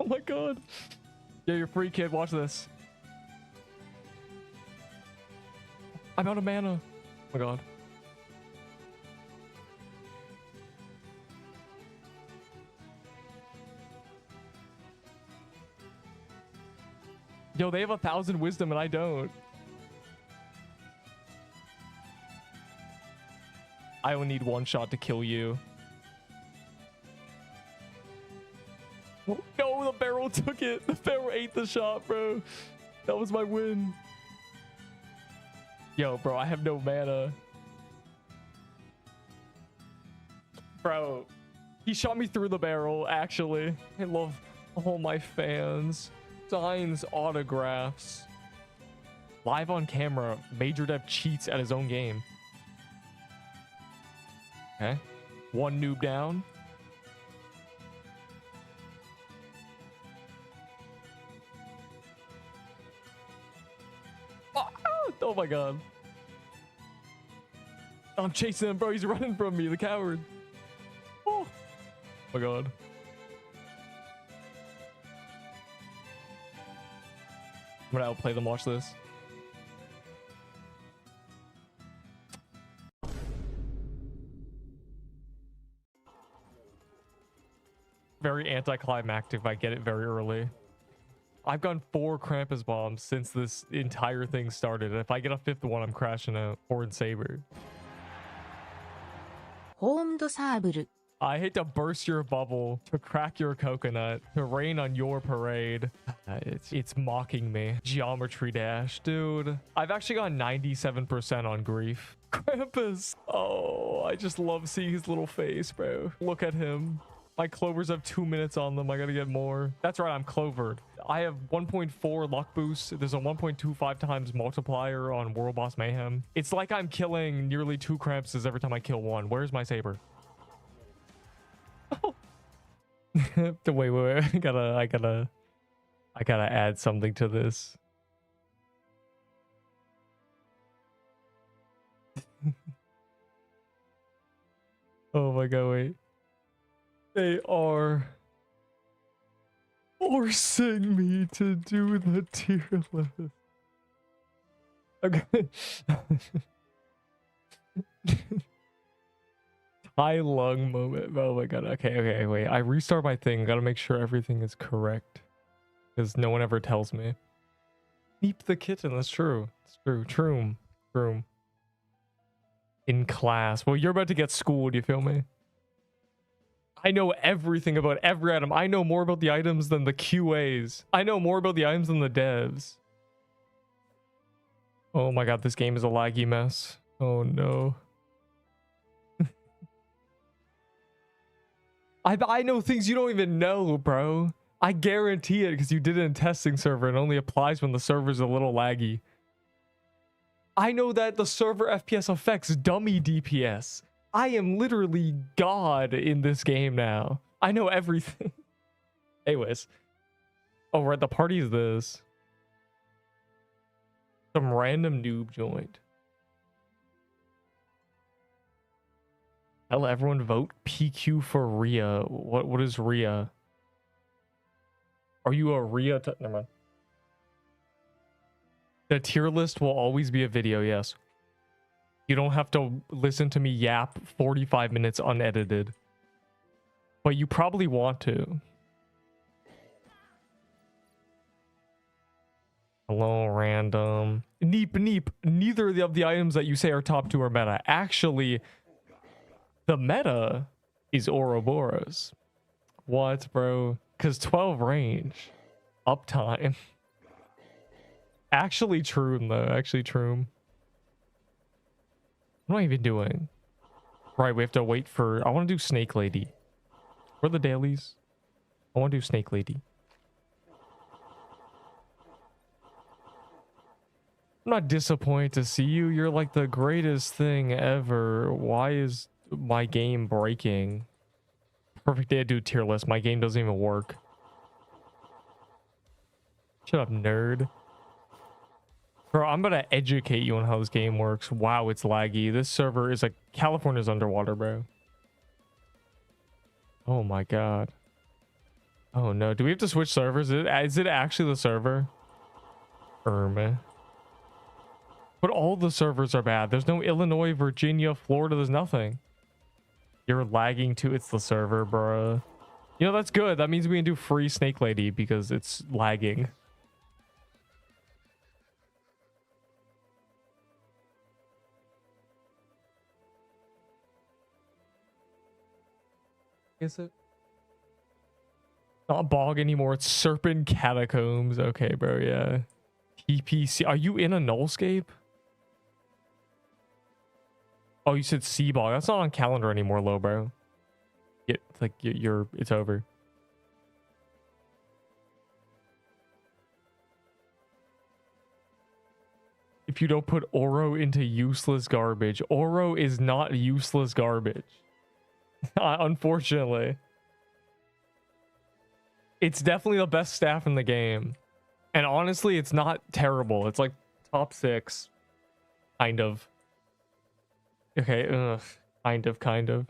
Oh my god. Yeah, you're free, kid. Watch this. I'm out of mana. Oh my god. Yo, they have 1,000 wisdom and I don't. I only need one shot to kill you. Oh, no, the barrel took it. The barrel ate the shot, bro. That was my win. Yo, bro, I have no mana. Bro, he shot me through the barrel, actually. I love all my fans. Signs autographs. Live on camera. Major Dev cheats at his own game. Okay. One noob down. Oh my god. I'm chasing him, bro. He's running from me, the coward. Oh my god. I'm gonna outplay them. Watch this. Very anticlimactic if I get it very early. I've gone 4 Krampus bombs since this entire thing started. And if I get a 5th one, I'm crashing out. Horn Saber. I hate to burst your bubble, to crack your coconut, to rain on your parade. It's mocking me. Geometry Dash, dude. I've actually got 97% on grief. Krampus. Oh, I just love seeing his little face, bro. Look at him. My clovers have 2 minutes on them. I gotta get more. That's right, I'm clovered. I have 1.4 luck boost. There's a 1.25 times multiplier on World Boss Mayhem. It's like I'm killing nearly 2 Krampuses every time I kill one. Where's my saber? Oh. wait. I gotta add something to this. Oh my god, wait. They are forcing me to do the tier list. Okay. High lung moment. Oh my god. Okay, wait. I restart my thing. Gotta make sure everything is correct. Because no one ever tells me. Meep the kitten. That's true. It's true. Troom. In class. Well, you're about to get schooled, you feel me? I know everything about every item. I know more about the items than the QAs. I know more about the items than the devs. Oh my god, this game is a laggy mess. Oh no. I know things you don't even know, bro. I guarantee it because you did it in testing server. It only applies when the server's a little laggy. I know that the server FPS affects dummy DPS. I am literally God in this game now. I know everything. Anyways. Oh, right. The party is this. Some random noob joined. I'll everyone vote PQ for Rhea. What is Rhea? Are you a Rhea? Never mind. The tier list will always be a video, yes. You don't have to listen to me yap 45 minutes unedited. But you probably want to. Hello, random. Neep. Neither of the items that you say are top 2 are meta. Actually, the meta is Ouroboros. What, bro? Because 12 range. Uptime. Actually Troom, though. Actually Troom. What am I even doing? Right, we have to wait for... I want to do Snake Lady. Where are the dailies? I want to do Snake Lady. I'm not disappointed to see you. You're like the greatest thing ever. Why is my game breaking? Perfect day to do tier list. My game doesn't even work. Shut up, nerd. Bro, I'm gonna educate you on how this game works. Wow, it's laggy. This server is like California's underwater, bro. Oh my god. Oh no, do we have to switch servers? Is it actually the server? But all the servers are bad. There's no Illinois, Virginia, Florida. There's nothing. You're lagging too. It's the server, bruh. You know, that's good. That means we can do free Snake Lady because it's lagging. Is it? Not bog anymore. It's Serpent Catacombs. Okay, bro. Yeah. PPC. Are you in a nullscape? Oh, you said Seabog. That's not on calendar anymore, low, bro. It's over. If you don't put Oro into useless garbage. Oro is not useless garbage. Unfortunately. It's definitely the best staff in the game. And honestly, it's not terrible. It's like top 6. Kind of. Okay, kind of.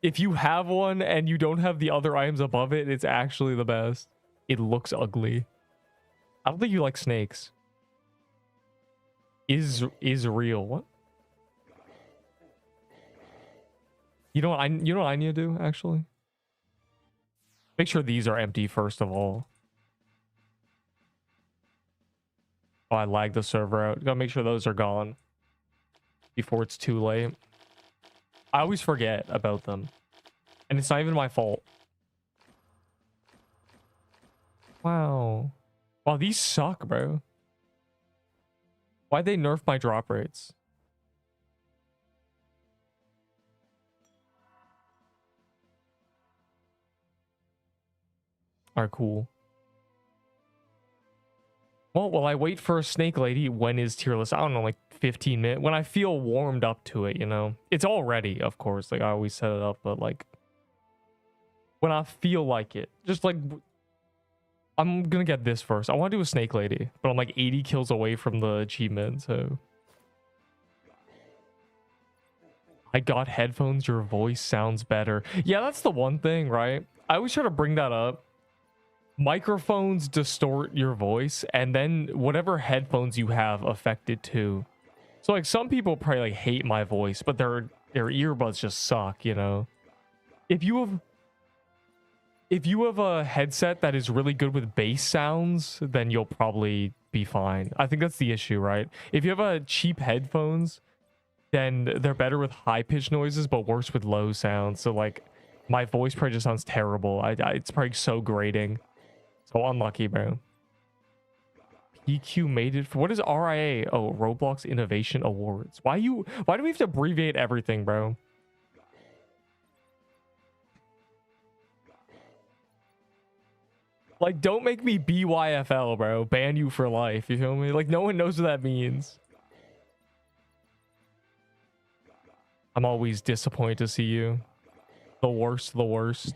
If you have one and you don't have the other items above it, it's actually the best. It looks ugly. I don't think you like snakes. Is real. What? You know what I need to do, actually? Make sure these are empty first of all. Oh, I lagged the server out. Gotta make sure those are gone before it's too late. I always forget about them. And it's not even my fault. Wow. Wow, these suck, bro. Why'd they nerf my drop rates? Alright, cool. Well, while I wait for a Snake Lady, when is tier list? I don't know, like 15 minutes. When I feel warmed up to it, you know? It's all ready, of course. Like, I always set it up, but like... when I feel like it. Just like... I'm gonna get this first. I want to do a Snake Lady, but I'm like 80 kills away from the achievement, so... I got headphones, your voice sounds better. Yeah, that's the one thing, right? I always try to bring that up. Microphones distort your voice, and then whatever headphones you have affect it too. So like some people probably like hate my voice, but their earbuds just suck, you know. If you have a headset that is really good with bass sounds, then you'll probably be fine. I think that's the issue, right? If you have a cheap headphones, then they're better with high-pitched noises, but worse with low sounds. So like my voice probably just sounds terrible. It's probably so grating. So unlucky, bro. PQ made it for what is RIA? Oh, Roblox Innovation Awards. Why do we have to abbreviate everything, bro? Like, don't make me BYFL, bro. Ban you for life. You feel me? Like, no one knows what that means. I'm always disappointed to see you. The worst, the worst.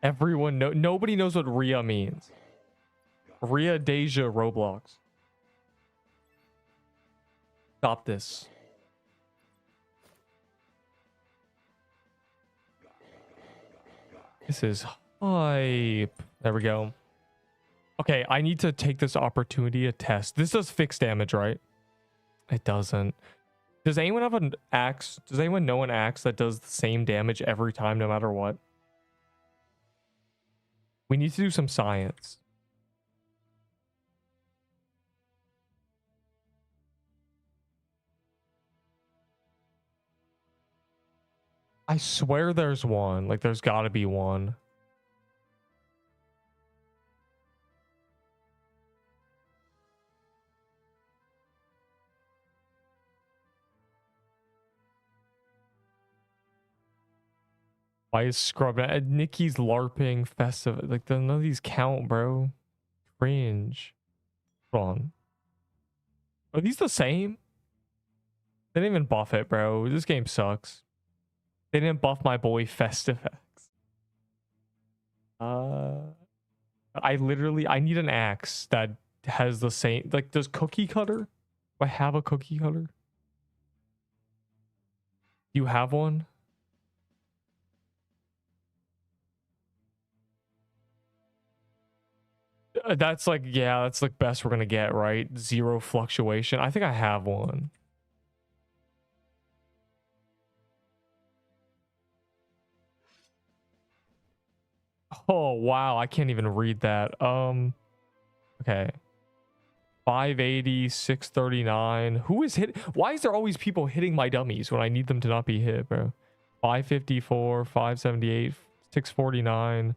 Everyone nobody knows what Rhea means. Rhea Deja Roblox. Stop this. This is hype. There we go. Okay, I need to take this opportunity to test. This does fixed damage, right? It doesn't. Does anyone have an axe? Does anyone know an axe that does the same damage every time, no matter what? We need to do some science. I swear there's one. Like, there's gotta be one. Why is Scrub? Nikki's LARPing festive. Like, none of these count, bro. Cringe. Hold on. Are these the same? They didn't even buff it, bro. This game sucks. They didn't buff my boy Festivex. I need an axe that has the same, like, does Cookie Cutter? Do I have a Cookie Cutter? Do you have one? That's like, yeah, that's the best we're gonna get, right? Zero fluctuation. I think I have one. Oh wow, I can't even read that. Okay. 580, 639. Who is hit? Why is there always people hitting my dummies when I need them to not be hit, bro? 554, 578, 649.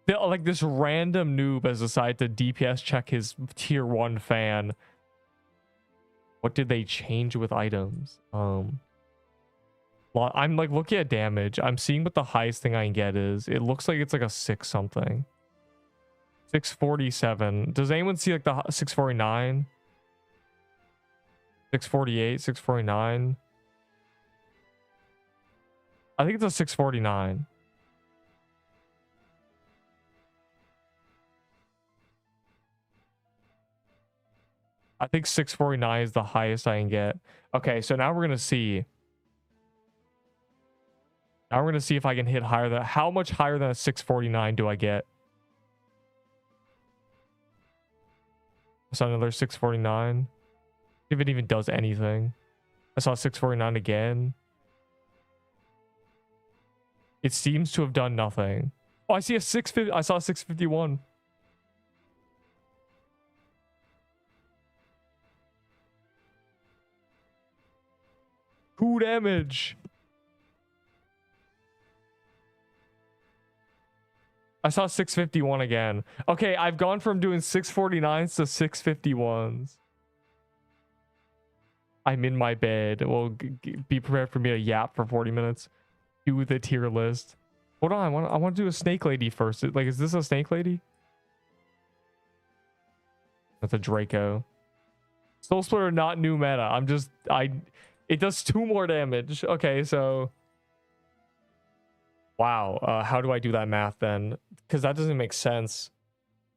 Like this random noob has decided to DPS check his tier 1 fan. What did they change with items? I'm like looking at damage. I'm seeing what the highest thing I can get is. It looks like it's like a 6 something. 647. Does anyone see like the 649? 648, 649. I think it's a 649. I think 649 is the highest I can get. Okay, so now we're gonna see. Now we're gonna see if I can hit higher than, how much higher than a 649 do I get? I saw another 649. If it even does anything. I saw 649 again. It seems to have done nothing. Oh, I see a 650. I saw a 651. Two damage. I saw 651 again. Okay, I've gone from doing 649s to 651s. I'm in my bed. Well, be prepared for me to yap for 40 minutes. Do the tier list. Hold on, I want to do a snake lady first. Like, is this a snake lady? That's a Draco. Soul Splitter, not new meta. It does 2 more damage. Okay, so... Wow, how do I do that math then? Because that doesn't make sense.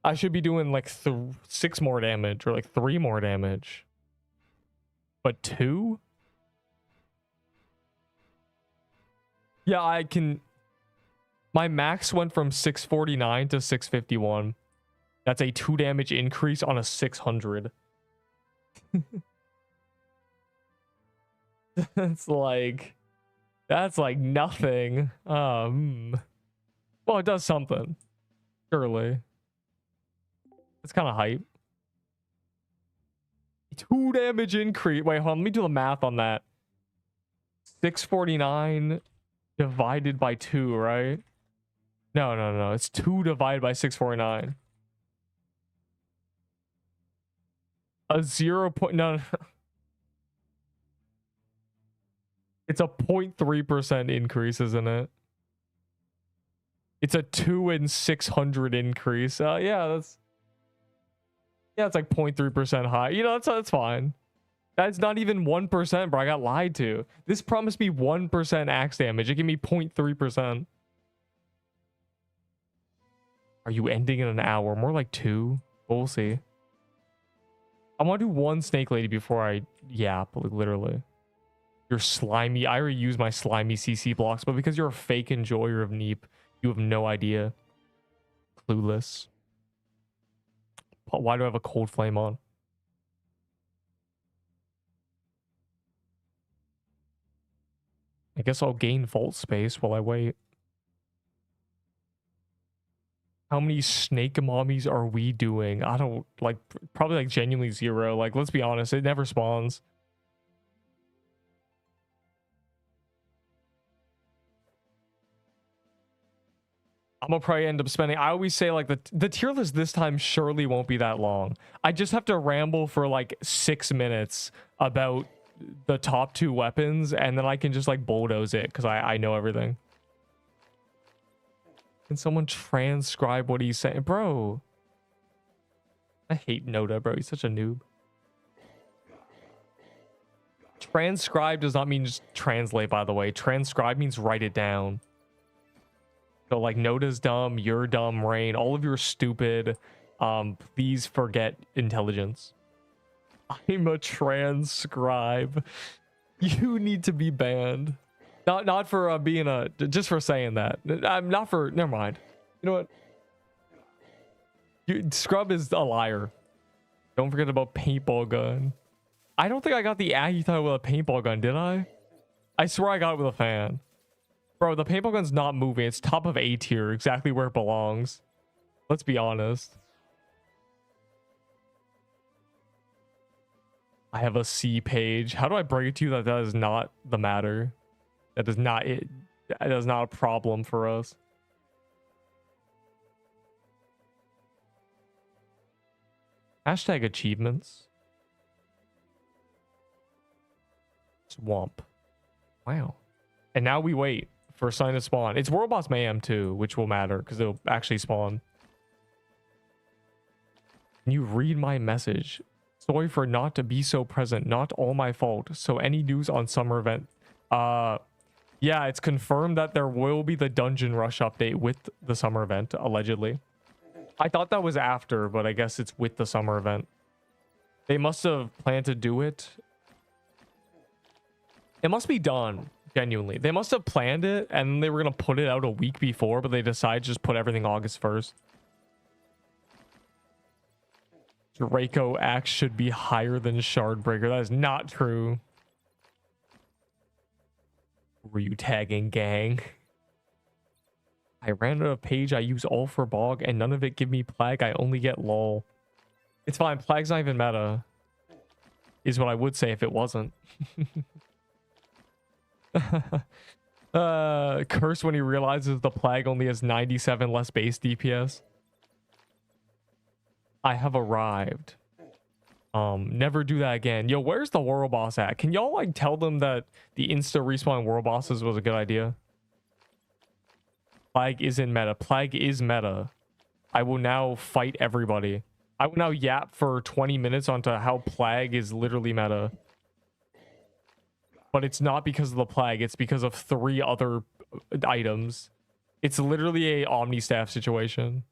I should be doing like 6 more damage or like 3 more damage. But 2? Yeah, I can... My max went from 649 to 651. That's a 2 damage increase on a 600. That's like nothing. Well, it does something. Surely. It's kind of hype. 2 damage increase. Wait, hold on. Let me do the math on that. 649 divided by 2, right? No. It's 2 divided by 649. A 0. No. It's a 0.3% increase, isn't it? It's a 2 in 600 increase. Yeah, it's like 0.3% high. You know, that's fine. That's not even 1%, bro. I got lied to. This promised me 1% axe damage. It gave me 0.3%. Are you ending in an hour? More like 2. We'll see. I want to do 1 snake lady before I yap, like, literally. You're slimy. I already used my slimy CC blocks, but because you're a fake enjoyer of Neep, you have no idea. Clueless. Why do I have a cold flame on? I guess I'll gain vault space while I wait. How many snake mommies are we doing? I don't, like, probably like genuinely 0. Like, let's be honest, it never spawns. I'm gonna probably end up spending, I always say like the tier list this time surely won't be that long. I just have to ramble for like 6 minutes about the top 2 weapons, and then I can just like bulldoze it because I know everything. Can someone transcribe what he's saying? Bro, I hate Noda, bro. He's such a noob. Transcribe does not mean just translate, by the way. Transcribe means write it down. So like Noda's dumb, you're dumb, Rain, all of you are stupid. Please forget intelligence. I'm a transcribe. You need to be banned. Not for being a, just for saying that. I'm not for, never mind. You know what? Scrub is a liar. Don't forget about paintball gun. I don't think I got the ANNIHILATOR with a paintball gun, did I? I swear I got it with a fan. Bro, the paintball gun's not moving. It's top of A tier, exactly where it belongs. Let's be honest. I have a C page. How do I break it to you that that is not the matter? That is not it. That is not a problem for us. Hashtag achievements. Swamp. Wow. And now we wait for a sign to spawn. It's World Boss Mayhem too, which will matter because it'll actually spawn. Can you read my message? Sorry for not to be so present. Not all my fault. So any news on summer event? Yeah, it's confirmed that there will be the Dungeon Rush update with the summer event, allegedly. I thought that was after, but I guess it's with the summer event. They must have planned to do it. It must be done, genuinely. They must have planned it, and they were going to put it out a week before, but they decided to just put everything August 1st. Draco Axe should be higher than Shardbreaker. That is not true. Were you tagging, gang? I ran out of page. I use all for bog, and none of it give me plague. I only get lol. It's fine. Plague's not even meta. Is what I would say if it wasn't. Curse when he realizes the plague only has 97 less base DPS. I have arrived. Never do that again. Yo, where's the world boss at? Can y'all like tell them that the insta respawn world bosses was a good idea? Plague isn't meta. Plague is meta. I will now fight everybody. I will now yap for 20 minutes onto how Plague is literally meta. But it's not because of the Plague. It's because of 3 other items. It's literally a Omni Staff situation.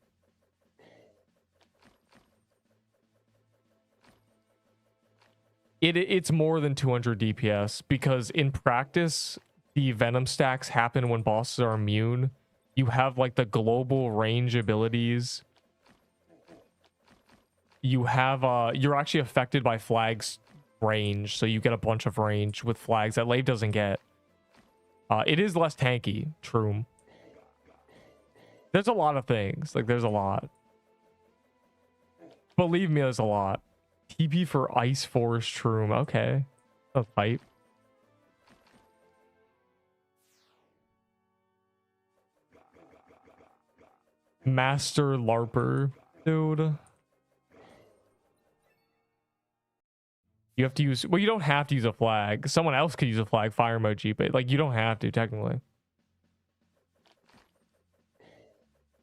It's more than 200 DPS because in practice, the Venom stacks happen when bosses are immune. You have like the global range abilities. You have you're actually affected by Flag's range, so you get a bunch of range with flags that Lave doesn't get. It is less tanky, true. There's a lot of things. Like there's a lot. Believe me, there's a lot. TP for Ice Forest Shroom. Okay. That's hype. Master LARPer. Dude. You have to use... Well, you don't have to use a flag. Someone else could use a flag, fire emoji, but like you don't have to, technically.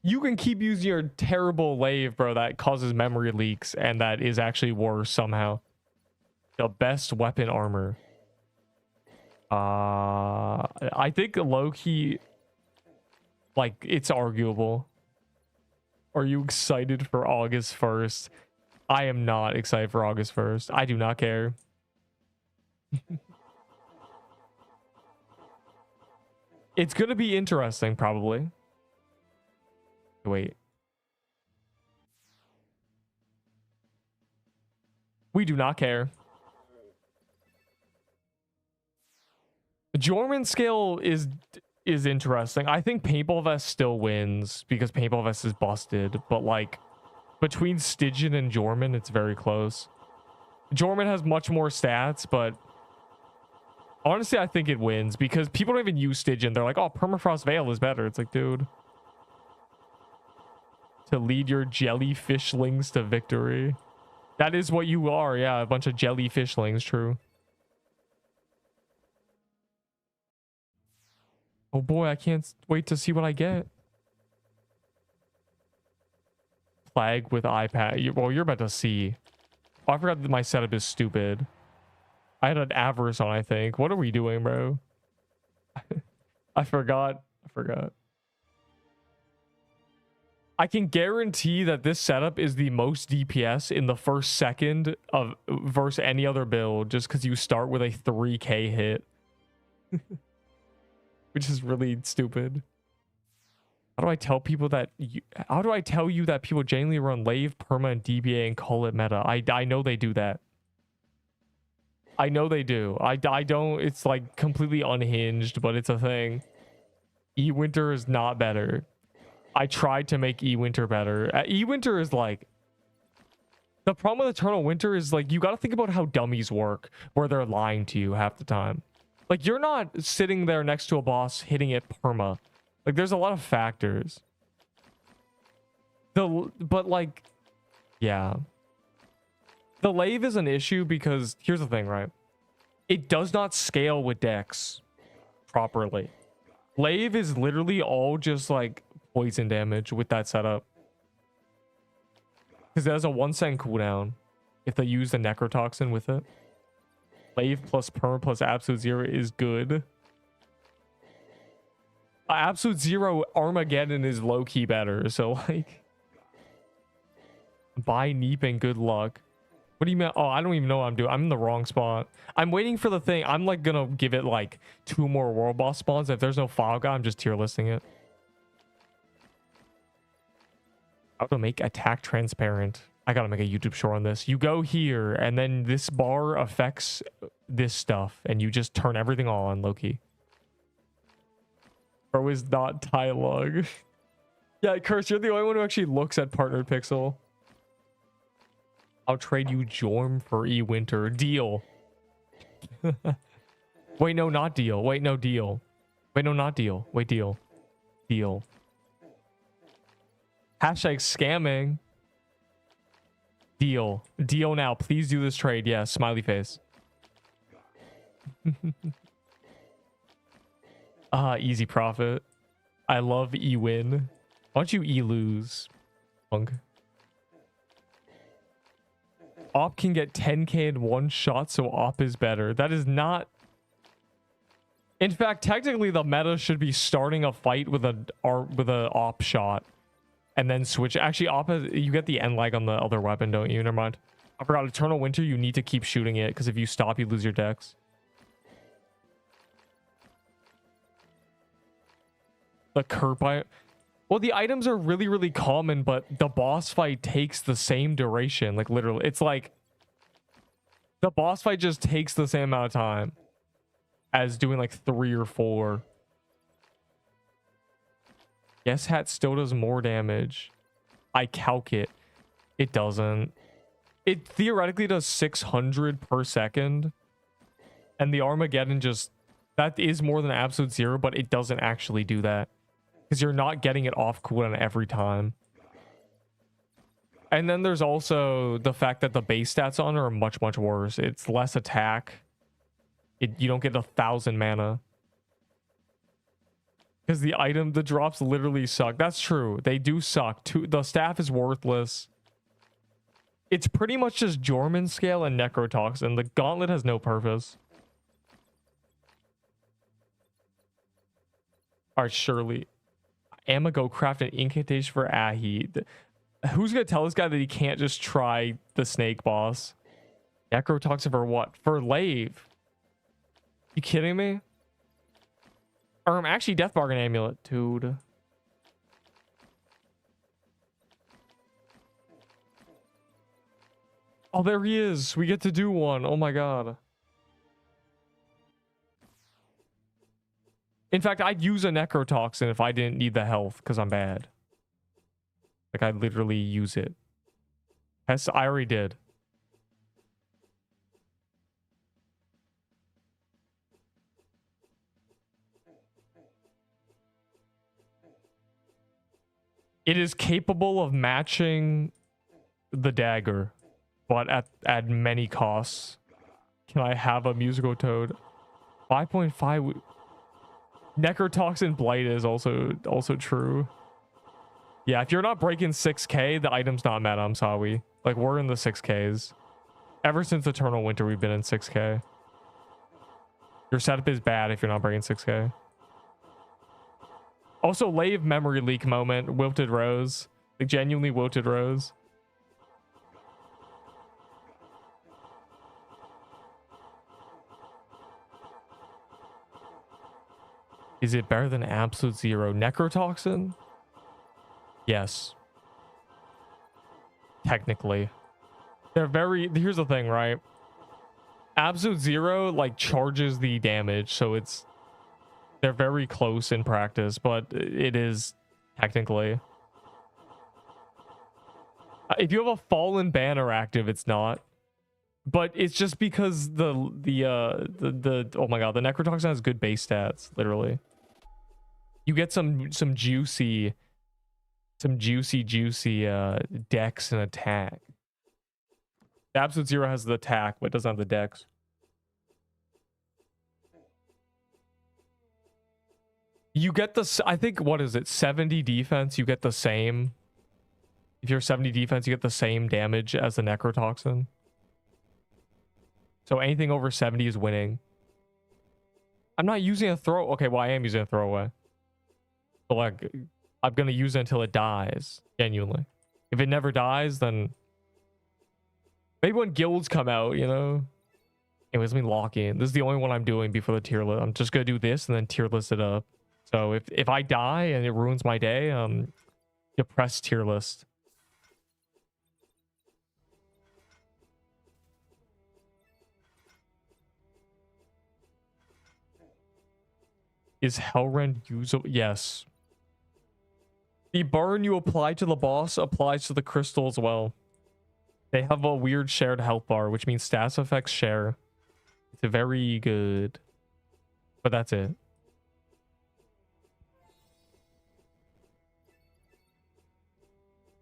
You can keep using your terrible Lave, bro, that causes memory leaks and that is actually worse somehow. The best weapon armor. I think low-key, like, it's arguable. Are you excited for August 1st? I am not excited for August 1st. I do not care. It's gonna be interesting, probably. Wait. We do not care. Jorman scale is interesting. I think Paintball Vest still wins because Paintball Vest is busted, but like between Stygian and Jorman, it's very close. Jorman has much more stats, but honestly, I think it wins because people don't even use Stygian. They're like, oh, Permafrost Veil is better. It's like, dude. To lead your jellyfishlings to victory. That is what you are. Yeah, a bunch of jellyfishlings. True. Oh boy, I can't wait to see what I get. Flag with iPad. Well, you're about to see. Oh, I forgot that my setup is stupid. I had an Avarice on, I think. What are we doing, bro? I forgot. I can guarantee that this setup is the most DPS in the first second of versus any other build just because you start with a 3k hit. Which is really stupid. How do I tell people that how do I tell you that people genuinely run Lave, Perma, and DBA and call it meta? I know they do that. I know they do. I don't. It's like completely unhinged, but it's a thing. E-Winter is not better. I tried to make E-Winter better. E-Winter is like... The problem with Eternal Winter is like, you got to think about how dummies work, where they're lying to you half the time. Like, you're not sitting there next to a boss hitting it perma. Like, there's a lot of factors. But like, yeah. The Lave is an issue because, here's the thing, right? It does not scale with decks properly. Lave is literally all just like poison damage with that setup. Because it has a 1 second cooldown if they use the necrotoxin with it. Lave plus perma plus absolute zero is good. Absolute zero Armageddon is low-key better, so like... Buy Neep and good luck. What do you mean? Oh, I don't even know what I'm doing. I'm in the wrong spot. I'm waiting for the thing. I'm like gonna give it like 2 more world boss spawns. If there's no file guy, I'm just tier listing it. How to make attack transparent. I gotta make a YouTube short on this. You go here, and then this bar affects this stuff, and you just turn everything on, Loki. Bro is not Tylug. Yeah, Curse, you're the only one who actually looks at partnered pixel. I'll trade you Jorm for E-Winter. Deal. Wait, no, not deal. Wait, no, deal. Wait, no, not deal. Wait, deal. Deal. Hashtag scamming. Deal. Deal now. Please do this trade. Yeah, smiley face. Easy profit. I love E-win. Why don't you E-lose, punk? Op can get 10k in one shot, so Op is better. That is not... In fact, technically the meta should be starting a fight with a Op shot. And then switch. Actually, Op has, you get the end lag on the other weapon, don't you? Never mind. I forgot. Eternal Winter, you need to keep shooting it, because if you stop, you lose your dex. The Kerp... Well, the items are really, really common, but the boss fight takes the same duration. Like, literally. It's like... The boss fight just takes the same amount of time as doing, like, 3 or 4. Yes, Hat still does more damage. I calc it. It doesn't. It theoretically does 600 per second. And the Armageddon just... That is more than absolute zero, but it doesn't actually do that. Because you're not getting it off cooldown every time. And then there's also the fact that the base stats on it are much, much worse. It's less attack. You don't get 1,000 mana. Because the drops literally suck. That's true. They do suck. The staff is worthless. It's pretty much just Jorman scale and Necrotoxin. The gauntlet has no purpose. Alright, surely. I'ma go craft an incantation for Ahi. Who's gonna tell this guy that he can't just try the snake boss? Necrotoxin for what? For Lave. You kidding me? Or I'm actually Death Bargain Amulet, dude. Oh, there he is. We get to do one. Oh my god. In fact, I'd use a Necrotoxin if I didn't need the health, because I'm bad. Like, I'd literally use it. Yes, I already did. It is capable of matching the dagger, but at many costs. Can I have a musical toad? 5.5... Necrotoxin Blight is also true. Yeah, if you're not breaking 6k, the item's not meta, I'm sorry. Like, we're in the 6ks. Ever since Eternal Winter, we've been in 6k. Your setup is bad if you're not breaking 6k. Also, Lave memory leak moment. Wilted Rose. Like, genuinely Wilted Rose. Is it better than Absolute Zero? Necrotoxin? Yes. Technically. They're very... Here's the thing, right? Absolute Zero, like, charges the damage, so it's... They're very close in practice, but it is technically... If you have a Fallen banner active, it's not. But it's just because oh my god, the Necrotoxin has good base stats, literally. You get some juicy dex and attack. The Absolute Zero has the attack, but it doesn't have the dex. You get the, I think, what is it, 70 defense, you get the same. If you're 70 defense, you get the same damage as the Necrotoxin. So anything over 70 is winning. I'm not using a throw. Okay, well, I am using a throwaway. But like, I'm gonna use it until it dies, genuinely. If it never dies, then maybe when guilds come out, you know. Anyways, let me lock in. This is the only one I'm doing before the tier list. I'm just gonna do this and then tier list it up. So if I die and it ruins my day, depress tier list. Is Hellrend usable? Yes. The burn you apply to the boss applies to the crystal as well. They have a weird shared health bar, which means stats effects share. It's very good. But that's it.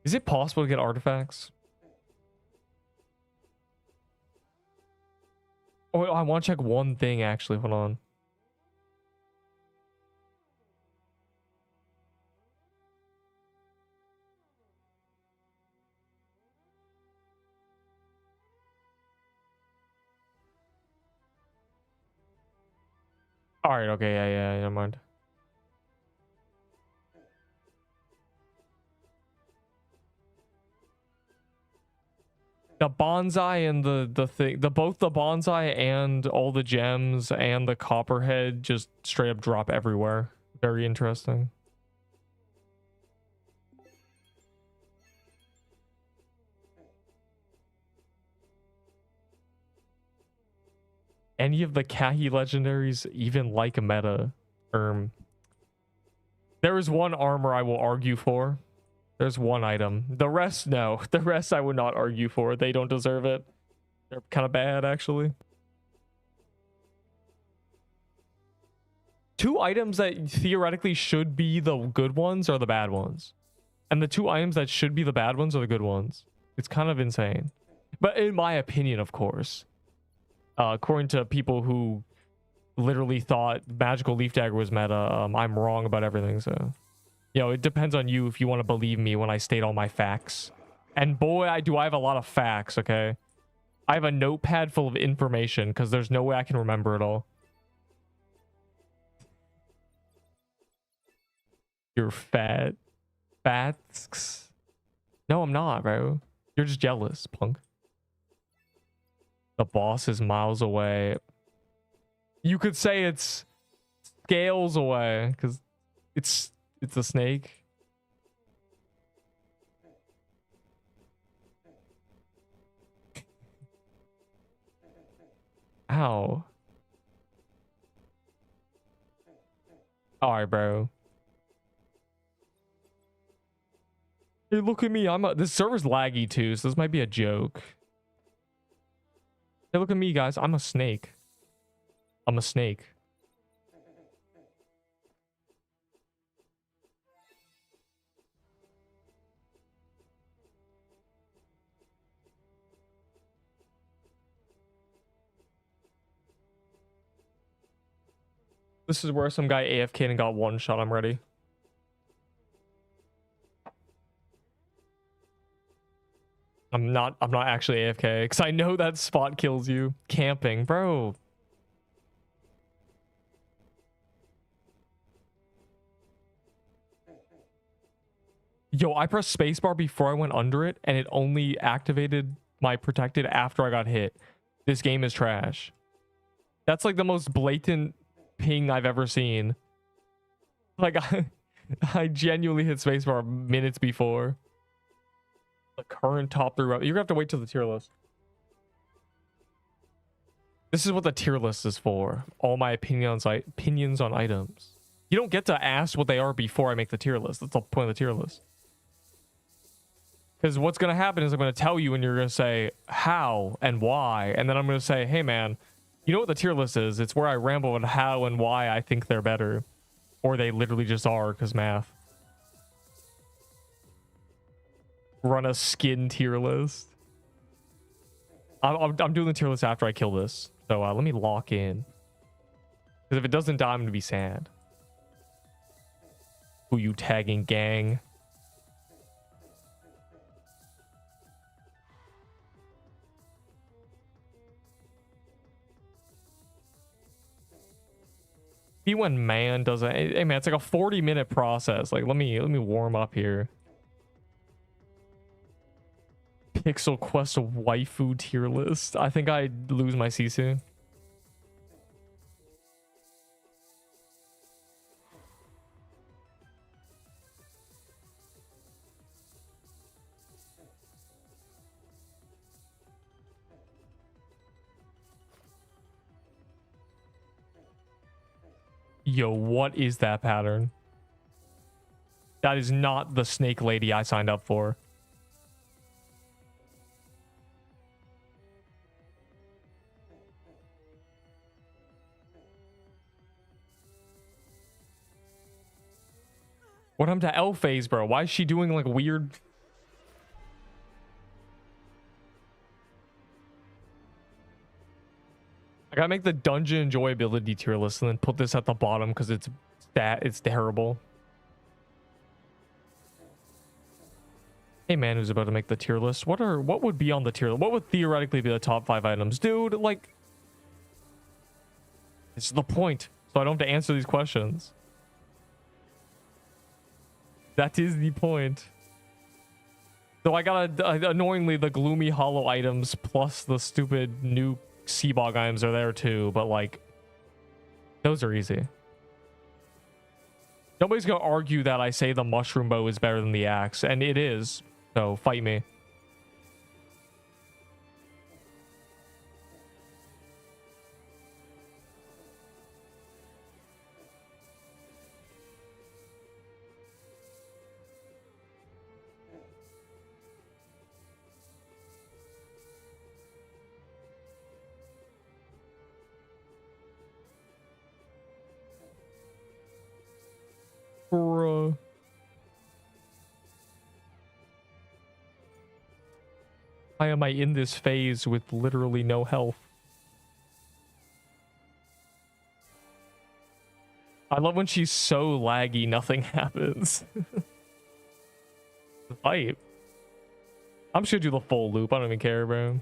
Is it possible to get artifacts? Oh, I want to check one thing, actually. Hold on. All right, okay, yeah, never mind. The bonsai and both the bonsai and all the gems and the copperhead just straight up drop everywhere. Very interesting. Any of the Kahi legendaries even like a meta? There is one armor I will argue for. There's one item. The rest, no. The rest I would not argue for. They don't deserve it. They're kind of bad, actually. Two items that theoretically should be the good ones are the bad ones. And the two items that should be the bad ones are the good ones. It's kind of insane. But in my opinion, of course. According to people who literally thought Magical Leaf Dagger was meta, I'm wrong about everything, so... You know, it depends on you if you want to believe me when I state all my facts. And boy, I have a lot of facts, okay? I have a notepad full of information, because there's no way I can remember it all. You're fat. Fats? No, I'm not, bro. You're just jealous, punk. The boss is miles away. You could say it's scales away, because it's a snake. Ow. Alright, bro. Hey, look at me. This server's laggy too, so this might be a joke. Hey, look at me, guys. I'm a snake. I'm a snake. This is where some guy AFK'd and got one shot. I'm ready. I'm not actually AFK because I know that spot kills you. Camping, bro. Yo, I pressed spacebar before I went under it and it only activated my protected after I got hit. This game is trash. That's like the most blatant ping I've ever seen. Like I genuinely hit spacebar minutes before. The current top 3. You're gonna have to wait till the tier list. This is what the tier list is for. All my opinions on items. You don't get to ask what they are before I make the tier list. That's the point of the tier list. Because what's going to happen is I'm going to tell you and you're going to say how and why. And then I'm going to say, hey, man, you know what the tier list is? It's where I ramble on how and why I think they're better. Or they literally just are because math. Run a skin tier list. I'm doing the tier list after I kill this. So let me lock in. Because if it doesn't die, I'm going to be sad. Who you tagging, gang? Be when man does it. Hey man, it's like a 40-minute process. Like let me warm up here. Pixel Quest waifu tier list. I think I'd lose my Sisu. Yo, what is that pattern? That is not the snake lady I signed up for. What happened to L phase, bro? Why is she doing like weird? I gotta make the dungeon enjoyability tier list and then put this at the bottom because it's terrible. Hey man, who's about to make the tier list? What would be on the tier list? What would theoretically be the top 5 items? Dude, like, this is the point. So I don't have to answer these questions. That is the point. So I got annoyingly the gloomy hollow items plus the stupid new Seabog items are there too, but like those are easy. Nobody's gonna argue that I say the mushroom bow is better than the axe, and it is. So fight me. Bruh. Why am I in this phase with literally no health? I love when she's so laggy, nothing happens. The fight. I'm just gonna do the full loop. I don't even care, bro.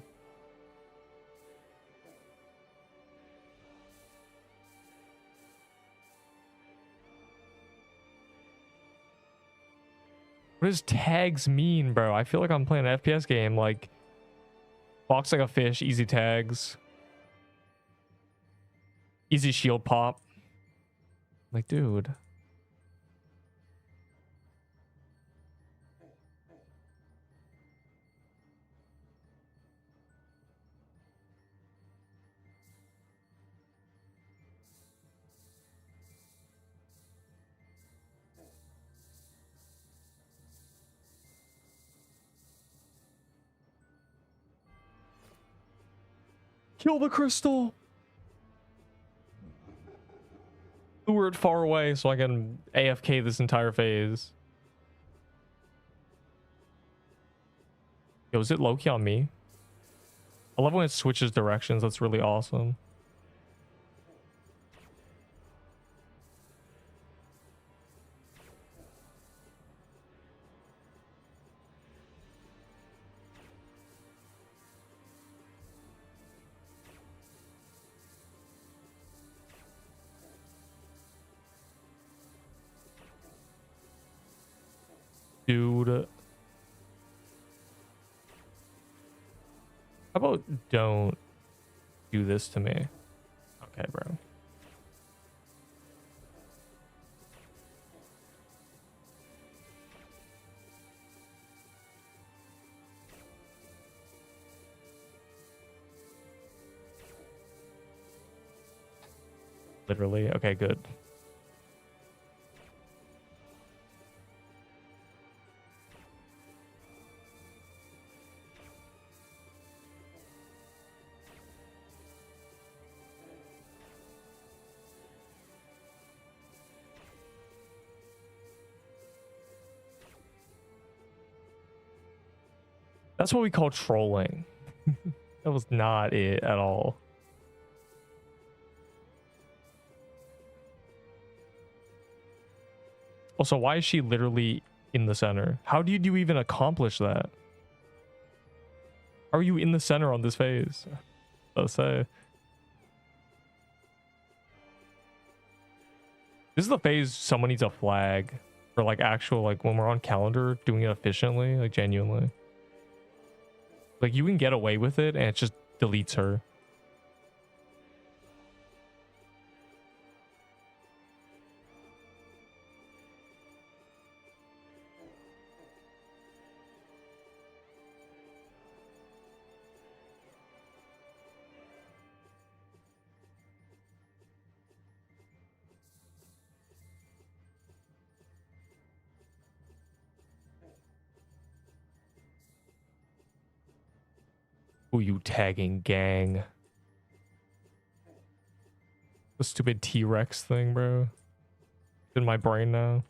What does tags mean, bro? I feel like I'm playing an FPS game. Like, box like a fish, easy tags. Easy shield pop. Like, dude. Kill the crystal. Lure it far away so I can AFK this entire phase. Yo, is it Loki on me? I love when it switches directions. That's really awesome. Dude. How about don't do this to me? Okay, bro. Literally. Okay, good. That's what we call trolling. That was not it at all. Also, why is she literally in the center? How did you even accomplish that? How are you in the center on this phase? Let's say. This is the phase someone needs a flag for like actual, like when we're on calendar doing it efficiently, like genuinely. Like you can get away with it and it just deletes her. Who you tagging, gang? The stupid T-Rex thing, bro. It's in my brain now.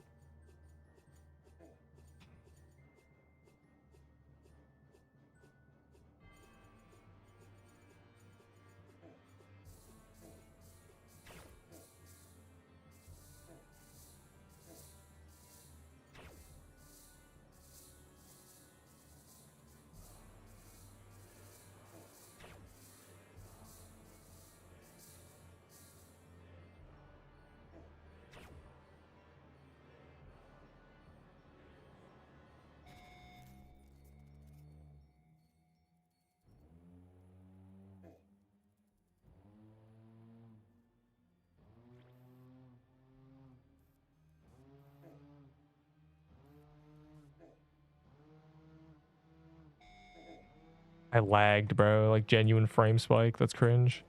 I lagged, bro. Like genuine frame spike. That's cringe.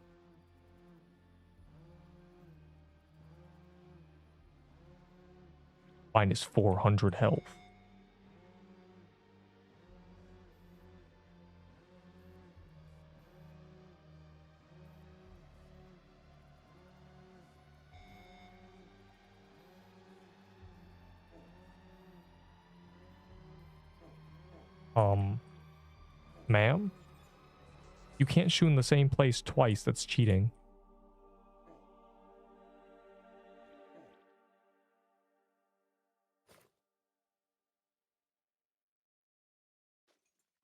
Minus 400 health. Ma'am? You can't shoot in the same place twice. That's cheating.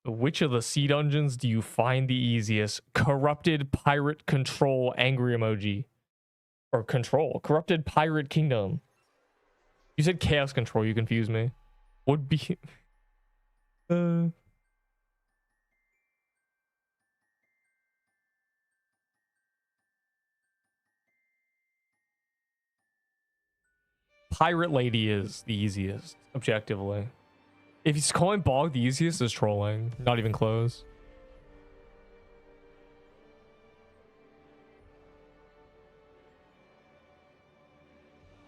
Which of the sea dungeons do you find the easiest? Corrupted Pirate Control angry emoji. Or Control. Corrupted Pirate Kingdom. You said Chaos Control. You confused me. Would be... Pirate Lady is the easiest, objectively. If he's calling Bog the easiest, is trolling. Not even close.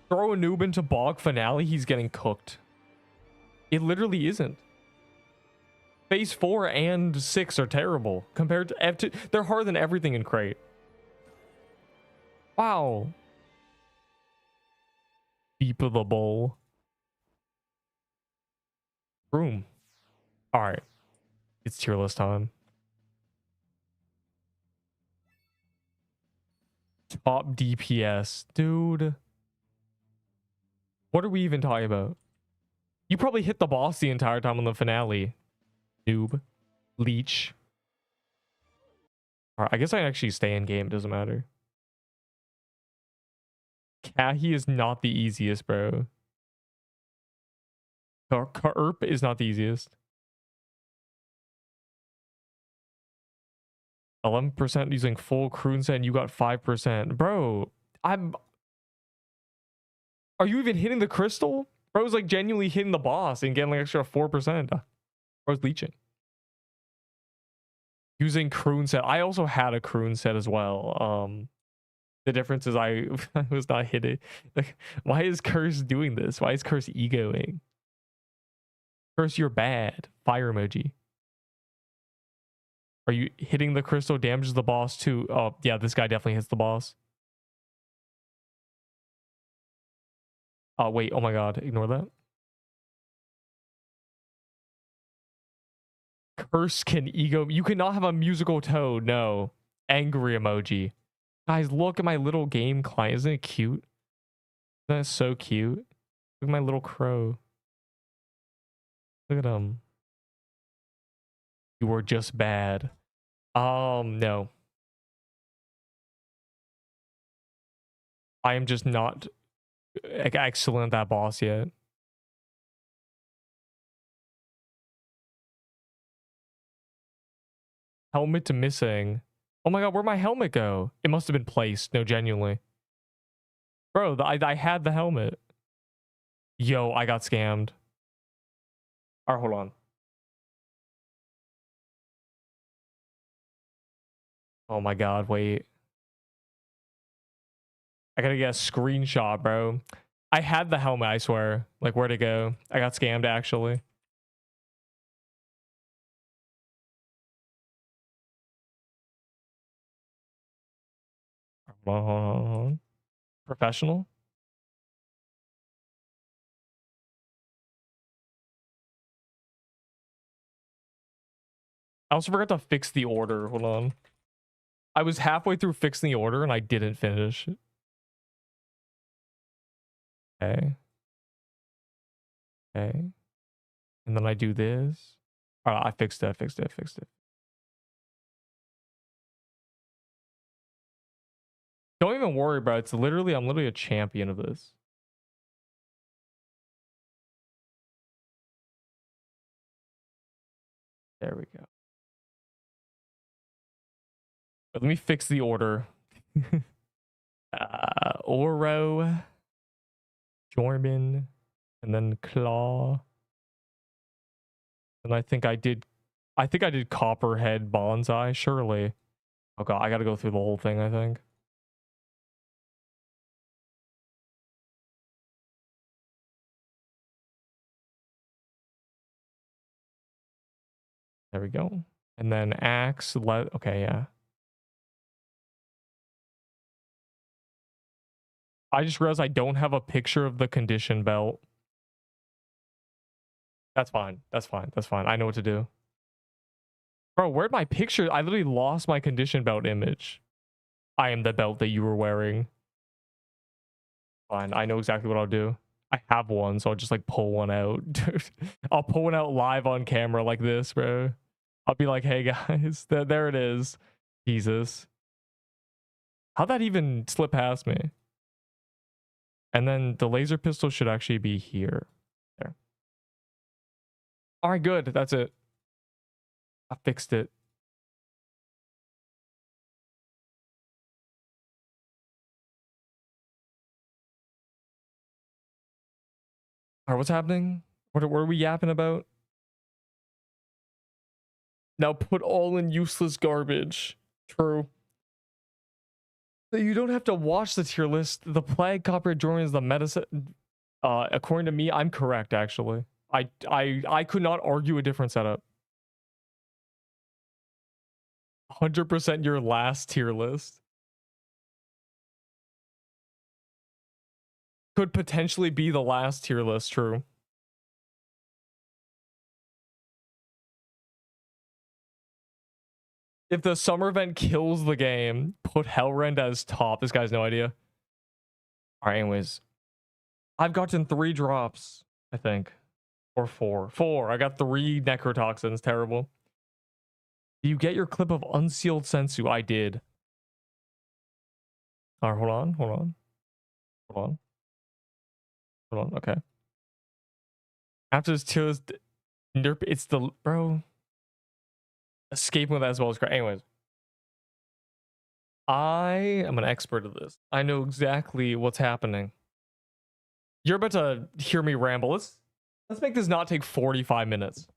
Throw a noob into Bog finale, he's getting cooked. It literally isn't. Phase 4 and 6 are terrible. Compared to F2, they're harder than everything in Crate. Wow. Deep of the bowl. Room. Alright. It's tier list time. Top DPS. Dude. What are we even talking about? You probably hit the boss the entire time on the finale. Noob. Leech. Alright, I guess I actually stay in game. It doesn't matter. Kahi is not the easiest, bro. Nerp is not the easiest. 11% using full Kroon set and you got 5%. Bro, are you even hitting the crystal? Bro's like genuinely hitting the boss and getting like extra 4%. Bro's leeching. Using Kroon set. I also had a Kroon set as well. The difference is I was not hitting. Like, why is Curse doing this? Why is Curse egoing? Curse, you're bad. Fire emoji. Are you hitting the crystal damages the boss too? Oh, yeah, this guy definitely hits the boss. Oh, wait. Oh my god. Ignore that. Curse can ego. You cannot have a musical toad. No. Angry emoji. Guys, look at my little game client. Isn't it cute? Isn't that so cute? Look at my little crow. Look at him. You were just bad. No. I am just not excellent at that boss yet. Helmet missing. Oh my god, where'd my helmet go? It must have been placed. No, genuinely. Bro, I had the helmet. Yo, I got scammed. Alright, hold on. Oh my god, wait. I gotta get a screenshot, bro. I had the helmet, I swear. Like, where'd it go? I got scammed, actually. Professional? I also forgot to fix the order. Hold on. I was halfway through fixing the order and I didn't finish. Okay. Okay. And then I do this. Alright, I fixed it. Don't even worry, bro. I'm literally a champion of this. There we go. But let me fix the order. Oro, Jorman, and then Claw. And I think I did Copperhead Bonsai, surely. Oh god, I gotta go through the whole thing, I think. There we go. And then Axe, okay, yeah. I just realized I don't have a picture of the condition belt. That's fine. I know what to do. Bro, where'd my picture? I literally lost my condition belt image. I am the belt that you were wearing. Fine, I know exactly what I'll do. I have one, so I'll just like pull one out. Dude, I'll pull one out live on camera like this, bro. I'll be like, hey guys, there it is. Jesus. How'd that even slip past me? And then the laser pistol should actually be here. There. All right, good. That's it. I fixed it. All right, what's happening? What are we yapping about? Now put all in useless garbage. True. You don't have to watch the tier list. The plague copyright drawing is the medicine. According to me, I'm correct, actually. I could not argue a different setup. 100% your last tier list. Could potentially be the last tier list, true. If the summer event kills the game, put Hellrend as top. This guy has no idea. All right, anyways. I've gotten 3 drops, I think. Or 4. 4. I got 3 necrotoxins. Terrible. Do you get your clip of unsealed sensu? I did. All right, hold on. Okay. After this tier list, Nerp, it's the bro. Escaping with that as well as great. Anyways, I am an expert of this. I know exactly what's happening. You're about to hear me ramble. Let's make this not take 45 minutes.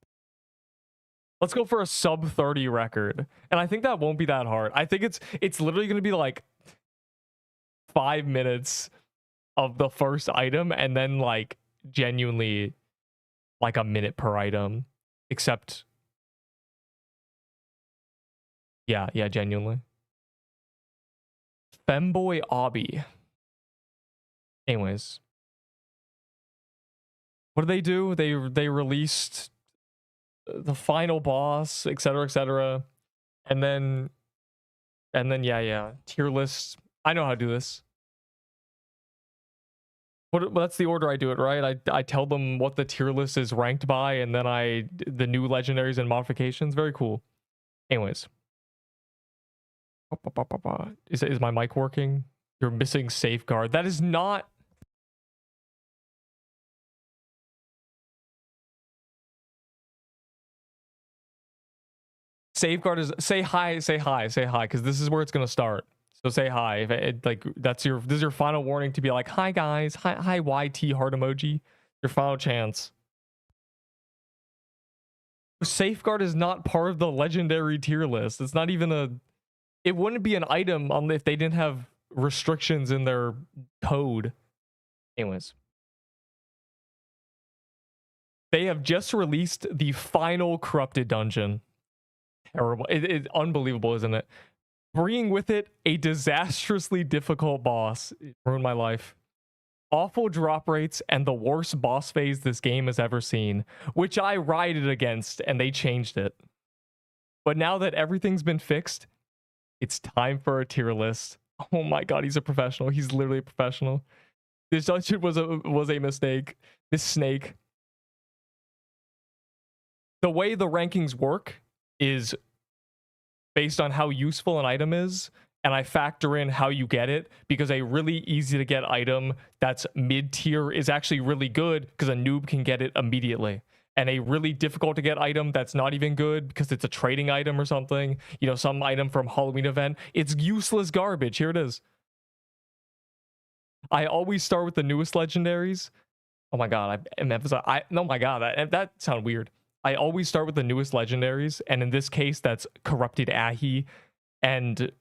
Let's go for a sub 30 record. And I think that won't be that hard. I think it's literally going to be like 5 minutes of the first item and then like genuinely like a minute per item, except yeah, genuinely. Femboy Obby. Anyways, what did they do? They released the final boss, etc., and then yeah, tier list. I know how to do this. That's the order I do it, right? I tell them what the tier list is ranked by, and then the new legendaries and modifications. Very cool. Anyways, is my mic working? You're missing safeguard. That is not. Safeguard is say hi, because this is where it's gonna start. So say hi. If like this is your final warning to be like, hi guys, hi YT heart emoji. Your final chance. Safeguard is not part of the legendary tier list. It's not even a. It wouldn't be an item if they didn't have restrictions in their code. Anyways, they have just released the final corrupted dungeon. Terrible. It's unbelievable, isn't it? Bringing with it a disastrously difficult boss. It ruined my life. Awful drop rates and the worst boss phase this game has ever seen, which I rioted against, and they changed it. But now that everything's been fixed, it's time for a tier list. Oh my god, he's a professional. He's literally a professional. This dungeon was a mistake. This snake. The way the rankings work is based on how useful an item is, and I factor in how you get it, because a really easy to get item that's mid-tier is actually really good because a noob can get it immediately. And a really difficult to get item that's not even good because it's a trading item or something, you know, some item from Halloween event, it's useless garbage. Here it is. I always start with the newest legendaries. Oh my god, oh my god, that sounded weird. I always start with the newest legendaries, and in this case, that's Corrupted Ahi, and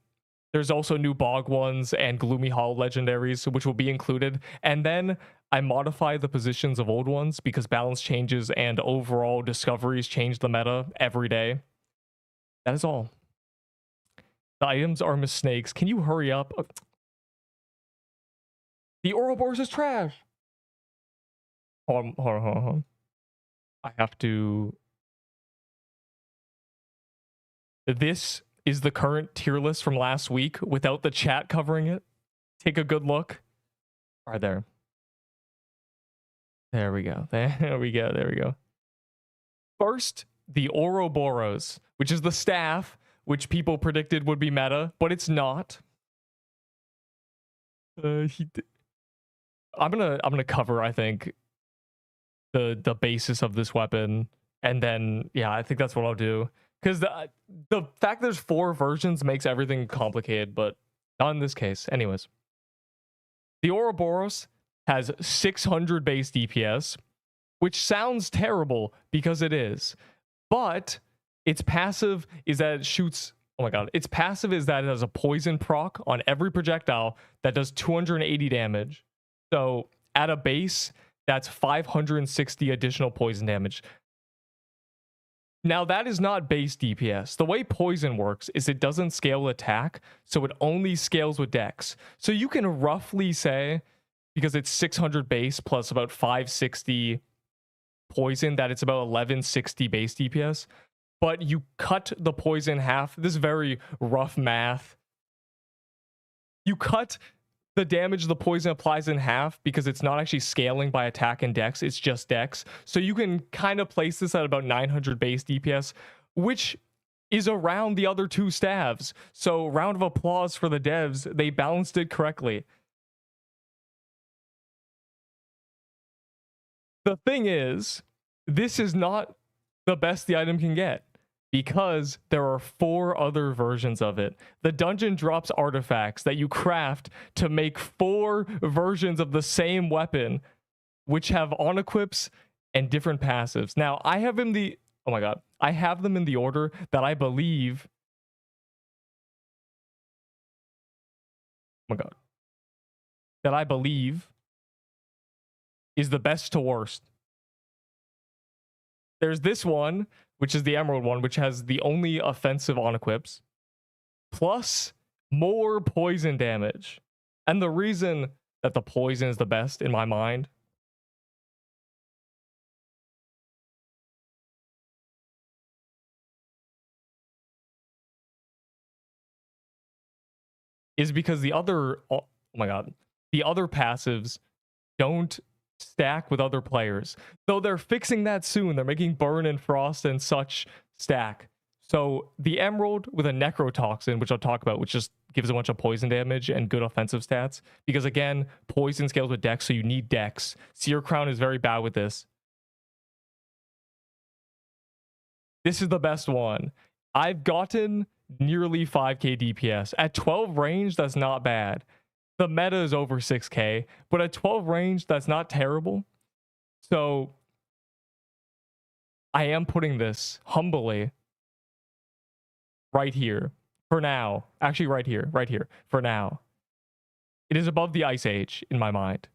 there's also new Bog ones and Gloomy Hollow legendaries, which will be included. And then I modify the positions of old ones because balance changes and overall discoveries change the meta every day. That is all. The items are mistakes. Can you hurry up? The Ouroboros is trash. Hold on. I have to. This is the current tier list from last week without the chat covering it. Take a good look. All right, there. There we go. There we go. First, the Ouroboros, which is the staff, which people predicted would be meta, but it's not. I'm gonna cover, I think, the basis of this weapon, and then yeah, I think that's what I'll do, because the fact there's 4 versions makes everything complicated, but not in this case. Anyways, the Ouroboros has 600 base DPS, which sounds terrible because it is, but its passive is that it shoots. Oh my god, its passive is that it has a poison proc on every projectile that does 280 damage. So at a base, that's 560 additional poison damage. Now, that is not base DPS. The way poison works is it doesn't scale attack, so it only scales with dex. So you can roughly say, because it's 600 base plus about 560 poison, that it's about 1160 base DPS. But you cut the poison in half. This is very rough math. You cut the damage the poison applies in half because it's not actually scaling by attack and dex, it's just dex. So you can kind of place this at about 900 base DPS, which is around the other 2 staves. So round of applause for the devs. They balanced it correctly. The thing is, this is not the best the item can get, because there are 4 other versions of it. The dungeon drops artifacts that you craft to make 4 versions of the same weapon, which have on equips and different passives. Now, I have them oh my god, I have them in the order that I believe. Oh my god. that I believe is the best to worst. There's this one, which is the emerald one, which has the only offensive on equips, plus more poison damage. And the reason that the poison is the best in my mind is because the other, oh my god, the other passives don't stack with other players. Though they're fixing that soon. They're making burn and frost and such stack. So the emerald with a necrotoxin, which I'll talk about, which just gives a bunch of poison damage and good offensive stats. Because again, poison scales with dex, so you need dex. Seer Crown is very bad with this. This is the best one. I've gotten nearly 5k DPS. At 12 range, that's not bad. The meta is over 6k, but at 12 range, that's not terrible. So I am putting this humbly right here for now. Actually, right here for now. It is above the Ice Age in my mind.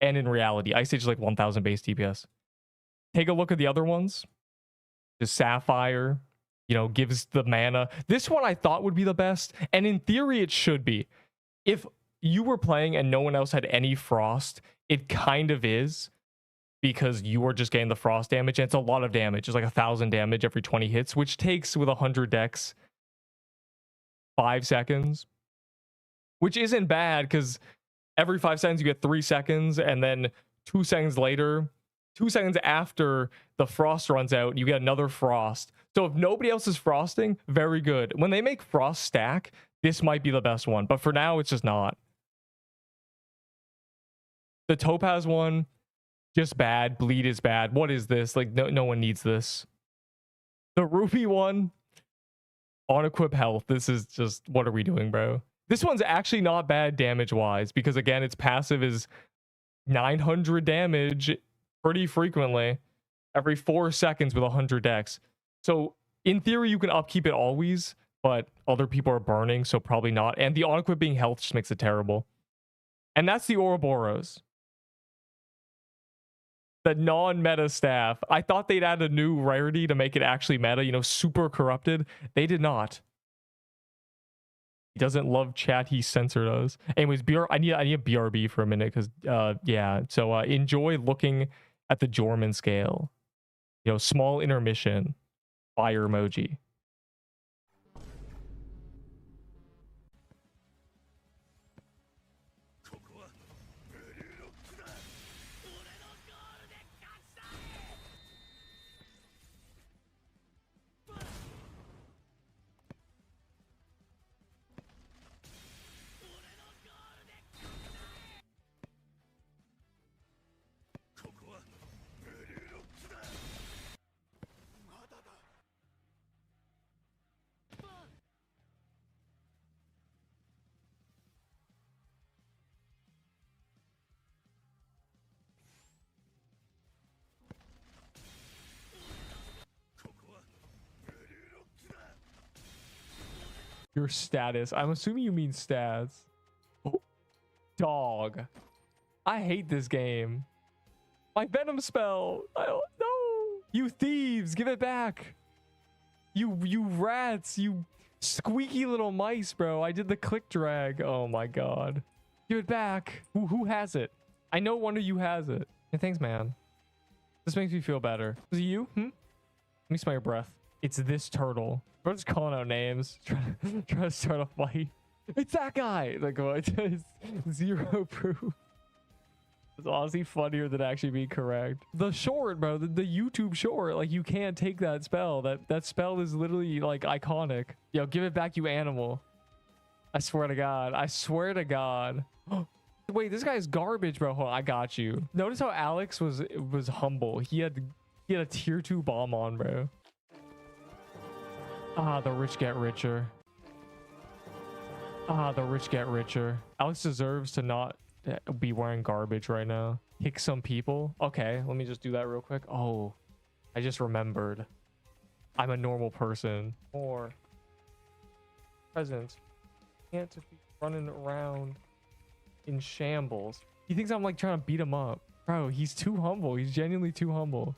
And in reality, Ice Age is like 1000 base DPS. Take a look at the other ones. The Sapphire, you know, gives the mana. This one I thought would be the best, and in theory it should be. If you were playing and no one else had any frost, it kind of is, because you were just getting the frost damage, and it's a lot of damage. It's like 1000 damage every 20 hits, which takes, with 100 dex, 5 seconds, which isn't bad, because every 5 seconds you get 3 seconds, and then 2 seconds later, 2 seconds after the frost runs out, you get another frost. So if nobody else is frosting, very good. When they make frost stack, this might be the best one, but for now, it's just not. The Topaz one, just bad. Bleed is bad. What is this? Like, no one needs this. The Ruby one, on equip health. This is just, what are we doing, bro? This one's actually not bad damage-wise, because again, its passive is 900 damage pretty frequently, every 4 seconds with 100 dex. So in theory, you can upkeep it always, but other people are burning, so probably not. And the on-equip being health just makes it terrible. And that's the Ouroboros. The non-meta staff. I thought they'd add a new rarity to make it actually meta, you know, super corrupted. They did not. He doesn't love chat, he censored us. Anyways, I need a BRB for a minute, because yeah. So enjoy looking at the Jorman scale. You know, small intermission. Fire emoji. Your status. I'm assuming you mean stats. Oh, dog. I hate this game. My venom spell. I don't know. You thieves, give it back. You rats. You squeaky little mice, bro. I did the click drag. Oh my god. Give it back. Who has it? I know one of you has it. Hey, thanks, man. This makes me feel better. Was it you? Let me smell your breath. It's this turtle. Bro, just calling out names. Trying to start a fight. It's that guy. Like, what? It's zero proof. It's honestly funnier than actually being correct. The short, bro. The YouTube short. Like, you can't take that spell. That spell is literally, like, iconic. Yo, give it back, you animal. I swear to God. I swear to God. Wait, this guy's garbage, bro. Hold on, I got you. Notice how Alex was humble. He had a tier 2 bomb on, bro. Ah, the rich get richer. Ah, the rich get richer. Alex deserves to not be wearing garbage right now. Kick some people. Okay, let me just do that real quick. Oh, I just remembered. I'm a normal person. More presents. Can't just be running around in shambles. He thinks I'm like trying to beat him up. Bro, he's too humble. He's genuinely too humble.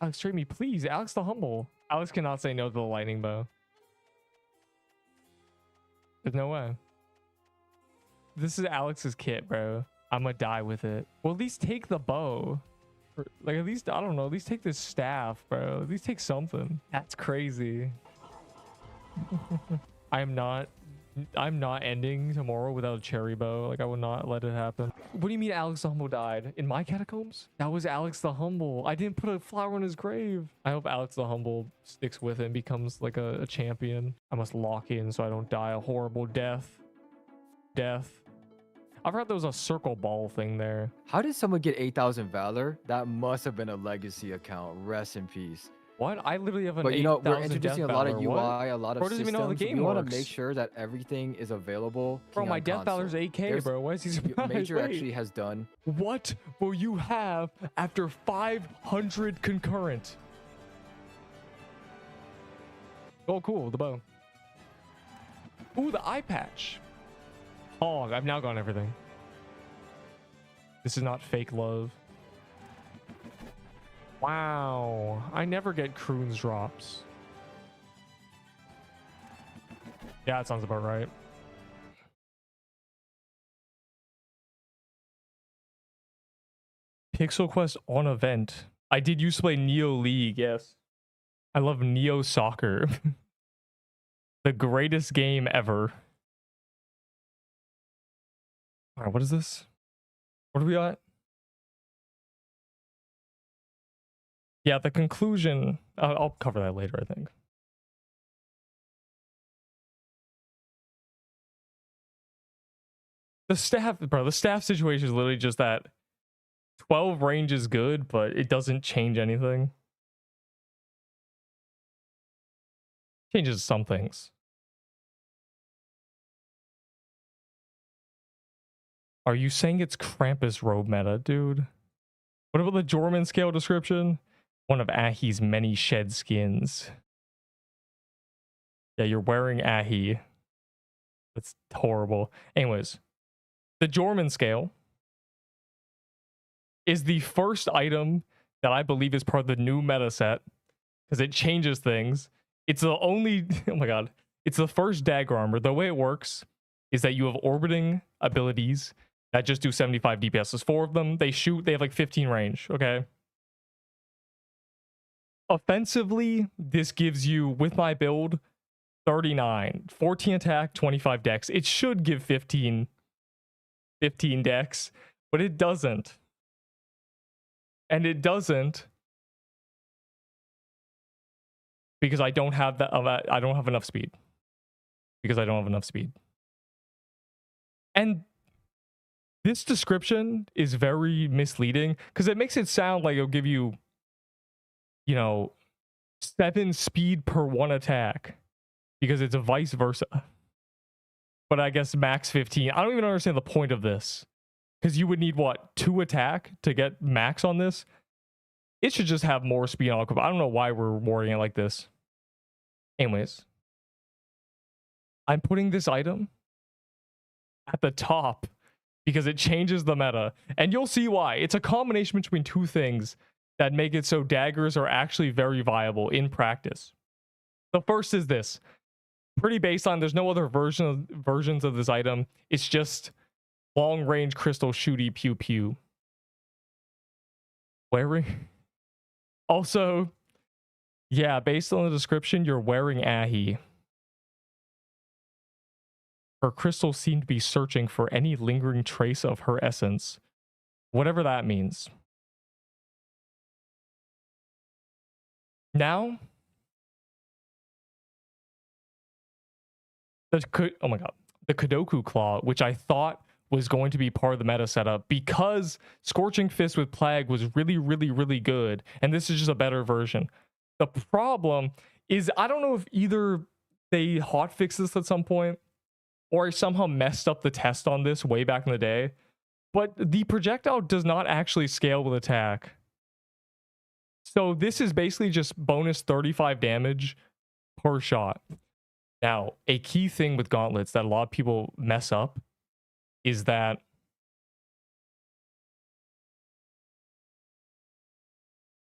Alex, trade me, please. Alex the humble. Alex cannot say no to the lightning bow. There's no way. This is Alex's kit, bro. I'm gonna die with it. Well, at least take the bow. Or, like, at least, I don't know. At least take this staff, bro. At least take something. That's crazy. I'm not ending tomorrow without a cherry bow. Like, I would not let it happen. What do you mean Alex the Humble died? In my catacombs? That was Alex the Humble. I didn't put a flower on his grave. I hope Alex the Humble sticks with it and becomes like a champion. I must lock in so I don't die a horrible death. I've heard there was a circle ball thing there. How did someone get 8,000 Valor? That must have been a legacy account. Rest in peace. What? I literally have an 8,000 But you know, we're introducing a lot of UI, what? a lot of Bro doesn't systems. even know how the game we want works. to make sure that everything is available. Bro, my death valor's 8K, bro. Why is he surprised? Major actually has done. What will you have after 500 concurrent? Oh, cool. The bow. Ooh, the eye patch. Oh, I've now got everything. This is not fake love. Wow. I never get Croon's drops. Yeah, that sounds about right. Pixel Quest on event. I did used to play Neo League, yes. I love Neo Soccer. The greatest game ever. All right, what is this? What are we at? Yeah, the conclusion. I'll cover that later, I think. The staff, bro, the staff situation is literally just that 12 range is good, but it doesn't change anything. Changes some things. Are you saying it's Krampus robe meta, dude? What about the Jorman scale description? One of Ahi's many shed skins. Yeah, you're wearing Ahi. That's horrible. Anyways, the Jorman scale is the first item that I believe is part of the new meta set because it changes things. It's the only, oh my god, it's the first dagger armor. The way it works is that you have orbiting abilities that just do 75 DPS. There's 4 of them. They shoot, they have like 15 range, okay? Offensively, this gives you, with my build, 39, 14 attack, 25 dex. It should give 15 dex, but it doesn't. And it doesn't because I don't have that. I don't have enough speed. Because I don't have enough speed. And this description is very misleading because it makes it sound like it'll give you, you know, 7 speed per 1 attack because it's a vice versa. But I guess max 15. I don't even understand the point of this because you would need what, 2 attack to get max on this? It should just have more speed on. I don't know why we're wording it like this. Anyways, I'm putting this item at the top because it changes the meta. And you'll see why. It's a combination between 2 things that make it so daggers are actually very viable in practice. The first is this. Pretty baseline. There's no other versions of this item. It's just long range crystal shooty pew pew. Wearing. Also, yeah, based on the description, you're wearing Ahi. Her crystals seem to be searching for any lingering trace of her essence. Whatever that means. Now, oh my god, the Kodoku Claw, which I thought was going to be part of the meta setup because Scorching Fist with Plague was really, really, really good, and this is just a better version. The problem is, I don't know if either they hotfixed this at some point or I somehow messed up the test on this way back in the day, but the projectile does not actually scale with attack. So this is basically just bonus 35 damage per shot. Now, a key thing with gauntlets that a lot of people mess up is that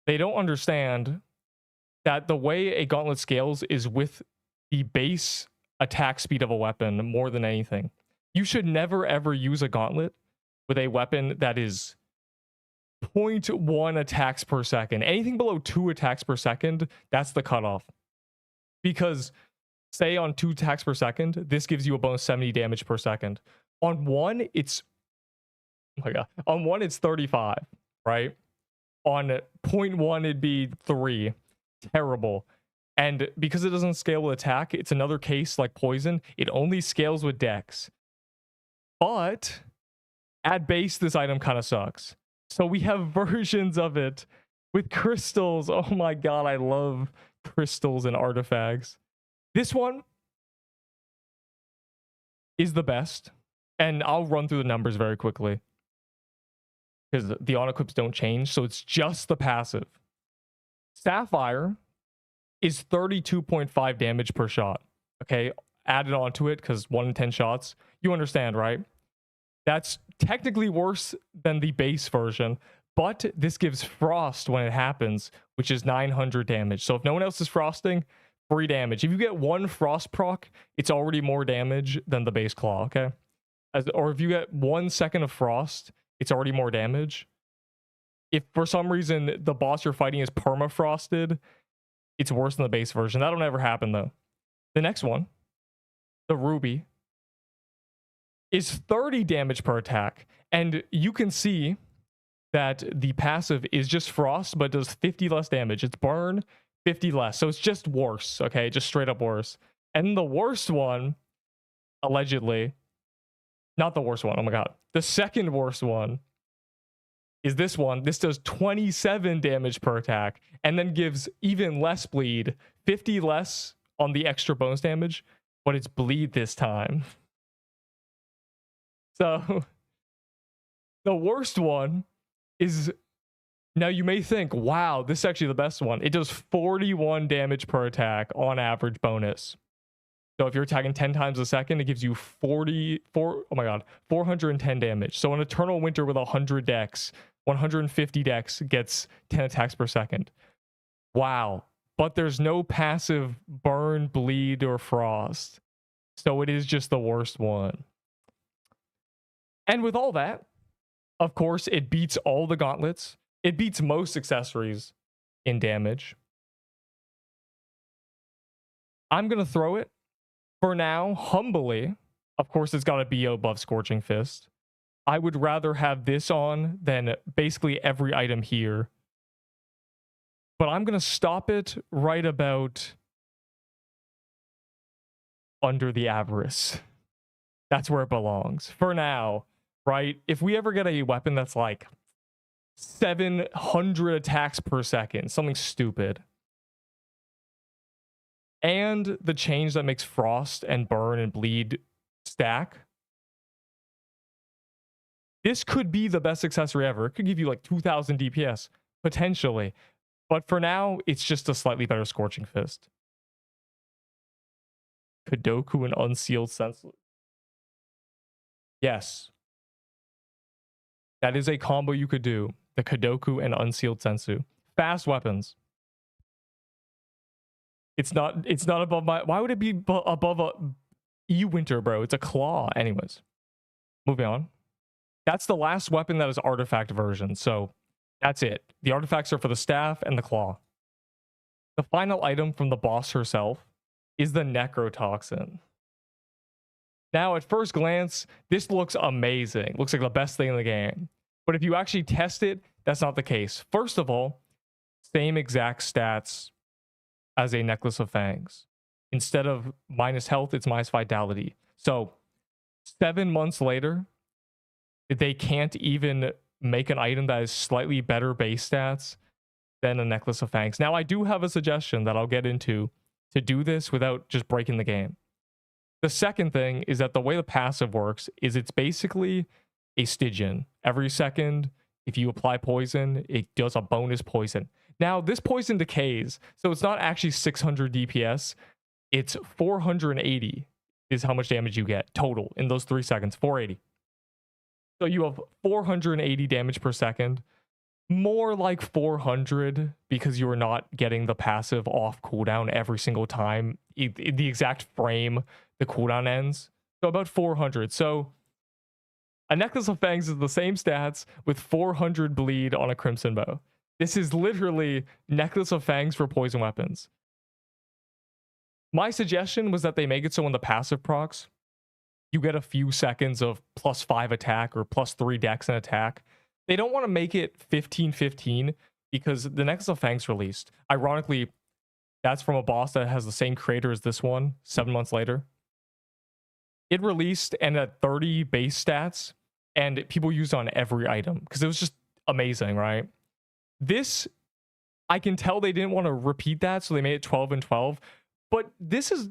they don't understand that the way a gauntlet scales is with the base attack speed of a weapon more than anything. You should never ever use a gauntlet with a weapon that is 0.1 attacks per second. Anything below 2 attacks per second, that's the cutoff. Because say on 2 attacks per second, this gives you a bonus 70 damage per second. On 1, it's oh my god. On 1, it's 35, right? On 0.1, it'd be 3. Terrible. And because it doesn't scale with attack, it's another case like poison. It only scales with dex. But at base, this item kind of sucks. So we have versions of it with crystals. Oh my god, I love crystals and artifacts. This one is the best. And I'll run through the numbers very quickly, because the on-equips don't change. So it's just the passive. Sapphire is 32.5 damage per shot. Okay, added onto it because 1 in 10 shots. You understand, right? That's technically worse than the base version, but this gives frost when it happens, which is 900 damage. So if no one else is frosting, free damage. If you get 1 frost proc, it's already more damage than the base claw, okay? Or if you get 1 second of frost, it's already more damage. If for some reason the boss you're fighting is permafrosted, it's worse than the base version. That'll never happen though. The next one, the Ruby, is 30 damage per attack. And you can see that the passive is just frost, but does 50 less damage. It's burn, 50 less. So it's just worse, okay? Just straight up worse. And the worst one, allegedly, not the worst one, oh my god. The second worst one is this one. This does 27 damage per attack and then gives even less bleed, 50 less on the extra bonus damage, but it's bleed this time. So the worst one is, now you may think, wow, this is actually the best one. It does 41 damage per attack on average bonus. So if you're attacking 10 times a second, it gives you 410 damage. So an Eternal Winter with 100 dex, 150 dex gets 10 attacks per second. Wow. But there's no passive burn, bleed, or frost. So it is just the worst one. And with all that, of course, it beats all the gauntlets. It beats most accessories in damage. I'm going to throw it for now, humbly. Of course, it's got a BO above Scorching Fist. I would rather have this on than basically every item here. But I'm going to stop it right about under the Avarice. That's where it belongs. For now, right? If we ever get a weapon that's like 700 attacks per second, something stupid, and the change that makes frost and burn and bleed stack, this could be the best accessory ever. It could give you like 2000 DPS, potentially. But for now, it's just a slightly better Scorching Fist. Kadoku and Unsealed Senseless. Yes. That is a combo you could do. The Kadoku and Unsealed Sensu. Fast weapons. It's not above my... Why would it be above a E-Winter, bro? It's a claw. Anyways. Moving on. That's the last weapon that is artifact version. So that's it. The artifacts are for the staff and the claw. The final item from the boss herself is the Necrotoxin. Now, at first glance, this looks amazing. Looks like the best thing in the game. But if you actually test it, that's not the case. First of all, same exact stats as a Necklace of Fangs. Instead of minus health, it's minus vitality. So 7 months later, they can't even make an item that is slightly better base stats than a Necklace of Fangs. Now, I do have a suggestion that I'll get into to do this without just breaking the game. The second thing is that the way the passive works is it's basically a Stygian. Every second, if you apply poison, it does a bonus poison. Now, this poison decays, so it's not actually 600 DPS. It's 480 is how much damage you get total in those 3 seconds. 480. So you have 480 damage per second. More like 400 because you are not getting the passive off cooldown every single time. The exact frame the cooldown ends. So about 400. So a Necklace of Fangs is the same stats with 400 bleed on a Crimson Bow. This is literally Necklace of Fangs for poison weapons. My suggestion was that they make it so when the passive procs, you get a few seconds of +5 attack or +3 dex and attack. They don't want to make it 15-15 because the Necklace of Fangs released. Ironically, that's from a boss that has the same creator as this one 7 months later. It released and at 30 base stats, and people used on every item because it was just amazing, right? This, I can tell they didn't want to repeat that, so they made it 12 and 12. But this is, oh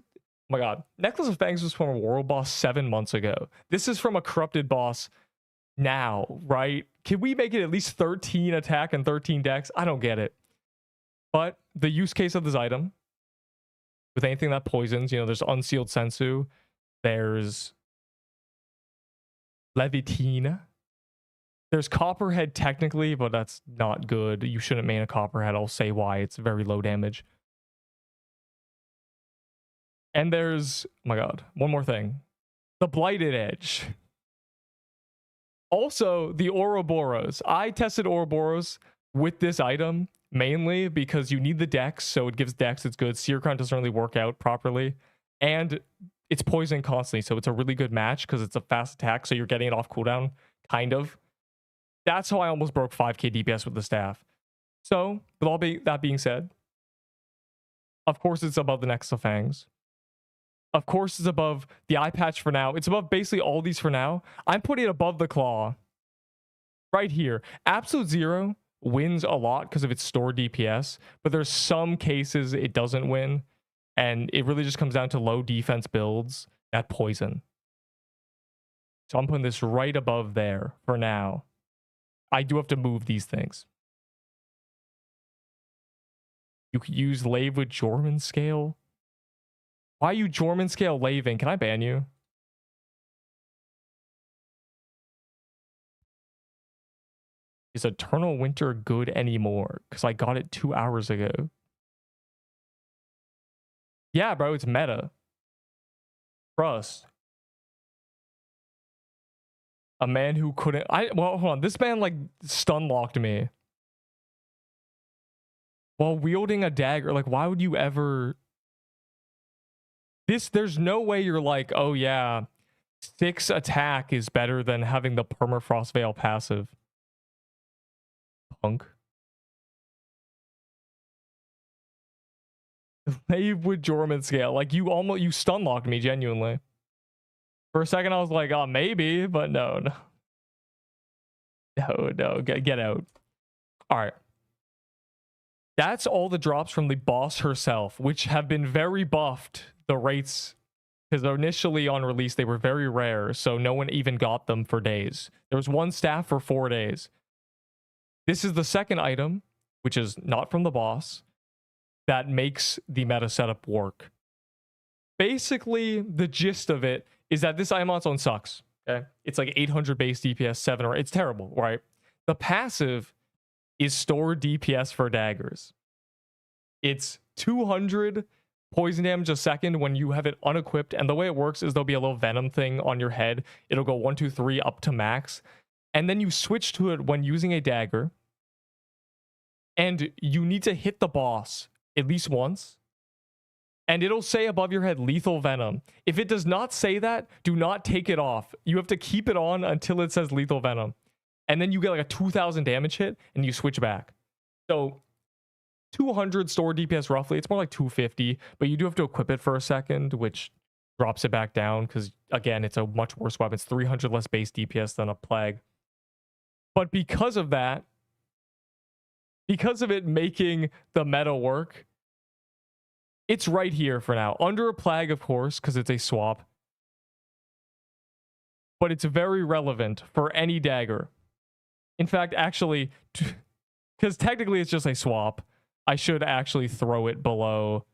my god, Necklace of Fangs was from a world boss 7 months ago. This is from a corrupted boss now, right? Can we make it at least 13 attack and 13 dex? I don't get it. But the use case of this item, with anything that poisons, you know, there's Unsealed Sensu, there's Levitine, there's Copperhead technically, but that's not good. You shouldn't main a Copperhead. I'll say why. It's very low damage. And there's, oh my god, one more thing. The Blighted Edge. Also, the Ouroboros. I tested Ouroboros with this item mainly because you need the dex, so it gives dex, it's good. Seer Crown doesn't really work out properly. And it's poison constantly, so it's a really good match because it's a fast attack, so you're getting it off cooldown, kind of. That's how I almost broke 5k DPS with the staff. So, with all that being said, of course it's above the Necklace of Fangs. Of course it's above the eye patch for now. It's above basically all these for now. I'm putting it above the claw. Right here. Absolute Zero wins a lot because of its stored DPS, but there's some cases it doesn't win, and it really just comes down to low defense builds that poison. So I'm putting this right above there for now. I do have to move these things. You could use Lave with Jorman Scale. Why are you Jorman Scale laving? Can I ban you? Is Eternal Winter good anymore? Because I got it 2 hours ago. Yeah, bro, it's meta. Trust. A man who couldn't... well, hold on. This man, like, stun locked me. While wielding a dagger. Like, why would you ever... There's no way you're like, oh yeah, 6 attack is better than having the Permafrost Veil passive. Punk. Lave with Jorman Scale. Like, you stun locked me, genuinely. For a second, I was like, oh, maybe, but no. No, get out. All right. That's all the drops from the boss herself, which have been very buffed. The rates, because initially on release they were very rare, so no one even got them for days. There was one staff for 4 days. This is the second item, which is not from the boss, that makes the meta setup work. Basically, the gist of it is that this item on its own sucks. Okay, it's like 800 base DPS, 7 or it's terrible, right? The passive is stored DPS for daggers. It's 200 poison damage a second when you have it unequipped, and the way it works is there'll be a little venom thing on your head. It'll go 1 2 3 up to max, and then you switch to it when using a dagger, and you need to hit the boss at least once, and it'll say above your head lethal venom. If it does not say that, do not take it off. You have to keep it on until it says lethal venom, and then you get like a 2000 damage hit and you switch back. So 200 stored DPS roughly. It's more like 250, but you do have to equip it for a second, which drops it back down because, again, it's a much worse weapon. It's 300 less base DPS than a Plague. But because of that, because of it making the meta work, it's right here for now. Under a Plague, of course, because it's a swap. But it's very relevant for any dagger. In fact, actually, because technically it's just a swap, I should actually throw it below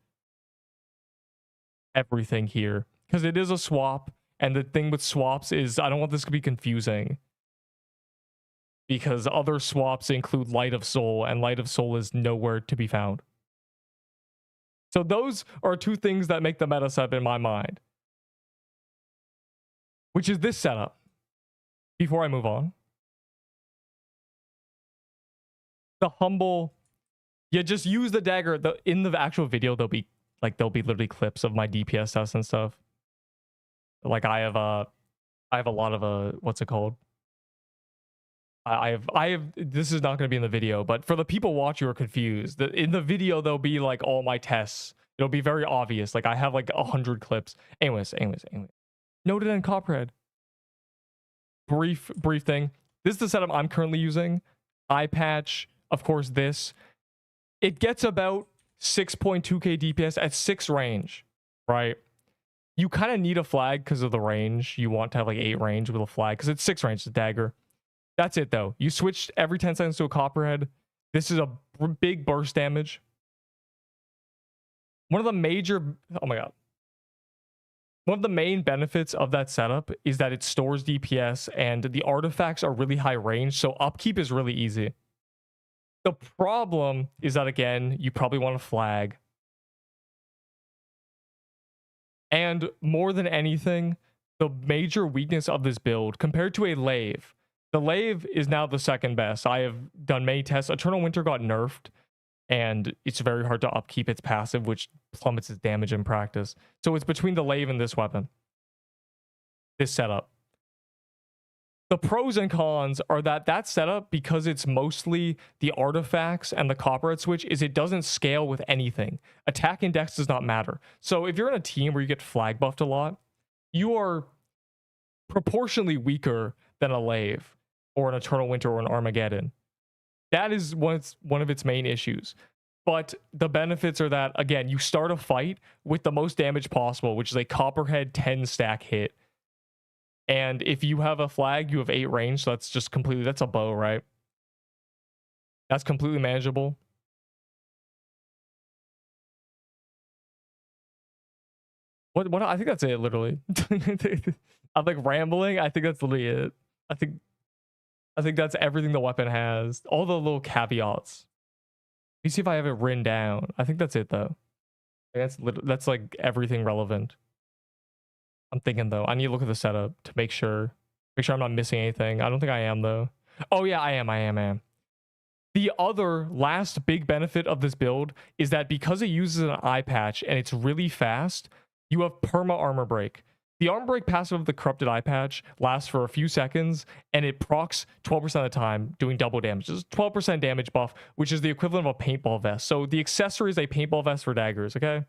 everything here because it is a swap, and the thing with swaps is I don't want this to be confusing. because other swaps include Light of Soul, and Light of Soul is nowhere to be found. So those are two things that make the meta setup in my mind, which is this setup. Before I move on, the humble, yeah, just use the dagger. In the actual video, there'll be literally clips of my DPS tests and stuff. Like I have a lot of what's it called? I have this is not going to be in the video, but for the people watching who are confused, in the video there'll be like all my tests. It'll be very obvious. Like I have like 100 clips. Anyways. Noted in Copperhead. Brief thing. This is the setup I'm currently using. Eye patch, of course, this. It gets about 6.2k DPS at 6 range, right? You kind of need a flag because of the range. You want to have like 8 range with a flag because it's 6 range, the dagger. That's it though. You switched every 10 seconds to a Copperhead. This is a big burst damage. One of the major, oh my god. One of the main benefits of that setup is that it stores DPS and the artifacts are really high range, so upkeep is really easy. The problem is that, again, you probably want a flag. And more than anything, the major weakness of this build, compared to a Lave, the Lave is now the second best. I have done many tests. Eternal Winter got nerfed, and it's very hard to upkeep its passive, which plummets its damage in practice. So it's between the Lave and this weapon. This setup. The pros and cons are that setup, because it's mostly the artifacts and the Copperhead switch, is it doesn't scale with anything. Attack index does not matter. So if you're in a team where you get flag buffed a lot, you are proportionally weaker than a Lave or an Eternal Winter or an Armageddon. That is one of its main issues. But the benefits are that, again, you start a fight with the most damage possible, which is a Copperhead 10 stack hit. And if you have a flag, you have 8 range, so that's just completely, that's a bow, right? That's completely manageable. What I think that's it, literally. I'm like rambling. I think that's literally it. I think that's everything the weapon has. All the little caveats. Let me see if I have it written down. I think that's it though. That's like everything relevant. I'm thinking though, I need to look at the setup to make sure I'm not missing anything. I don't think I am though. Oh yeah, I am. The other last big benefit of this build is that because it uses an eye patch and it's really fast, you have perma armor break. The armor break passive of the corrupted eye patch lasts for a few seconds and it procs 12% of the time, doing double damage. It's 12% damage buff, which is the equivalent of a paintball vest. So the accessory is a paintball vest for daggers, okay?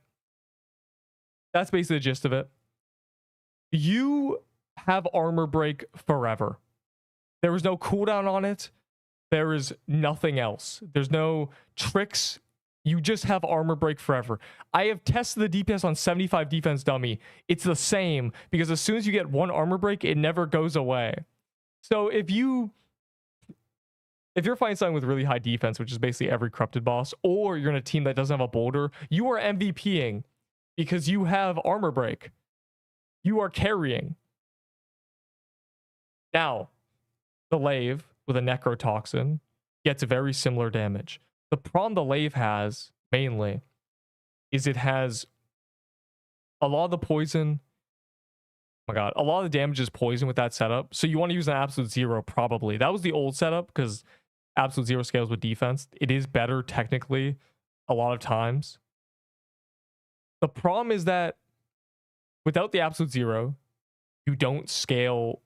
That's basically the gist of it. You have armor break forever. There is no cooldown on it. There is nothing else. There's no tricks. You just have armor break forever. I have tested the DPS on 75 defense dummy. It's the same, because as soon as you get one armor break, it never goes away. So if you're fighting something with really high defense, which is basically every corrupted boss, or you're in a team that doesn't have a boulder, you are MVPing because you have armor break. You are carrying. Now, the Lave with a necrotoxin gets very similar damage. The problem the Lave has, mainly, is it has a lot of the poison. Oh my god, a lot of the damage is poison with that setup. So you want to use an absolute zero, probably. That was the old setup, because absolute zero scales with defense. It is better, technically, a lot of times. The problem is that without the absolute zero, you don't scale.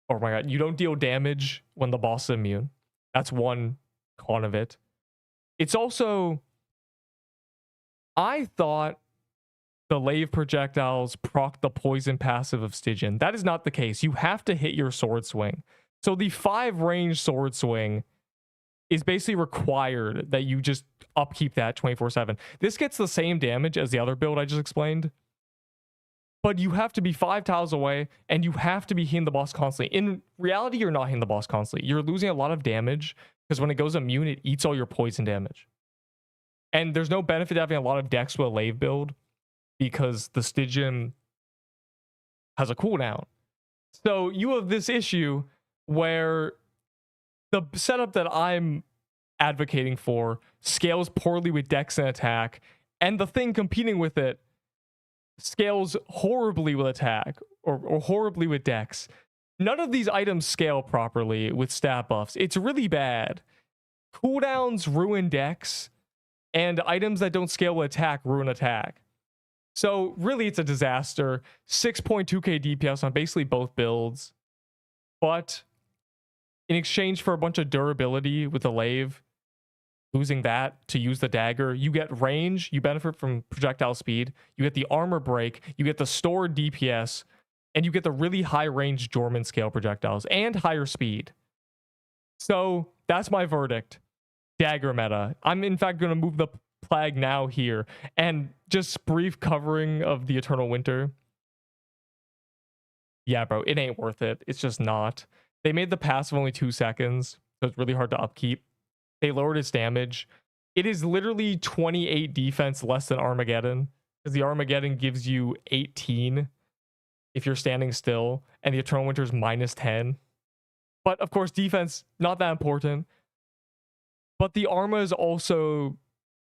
Oh my god, you don't deal damage when the boss is immune. That's one con of it. It's also, I thought the Lave projectiles proc the poison passive of Stygian. That is not the case. You have to hit your sword swing. So the 5 range sword swing is basically required that you just upkeep that 24/7. This gets the same damage as the other build I just explained, but you have to be 5 tiles away and you have to be hitting the boss constantly. In reality, you're not hitting the boss constantly. You're losing a lot of damage because when it goes immune, it eats all your poison damage. And there's no benefit to having a lot of dex with a Lave build because the Stygian has a cooldown. So you have this issue where The setup that I'm advocating for scales poorly with dex and attack, and the thing competing with it scales horribly with attack or horribly with dex. None of these items scale properly with stat buffs. It's really bad. Cooldowns ruin dex, and items that don't scale with attack ruin attack. So really, it's a disaster. 6.2k DPS on basically both builds. But in exchange for a bunch of durability with the lave, losing that to use the dagger, you get range, you benefit from projectile speed, you get the armor break, you get the stored DPS, and you get the really high range Jorman scale projectiles and higher speed. So that's my verdict. Dagger meta. I'm in fact going to move the flag now here, and just brief covering of the Eternal Winter. Yeah, bro, it ain't worth it. It's just not. They made the passive only 2 seconds, so it's really hard to upkeep. They lowered its damage. It is literally 28 defense less than Armageddon, because the Armageddon gives you 18 if you're standing still, and the Eternal Winter is -10. But of course, defense, not that important. But the Arma is also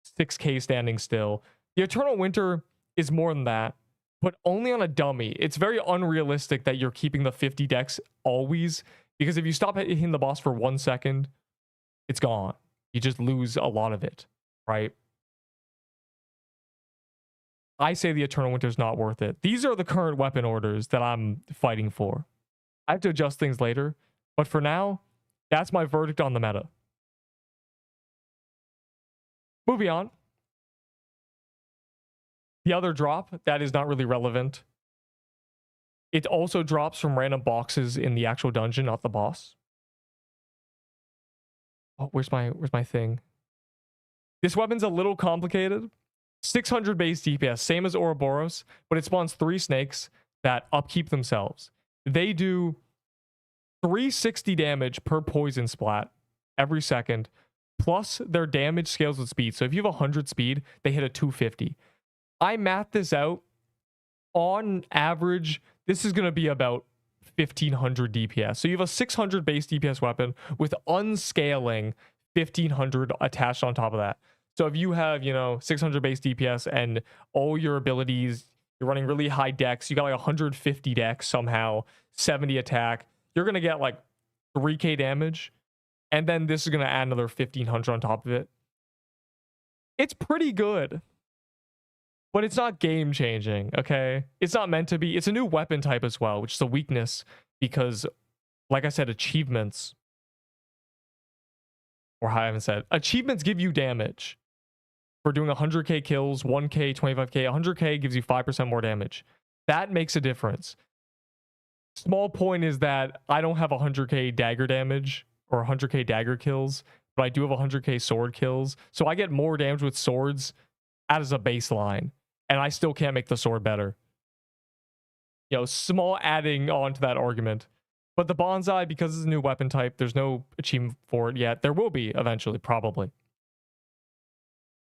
6k standing still. The Eternal Winter is more than that, but only on a dummy. It's very unrealistic that you're keeping the 50 dex always, because if you stop hitting the boss for 1 second, it's gone. You just lose a lot of it, right? I say the Eternal Winter is not worth it. These are the current weapon orders that I'm fighting for. I have to adjust things later, but for now, that's my verdict on the meta. Moving on. The other drop, that is not really relevant. It also drops from random boxes in the actual dungeon, not the boss. Oh, where's my thing? This weapon's a little complicated. 600 base DPS, same as Ouroboros, but it spawns 3 snakes that upkeep themselves. They do 360 damage per poison splat every second, plus their damage scales with speed. So if you have 100 speed, they hit a 250. I math this out. On average, this is going to be about 1500 DPS. So you have a 600 base DPS weapon with unscaling 1500 attached on top of that. So if you have, 600 base DPS and all your abilities, you're running really high dex, you got like 150 dex somehow, 70 attack, you're going to get like 3k damage. And then this is going to add another 1500 on top of it. It's pretty good, but it's not game changing, okay? It's not meant to be. It's a new weapon type as well, which is a weakness because, like I said, achievements, or how I haven't said, achievements give you damage. For doing 100k kills, 1k, 25k, 100k gives you 5% more damage. That makes a difference. Small point is that I don't have 100k dagger damage or 100k dagger kills, but I do have 100k sword kills. So I get more damage with swords as a baseline, and I still can't make the sword better. Small adding on to that argument. But the bonsai, because it's a new weapon type, there's no achievement for it yet. There will be eventually, probably.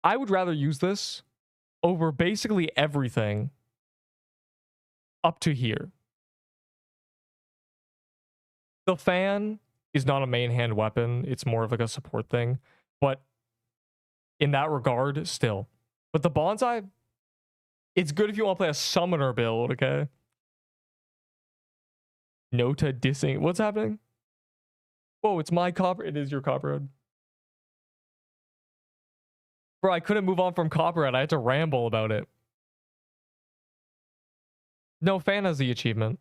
I would rather use this over basically everything up to here. The fan is not a main hand weapon. It's more of like a support thing. But in that regard, still. But the bonsai, it's good if you want to play a summoner build, okay? Nota dissing. What's happening? Whoa, it's my copper. It is your copperhead. Bro, I couldn't move on from copperhead. I had to ramble about it. No, fan has the achievement.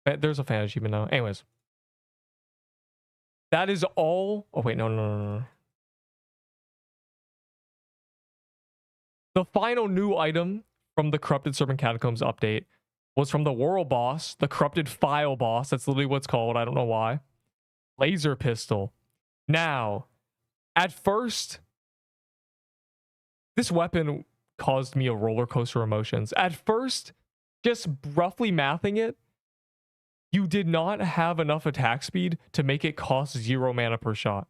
There's a fan achievement now. Anyways. That is all. Oh, wait, no. The final new item from the Corrupted Serpent Catacombs update was from the world boss, the Corrupted File boss. That's literally what it's called. I don't know why. Laser pistol. Now, at first, this weapon caused me a roller coaster of emotions. At first, just roughly mathing it, you did not have enough attack speed to make it cost 0 mana per shot.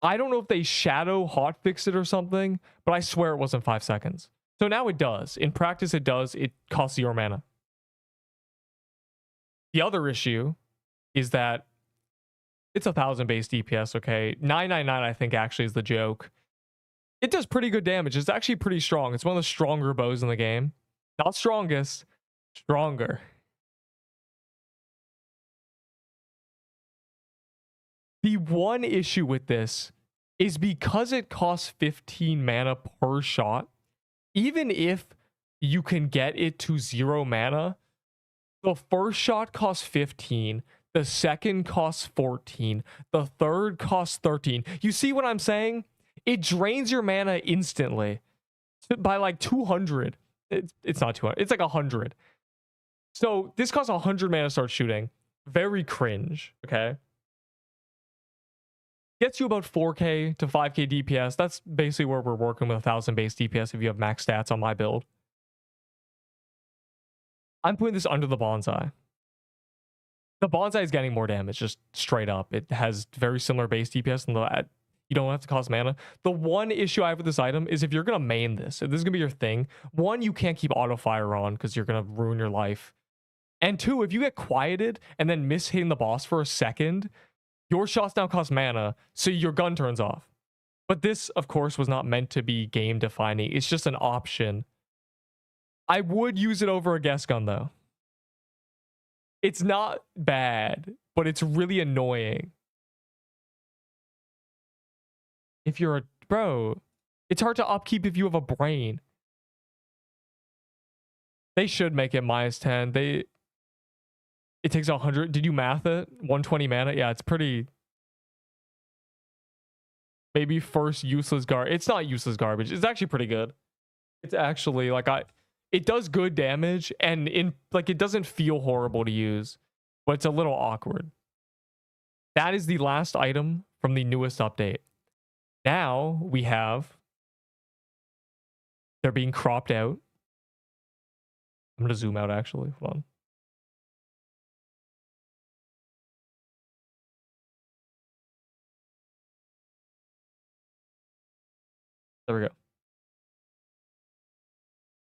I don't know if they shadow hotfixed it or something, but I swear it wasn't 5 seconds. So now it does. In practice, it does. It costs 0 mana. The other issue is that It's 1,000 base DPS, okay? 999, I think, actually is the joke. It does pretty good damage. It's actually pretty strong. It's one of the stronger bows in the game. Not strongest, stronger. The one issue with this is because it costs 15 mana per shot, even if you can get it to 0 mana, the first shot costs 15, the second costs 14, the third costs 13. You see what I'm saying? It drains your mana instantly by like 200. It's not 200. It's like 100. So this costs 100 mana to start shooting. Very cringe, okay? Gets you about 4k to 5k DPS. That's basically where we're working with 1,000 base DPS if you have max stats on my build. I'm putting this under the bonsai. The bonsai is getting more damage, just straight up. It has very similar base DPS, and you don't have to cost mana. The one issue I have with this item is if you're going to main this, if this is going to be your thing, one, you can't keep auto fire on because you're going to ruin your life. And two, if you get quieted and then miss hitting the boss for a second, your shots now cost mana, so your gun turns off. But this, of course, was not meant to be game defining. It's just an option. I would use it over a guess gun, though. It's not bad, but it's really annoying. If you're a... Bro, it's hard to upkeep if you have a brain. They should make it -10. It takes 100. Did you math it? 120 mana? Yeah, it's pretty... Maybe first useless garbage. It's not useless garbage. It's actually pretty good. It's actually like it does good damage, and it doesn't feel horrible to use, but it's a little awkward. That is the last item from the newest update. Now we have... They're being cropped out. I'm going to zoom out actually. Hold on. There we go.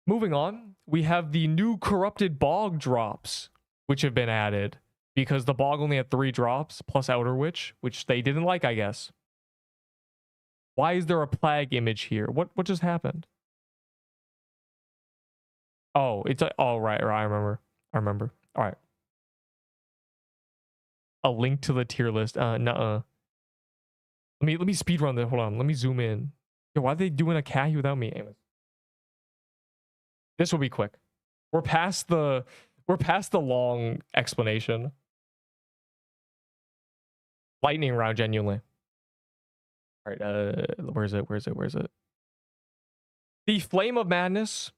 Moving on, we have the new corrupted bog drops, which have been added because the bog only had 3 drops plus Outer Witch, which they didn't like, I guess. Why is there a plague image here? What just happened? Oh, it's like, oh, right, I remember. All right. A link to the tier list. Nuh-uh. Let me speed run this. Hold on. Let me zoom in. Yo, why are they doing a Cahi without me? Anyways. This will be quick. We're past the long explanation. Lightning round, genuinely. All right, where is it? The Flame of Madness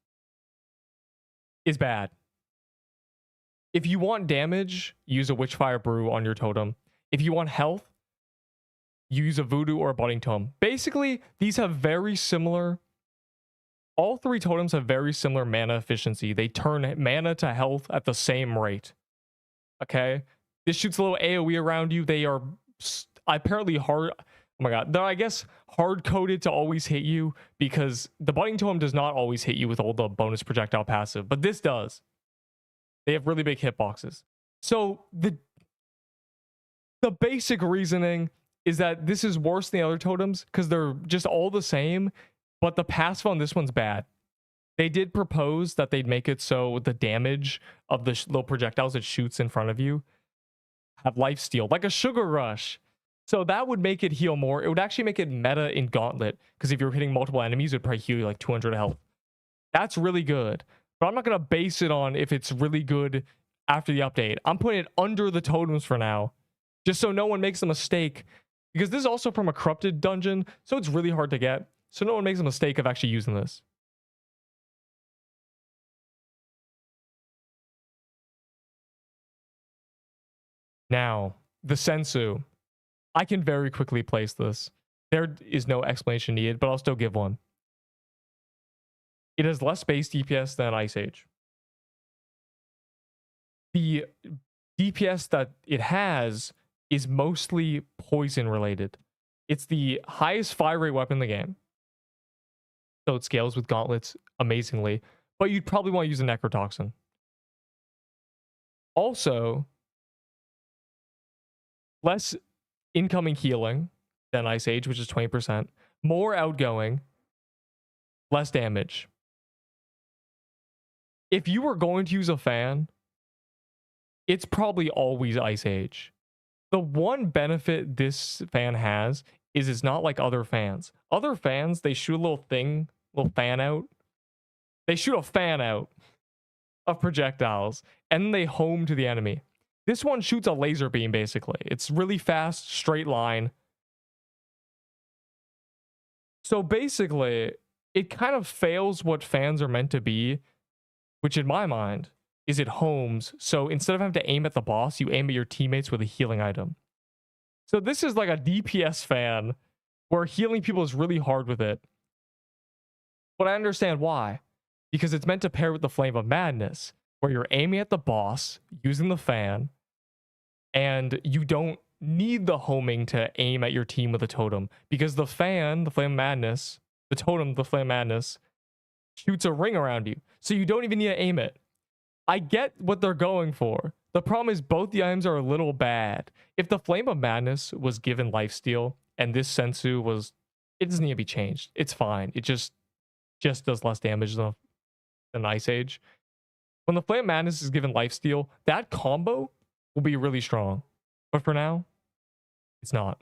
is bad. If you want damage, use a Witchfire Brew on your totem. If you want health, use a Voodoo or a Budding Tome. Basically, these have very similar... All 3 totems have very similar mana efficiency. They turn mana to health at the same rate. Okay? This shoots a little AoE around you. They are apparently hard... Oh my god. They're, I guess, hard-coded to always hit you because the Budding Tome does not always hit you with all the bonus projectile passive, but this does. They have really big hitboxes. So the basic reasoning is that this is worse than the other totems because they're just all the same, but the passive on this one's bad. They did propose that they'd make it so the damage of the little projectiles it shoots in front of you have lifesteal, like a Sugar Rush. So that would make it heal more. It would actually make it meta in Gauntlet, because if you're hitting multiple enemies, it would probably heal you like 200 health. That's really good. But I'm not going to base it on if it's really good after the update. I'm putting it under the totems for now, just so no one makes a mistake. Because this is also from a corrupted dungeon, so it's really hard to get. So no one makes a mistake of actually using this. Now, the Sensu. I can very quickly place this. There is no explanation needed, but I'll still give one. It has less base DPS than Ice Age. The DPS that it has is mostly poison related. It's the highest fire rate weapon in the game. So it scales with gauntlets amazingly, but you'd probably want to use a necrotoxin. Also, less incoming healing than Ice Age, which is 20%. More outgoing, less damage. If you were going to use a fan, it's probably always Ice Age. The one benefit this fan has is it's not like other fans. Other fans, they shoot a little fan out. They shoot a fan out of projectiles, and then they home to the enemy. This one shoots a laser beam, basically. It's really fast, straight line. So basically, it kind of fails what fans are meant to be, which in my mind is it homes. So instead of having to aim at the boss, you aim at your teammates with a healing item. So this is like a DPS fan where healing people is really hard with it. But I understand why. Because it's meant to pair with the Flame of Madness, where you're aiming at the boss using the fan, and you don't need the homing to aim at your team with a totem, because the fan, the Flame of Madness, the totem, the Flame of Madness, shoots a ring around you. So you don't even need to aim it. I get what they're going for. The problem is both the items are a little bad. If the Flame of Madness was given lifesteal and this Sensu was, it doesn't need to be changed. It's fine. It just does less damage than Ice Age. When the Flame of Madness is given lifesteal, that combo will be really strong. But for now, it's not.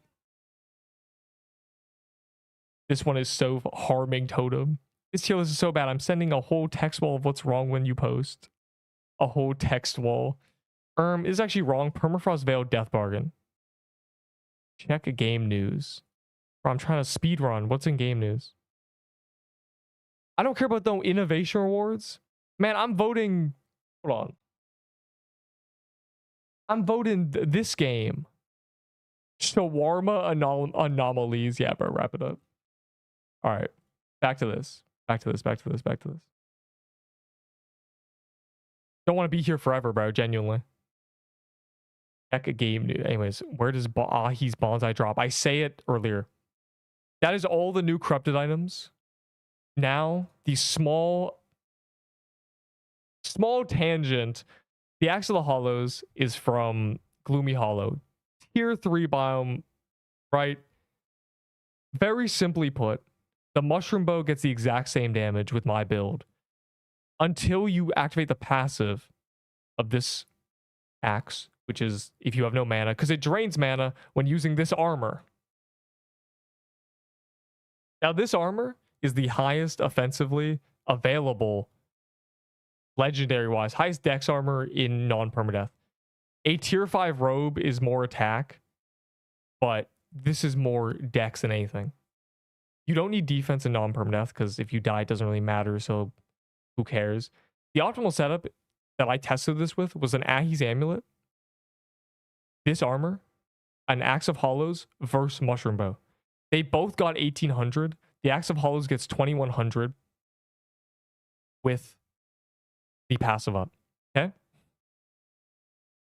This one is so harming totem. This tier list is so bad. I'm sending a whole text wall of what's wrong when you post. A whole text wall. Is actually wrong. Permafrost Veil Death Bargain. Check game news. Bro, I'm trying to speed run. What's in game news? I don't care about the innovation rewards. Man, I'm voting. Hold on. I'm voting this game. Shawarma anomalies. Yeah, bro, wrap it up. All right. Back to this. Back to this. Don't want to be here forever, bro. Genuinely. Check a game new. Anyways, where does Ahi's Bonsai drop? I say it earlier. That is all the new corrupted items. Now, the small tangent. The Axe of the Hollows is from Gloomy Hollow. Tier 3 biome, right? Very simply put, the Mushroom Bow gets the exact same damage with my build. Until you activate the passive of this axe, which is if you have no mana, because it drains mana when using this armor. Now, this armor is the highest offensively available, legendary-wise, highest dex armor in non-permadeath. A tier 5 robe is more attack, but this is more dex than anything. You don't need defense in non-permadeath, because if you die, it doesn't really matter, so who cares? The optimal setup that I tested this with was an Ahi's Amulet, this armor, an Axe of Hollows versus Mushroom Bow. They both got 1800. The Axe of Hollows gets 2100 with the passive up. Okay?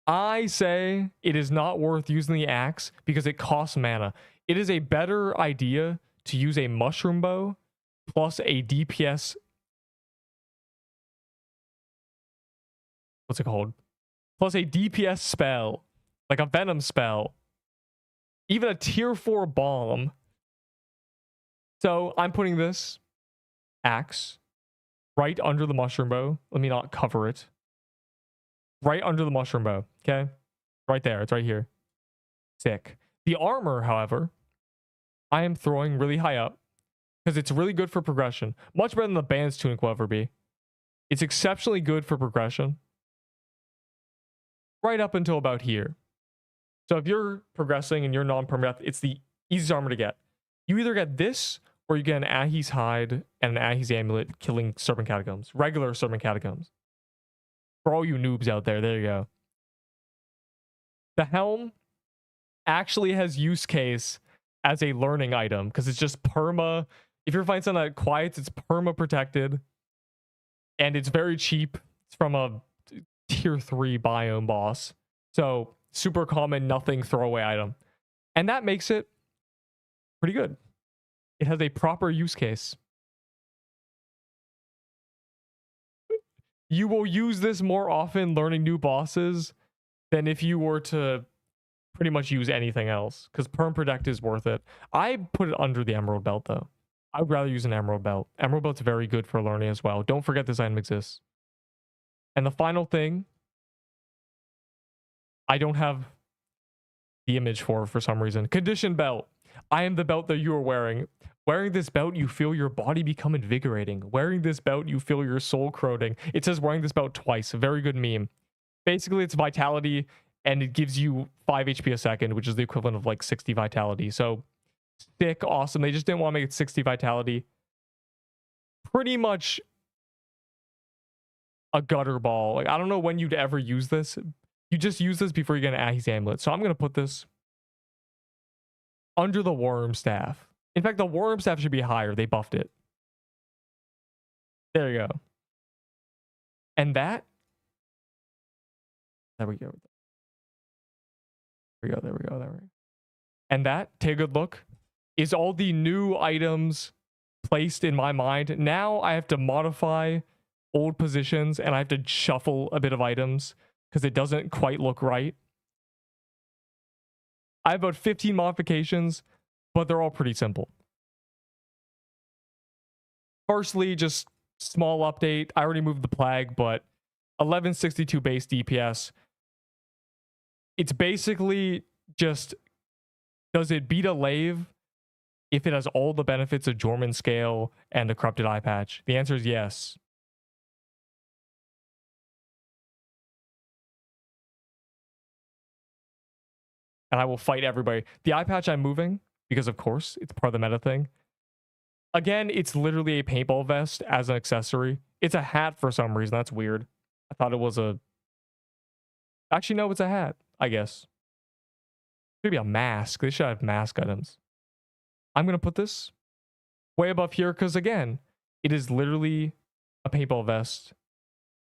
I say it is not worth using the axe because it costs mana. It is a better idea to use a Mushroom Bow plus a DPS. What's it called? Plus a DPS spell, like a Venom spell. Even a tier 4 bomb. So I'm putting this axe right under the Mushroom Bow. Let me not cover it. Right under the Mushroom Bow. Okay? Right there. It's right here. Sick. The armor, however, I am throwing really high up because it's really good for progression. Much better than the Band's Tunic will ever be. It's exceptionally good for progression. Right up until about here. So if you're progressing and you're non-permadeath, it's the easiest armor to get. You either get this or you get an Ahi's Hide and an Ahi's Amulet killing Serpent Catacombs. Regular Serpent Catacombs. For all you noobs out there, there you go. The Helm actually has use case as a learning item because it's just perma. If you're fighting something that quiets, it's perma protected. And it's very cheap. It's from a tier 3 biome boss. So super common, nothing throwaway item. And that makes it pretty good. It has a proper use case. You will use this more often learning new bosses than if you were to pretty much use anything else because Perm Protect is worth it. I put it under the Emerald Belt though. I would rather use an Emerald Belt. Emerald Belt's very good for learning as well. Don't forget this item exists. And the final thing, I don't have the image for some reason. Condition Belt. I am the belt that you are wearing. Wearing this belt, you feel your body become invigorating. Wearing this belt, you feel your soul corroding. It says wearing this belt twice. A very good meme. Basically, it's vitality, and it gives you 5 HP a second, which is the equivalent of like 60 vitality. So sick, awesome. They just didn't want to make it 60 vitality. Pretty much a gutter ball. Like, I don't know when you'd ever use this. You just use this before you get an Ahi's Amulet. So I'm going to put this under the Worm Staff. In fact, the Worm Staff should be higher. They buffed it. There you go. And that... There we go. There we go. And that, take a good look, is all the new items placed in my mind. Now I have to modify old positions and I have to shuffle a bit of items because it doesn't quite look right. I have about 15 modifications, but they're all pretty simple. Firstly, just small update. I already moved the Plague, but 1162 base DPS. It's basically just, does it beat a Lave if it has all the benefits of Jorman Scale and a Corrupted Eye Patch? The answer is yes. And I will fight everybody. The eye patch I'm moving, because of course, it's part of the meta thing. Again, it's literally a paintball vest as an accessory. It's a hat for some reason. That's weird. I thought it was a... Actually, no, it's a hat, I guess. Maybe a mask. They should have mask items. I'm going to put this way above here because, again, it is literally a paintball vest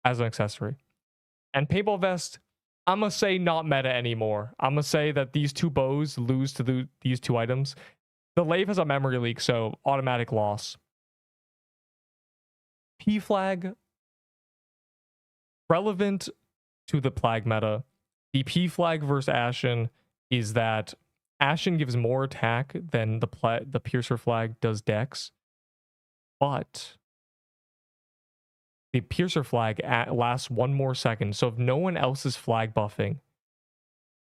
as an accessory. And paintball vest... I'm going to say not meta anymore. I'm going to say that these two bows lose to these two items. The Lave has a memory leak, so automatic loss. P-Flag. Relevant to the Plague meta. The P-Flag versus Ashen is that Ashen gives more attack than the Piercer Flag does Dex. But... the Piercer Flag lasts 1 more second. So if no one else is flag buffing,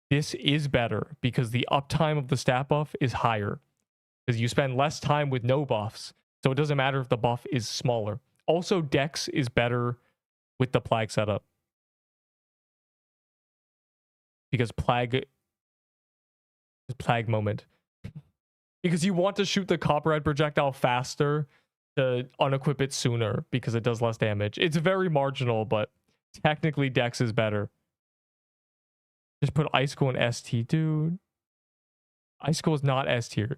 this is better because the uptime of the stat buff is higher. Because you spend less time with no buffs. So it doesn't matter if the buff is smaller. Also, Dex is better with the Plague setup. Because Plague moment. Because you want to shoot the Copperhead projectile faster to unequip it sooner because it does less damage. It's very marginal, but technically Dex is better. Just put Icicle in ST, dude. Icicle is not S tier.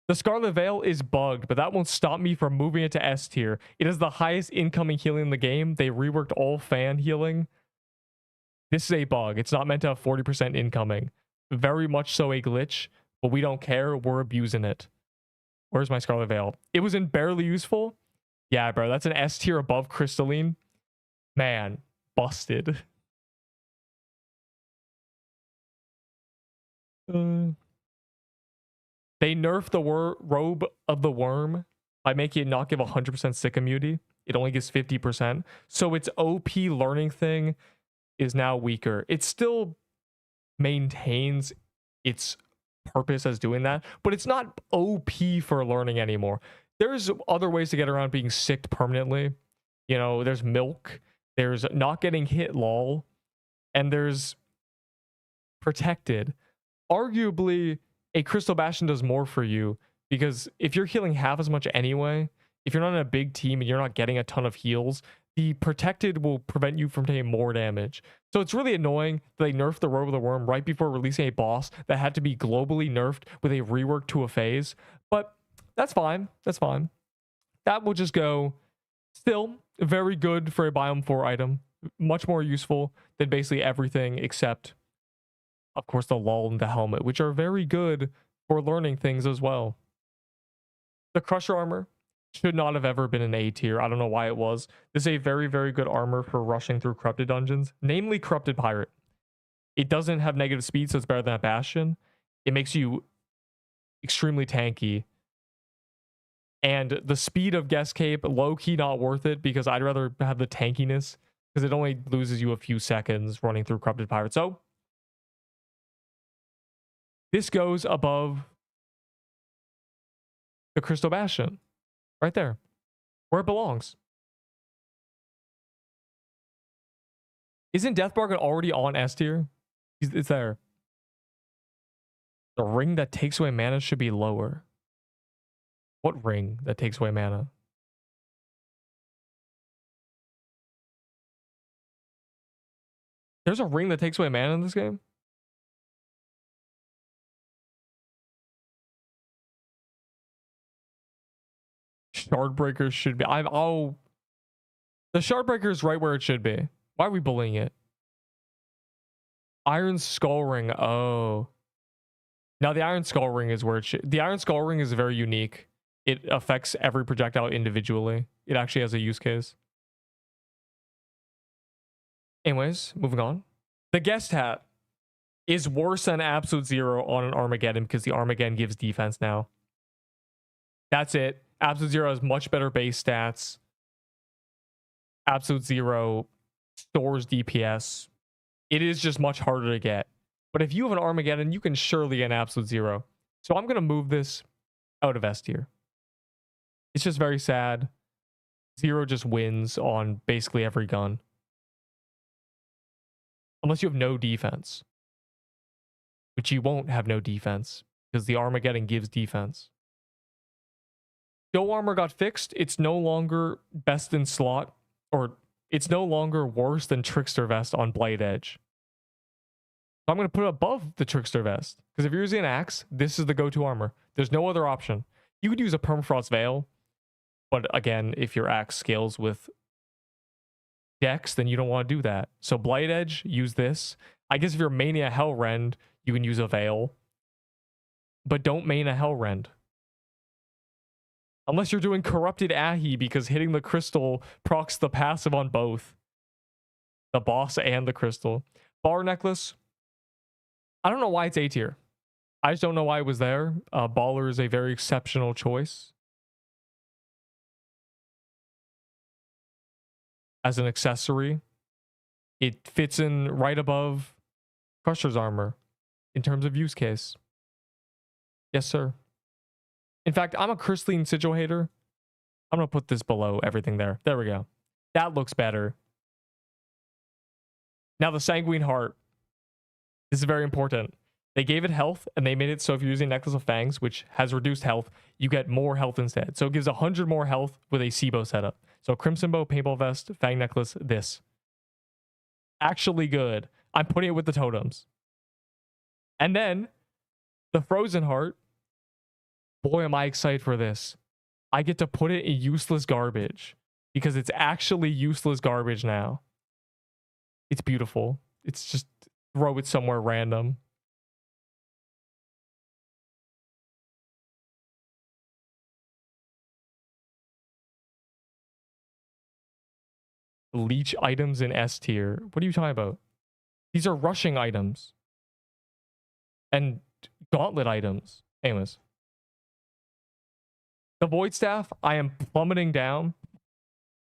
The Scarlet Veil is bugged, but that won't stop me from moving it to S tier. It is the highest incoming healing in the game. They reworked all fan healing. This is a bug. It's not meant to have 40% incoming. Very much so a glitch, but we don't care. We're abusing it. Where's my Scarlet Veil? It was in Barely Useful. Yeah, bro. That's an S tier above Crystalline. Man, busted. They nerfed the Robe of the Worm by making it not give 100% sick immunity. It only gives 50%. So its OP learning thing is now weaker. It still maintains its purpose as doing that, but it's not OP for learning anymore. There's other ways to get around being sicked permanently. You know, there's milk, there's not getting hit lol, and there's protected. Arguably, a Crystal Bastion does more for you because if you're healing half as much anyway, if you're not in a big team and you're not getting a ton of heals, the protected will prevent you from taking more damage. So it's really annoying that they nerfed the Robe of the Worm right before releasing a boss that had to be globally nerfed with a rework to a phase. But that's fine. That's fine. That will just go. Still very good for a Biome 4 item. Much more useful than basically everything except, of course, the lull and the helmet, which are very good for learning things as well. The Crusher armor should not have ever been an A tier. I don't know why it was. This is a very, very good armor for rushing through corrupted dungeons, namely Corrupted Pirate. It doesn't have negative speed, so it's better than a Bastion. It makes you extremely tanky. And the speed of Guest Cape, low-key not worth it, because I'd rather have the tankiness, because it only loses you a few seconds running through Corrupted Pirate. So, this goes above the Crystal Bastion. Right there. Where it belongs. Isn't Death Bargain already on S tier? It's there. The ring that takes away mana should be lower. What ring that takes away mana? There's a ring that takes away mana in this game? Shardbreaker should be. The Shardbreaker is right where it should be. Why are we bullying it? Iron Skull Ring. Oh. Now the Iron Skull Ring is where it should. The Iron Skull Ring is very unique. It affects every projectile individually. It actually has a use case. Anyways, moving on. The Guest Hat is worse than Absolute Zero on an Armageddon because the Armageddon gives defense now. That's it. Absolute Zero has much better base stats. Absolute Zero stores DPS. It is just much harder to get. But if you have an Armageddon, you can surely get an Absolute Zero. So I'm going to move this out of S tier. It's just very sad. Zero just wins on basically every gun. Unless you have no defense. Which you won't have no defense, because the Armageddon gives defense. Show Armor got fixed. It's no longer best in slot, or it's no longer worse than Trickster Vest on Blade Edge. So I'm going to put it above the Trickster Vest, because if you're using an axe, this is the go-to armor. There's no other option. You could use a Permafrost Veil, but again, if your axe scales with Dex, then you don't want to do that. So Blade Edge, use this. I guess if you're maining a Hellrend, you can use a Veil, but don't main a Hellrend. Unless you're doing Corrupted Ahi, because hitting the crystal procs the passive on both. The boss and the crystal. Bar Necklace. I don't know why it's A tier. I just don't know why it was there. Baller is a very exceptional choice. As an accessory. It fits in right above Crusher's Armor in terms of use case. Yes, sir. In fact, I'm a Crystalline Sigil hater. I'm going to put this below everything there. There we go. That looks better. Now the Sanguine Heart. This is very important. They gave it health, and they made it so if you're using Necklace of Fangs, which has reduced health, you get more health instead. So it gives 100 more health with a C-bow setup. So Crimson Bow, Paintball Vest, Fang Necklace, this. Actually good. I'm putting it with the totems. And then, the Frozen Heart. Boy, am I excited for this. I get to put it in useless garbage. Because it's actually useless garbage now. It's beautiful. It's just throw it somewhere random. Leech items in S tier. What are you talking about? These are rushing items. And gauntlet items. Anyways. The Void Staff, I am plummeting down.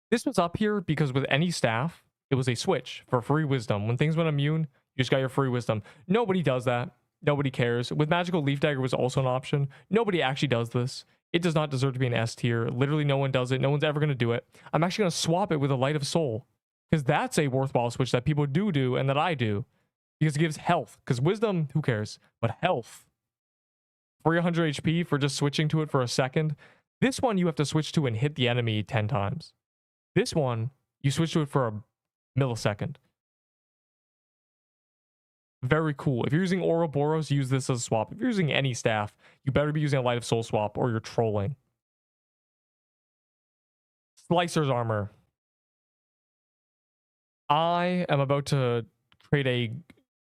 This was up here because with any staff, it was a switch for free wisdom. When things went immune, you just got your free wisdom. Nobody does that. Nobody cares. With Magical Leaf Dagger was also an option. Nobody actually does this. It does not deserve to be an S tier. Literally no one does it. No one's ever going to do it. I'm actually going to swap it with a Light of Soul. Because that's a worthwhile switch that people do and that I do. Because it gives health. Because wisdom, who cares? But health. 300 HP for just switching to it for a second. This one you have to switch to and hit the enemy 10 times. This one, you switch to it for a millisecond. Very cool. If you're using Ouroboros, use this as a swap. If you're using any staff, you better be using a Light of Soul swap or you're trolling. Slicer's Armor. I am about to create a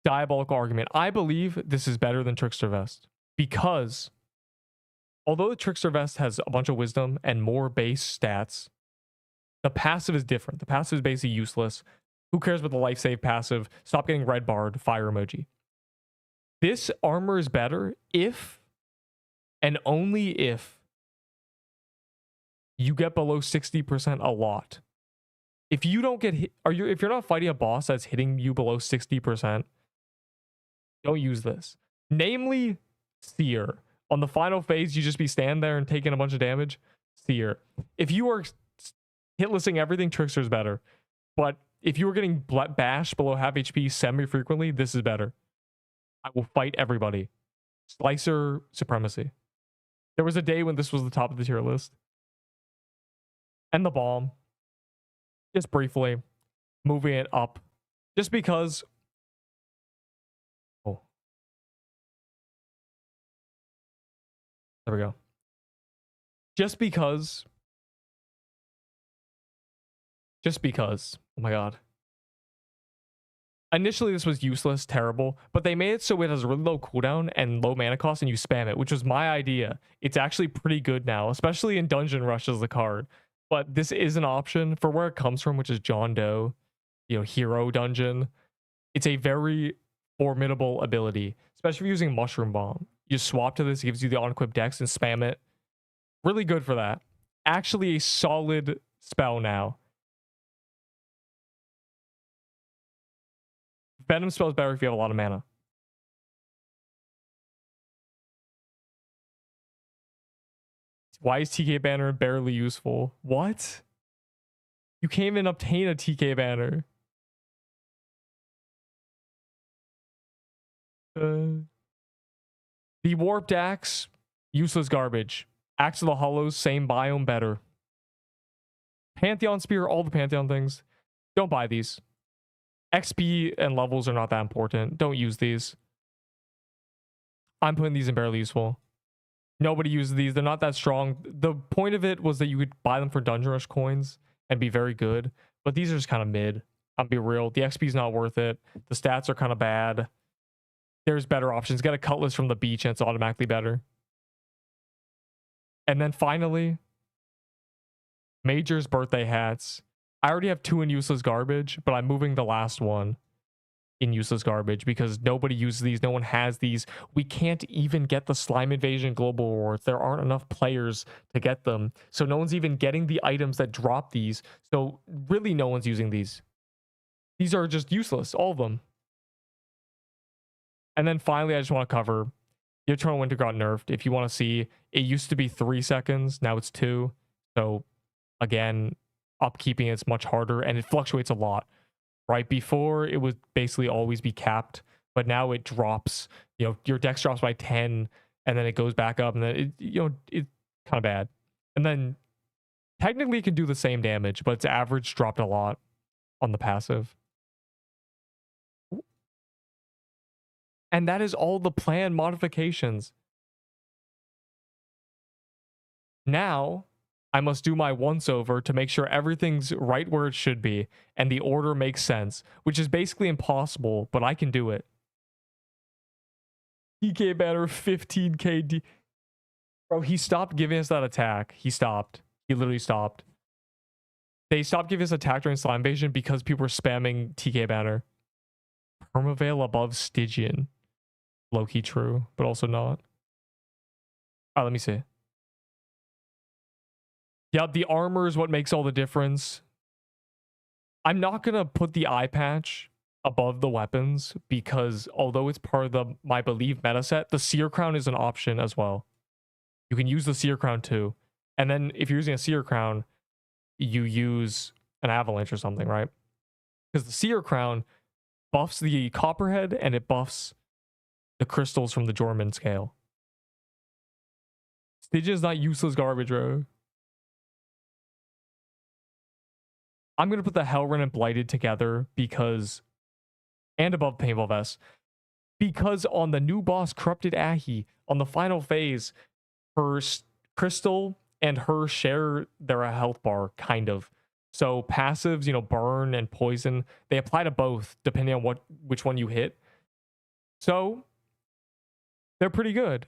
diabolical argument. I believe this is better than Trickster Vest. Because although the Trickster Vest has a bunch of wisdom and more base stats, the passive is different. The passive is basically useless. Who cares about the life save passive? Stop getting red barred, fire emoji. This armor is better if, and only if, you get below 60% a lot. If you don't get hit, if you're not fighting a boss that's hitting you below 60%, don't use this. Namely, Seer. On the final phase, you just be standing there and taking a bunch of damage. Seer. If you are hitlisting everything, Trickster's better. But if you were getting bashed below half HP semi-frequently, this is better. I will fight everybody. Slicer supremacy. There was a day when this was the top of the tier list. And the bomb. Just briefly. Moving it up. Just because... Oh. There we go. Just because... Oh my god. Initially, this was useless, terrible, but they made it so it has a really low cooldown and low mana cost, and you spam it, which was my idea. It's actually pretty good now, especially in Dungeon Rush as the card. But this is an option for where it comes from, which is John Doe, hero dungeon. It's a very formidable ability, especially if you're using Mushroom Bomb. You swap to this, it gives you the on-equip dex and spam it. Really good for that. Actually a solid spell now. Venom spells better if you have a lot of mana. Why is TK banner barely useful? What? You can't even obtain a TK banner. The warped axe, useless garbage. Axe of the Hollows, same biome, better. Pantheon spear, all the Pantheon things. Don't buy these. XP and levels are not that important. Don't use these. I'm putting these in barely useful. Nobody uses these. They're not that strong. The point of it was that you could buy them for Dungeon Rush coins and be very good. But these are just kind of mid. I'll be real. The XP is not worth it. The stats are kind of bad. There's better options. Get a Cutlass from the beach and it's automatically better. And then finally, Major's birthday hats. I already have 2 in useless garbage, but I'm moving the last one in useless garbage because nobody uses these. No one has these. We can't even get the Slime Invasion Global Awards. There aren't enough players to get them. So no one's even getting the items that drop these. So really no one's using these. These are just useless, all of them. And then finally, I just want to cover the Eternal Winter got nerfed. If you want to see, it used to be 3 seconds. Now it's 2. So again, upkeeping it's much harder and it fluctuates a lot. Right before it would basically always be capped, but now it drops. Your dex drops by 10, and then it goes back up, and then it's kind of bad. And then technically it can do the same damage, but its average dropped a lot on the passive. And that is all the planned modifications. Now I must do my once over to make sure everything's right where it should be and the order makes sense, which is basically impossible, but I can do it. TK banner 15k. Bro, he stopped giving us that attack. He stopped. He literally stopped. They stopped giving us attack during Slime Invasion because people were spamming TK banner. Permaveil above Stygian. Low-key true, but also not. Oh, let me see. Yeah, the armor is what makes all the difference. I'm not going to put the eye patch above the weapons because although it's part of my believe meta set, the Seer Crown is an option as well. You can use the Seer Crown too. And then if you're using a Seer Crown, you use an Avalanche or something, right? Because the Seer Crown buffs the Copperhead and it buffs the crystals from the Jorman scale. Stygian is not useless garbage, bro. I'm going to put the Hellrun and Blighted together because, and above Paintball Vest, because on the new boss, Corrupted Ahi, on the final phase, her crystal and her share their health bar, kind of. So passives, burn and poison, they apply to both depending on which one you hit. So they're pretty good.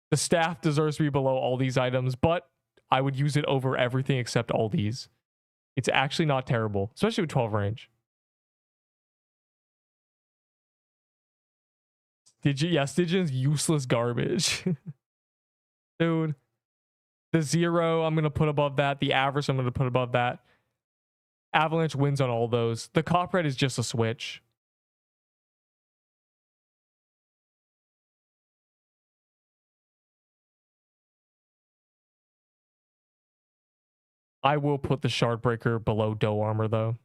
The staff deserves to be below all these items, but I would use it over everything except all these. It's actually not terrible, especially with 12 range. Stygian's useless garbage. Dude. The 0, I'm going to put above that. The average, I'm going to put above that. Avalanche wins on all those. The cop red is just a switch. I will put the Shardbreaker below Doe Armor, though.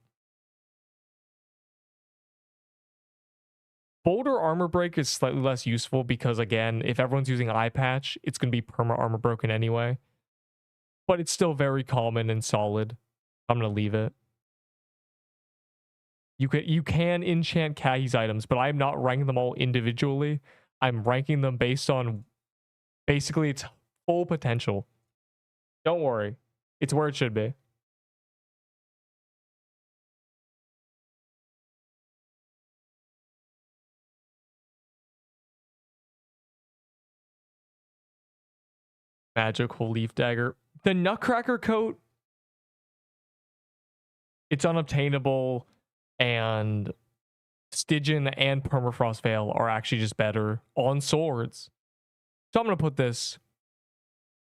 Boulder Armor Break is slightly less useful because, again, if everyone's using Eye Patch, it's going to be perma armor broken anyway. But it's still very common and solid. I'm going to leave it. You can enchant Kahi's items, but I'm not ranking them all individually. I'm ranking them based on basically its full potential. Don't worry. It's where it should be. Magical Leaf Dagger. The Nutcracker coat, it's unobtainable, and Stygian and Permafrost Veil are actually just better on swords. So I'm going to put this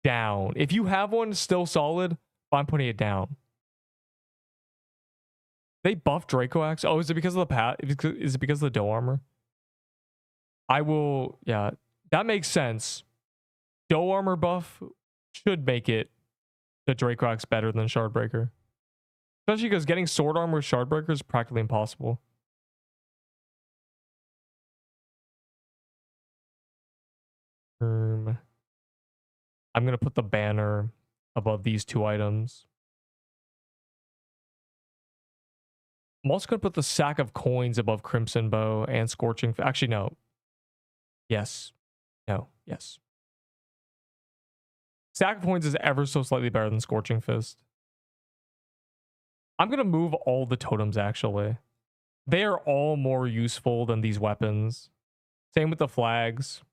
down. If you have one still solid, I'm putting it down. They buffed Draco Axe. Oh, is it because of the is it because of the Doe Armor? I will, yeah, that makes sense. Doe Armor buff should make it the Draco Axe better than Shardbreaker. Especially because getting Sword Armor with Shardbreaker is practically impossible. I'm going to put the banner above these two items. I'm also going to put the Sack of Coins above Crimson Bow and Scorching. Actually, no. Yes. No. Yes. Sack of Coins is ever so slightly better than Scorching Fist. I'm going to move all the totems, actually. They are all more useful than these weapons. Same with the flags.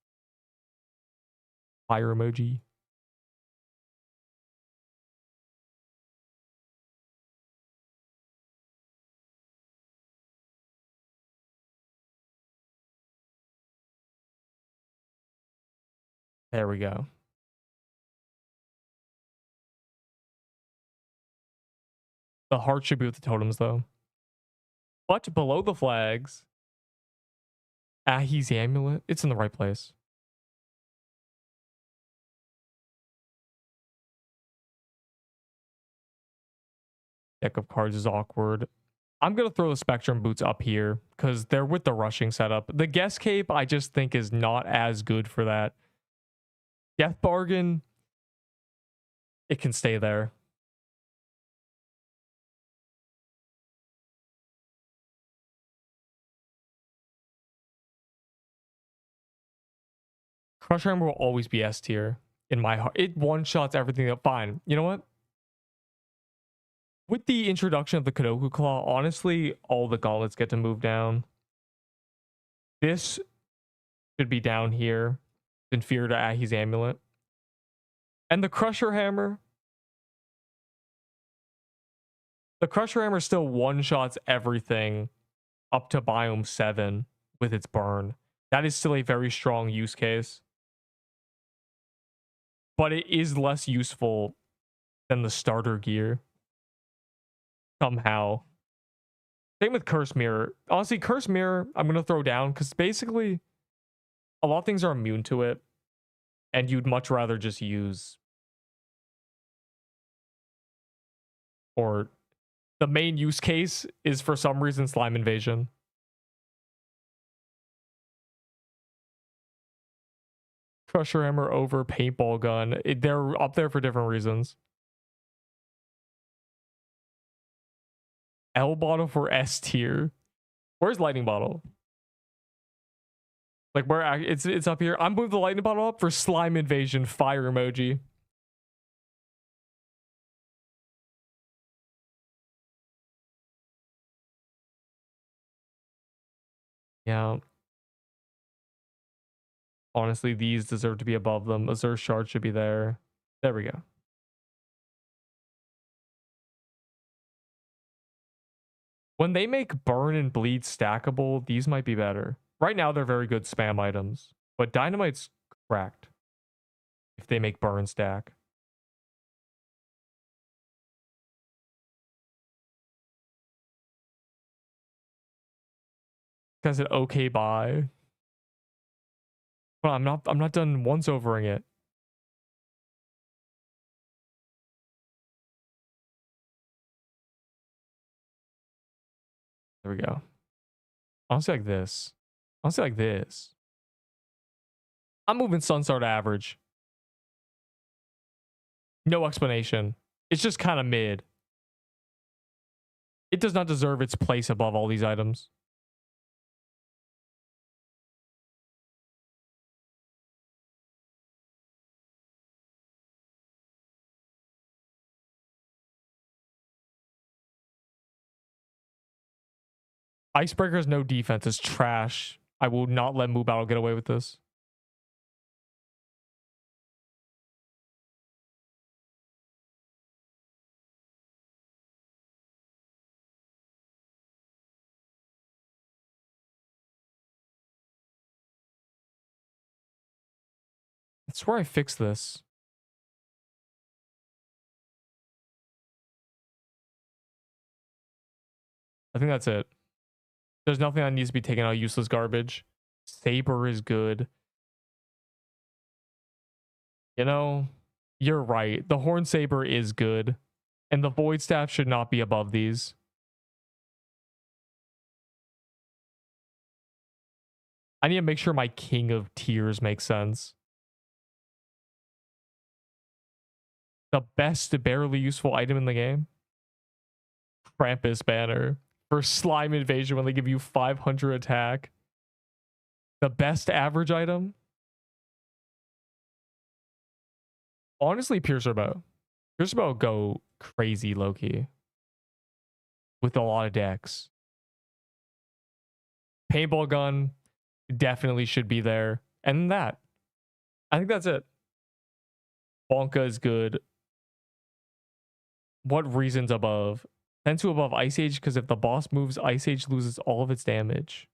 Fire emoji. There we go. The heart should be with the totems, though. But below the flags, Ahi's Amulet, it's in the right place. Deck of cards is awkward. I'm going to throw the Spectrum Boots up here because they're with the rushing setup. The Guest Cape, I just think, is not as good for that. Death Bargain, it can stay there. Crush Hammer will always be S tier in my heart. It one-shots everything up. Fine. You know what? With the introduction of the Kadoku Claw, honestly, all the gauntlets get to move down. This should be down here. Inferior to Ahi's Amulet. And the Crusher Hammer. The Crusher Hammer still one-shots everything up to Biome 7 with its burn. That is still a very strong use case. But it is less useful than the starter gear. Somehow. Same with Curse Mirror. Honestly, Curse Mirror, I'm going to throw down because basically a lot of things are immune to it. And you'd much rather just use... Or the main use case is for some reason Slime Invasion. Crusher Hammer over Paintball Gun. They're up there for different reasons. L Bottle for S tier. Where's Lightning Bottle? Like where it's up here. I'm moving the Lightning Bottle up for Slime Invasion fire emoji. Yeah. Honestly, these deserve to be above them. Azure Shard should be there. There we go. When they make burn and bleed stackable, these might be better. Right now, they're very good spam items, but dynamite's cracked if they make burn stack. Guys said okay bye. But I'm not done once overing it. There we go. Honestly like this. Honestly like this. I'm moving Sunstar to average. No explanation. It's just kind of mid. It does not deserve its place above all these items. Icebreaker has no defense. It's trash. I will not let Moo Battle get away with this. I swear I fixed this. I think that's it. There's nothing that needs to be taken out. Useless garbage. Saber is good. You know, you're right. The Horn Saber is good. And the Void Staff should not be above these. I need to make sure my King of Tiers makes sense. The best barely useful item in the game? Krampus banner. For slime invasion when they give you 500 attack. The best average item? Honestly, Piercer Bow. Piercer Bow go crazy low-key. With a lot of decks. Paintball gun definitely should be there. And that. I think that's it. Bonka is good. What reasons above? Tensu above Ice Age because if the boss moves, Ice Age loses all of its damage.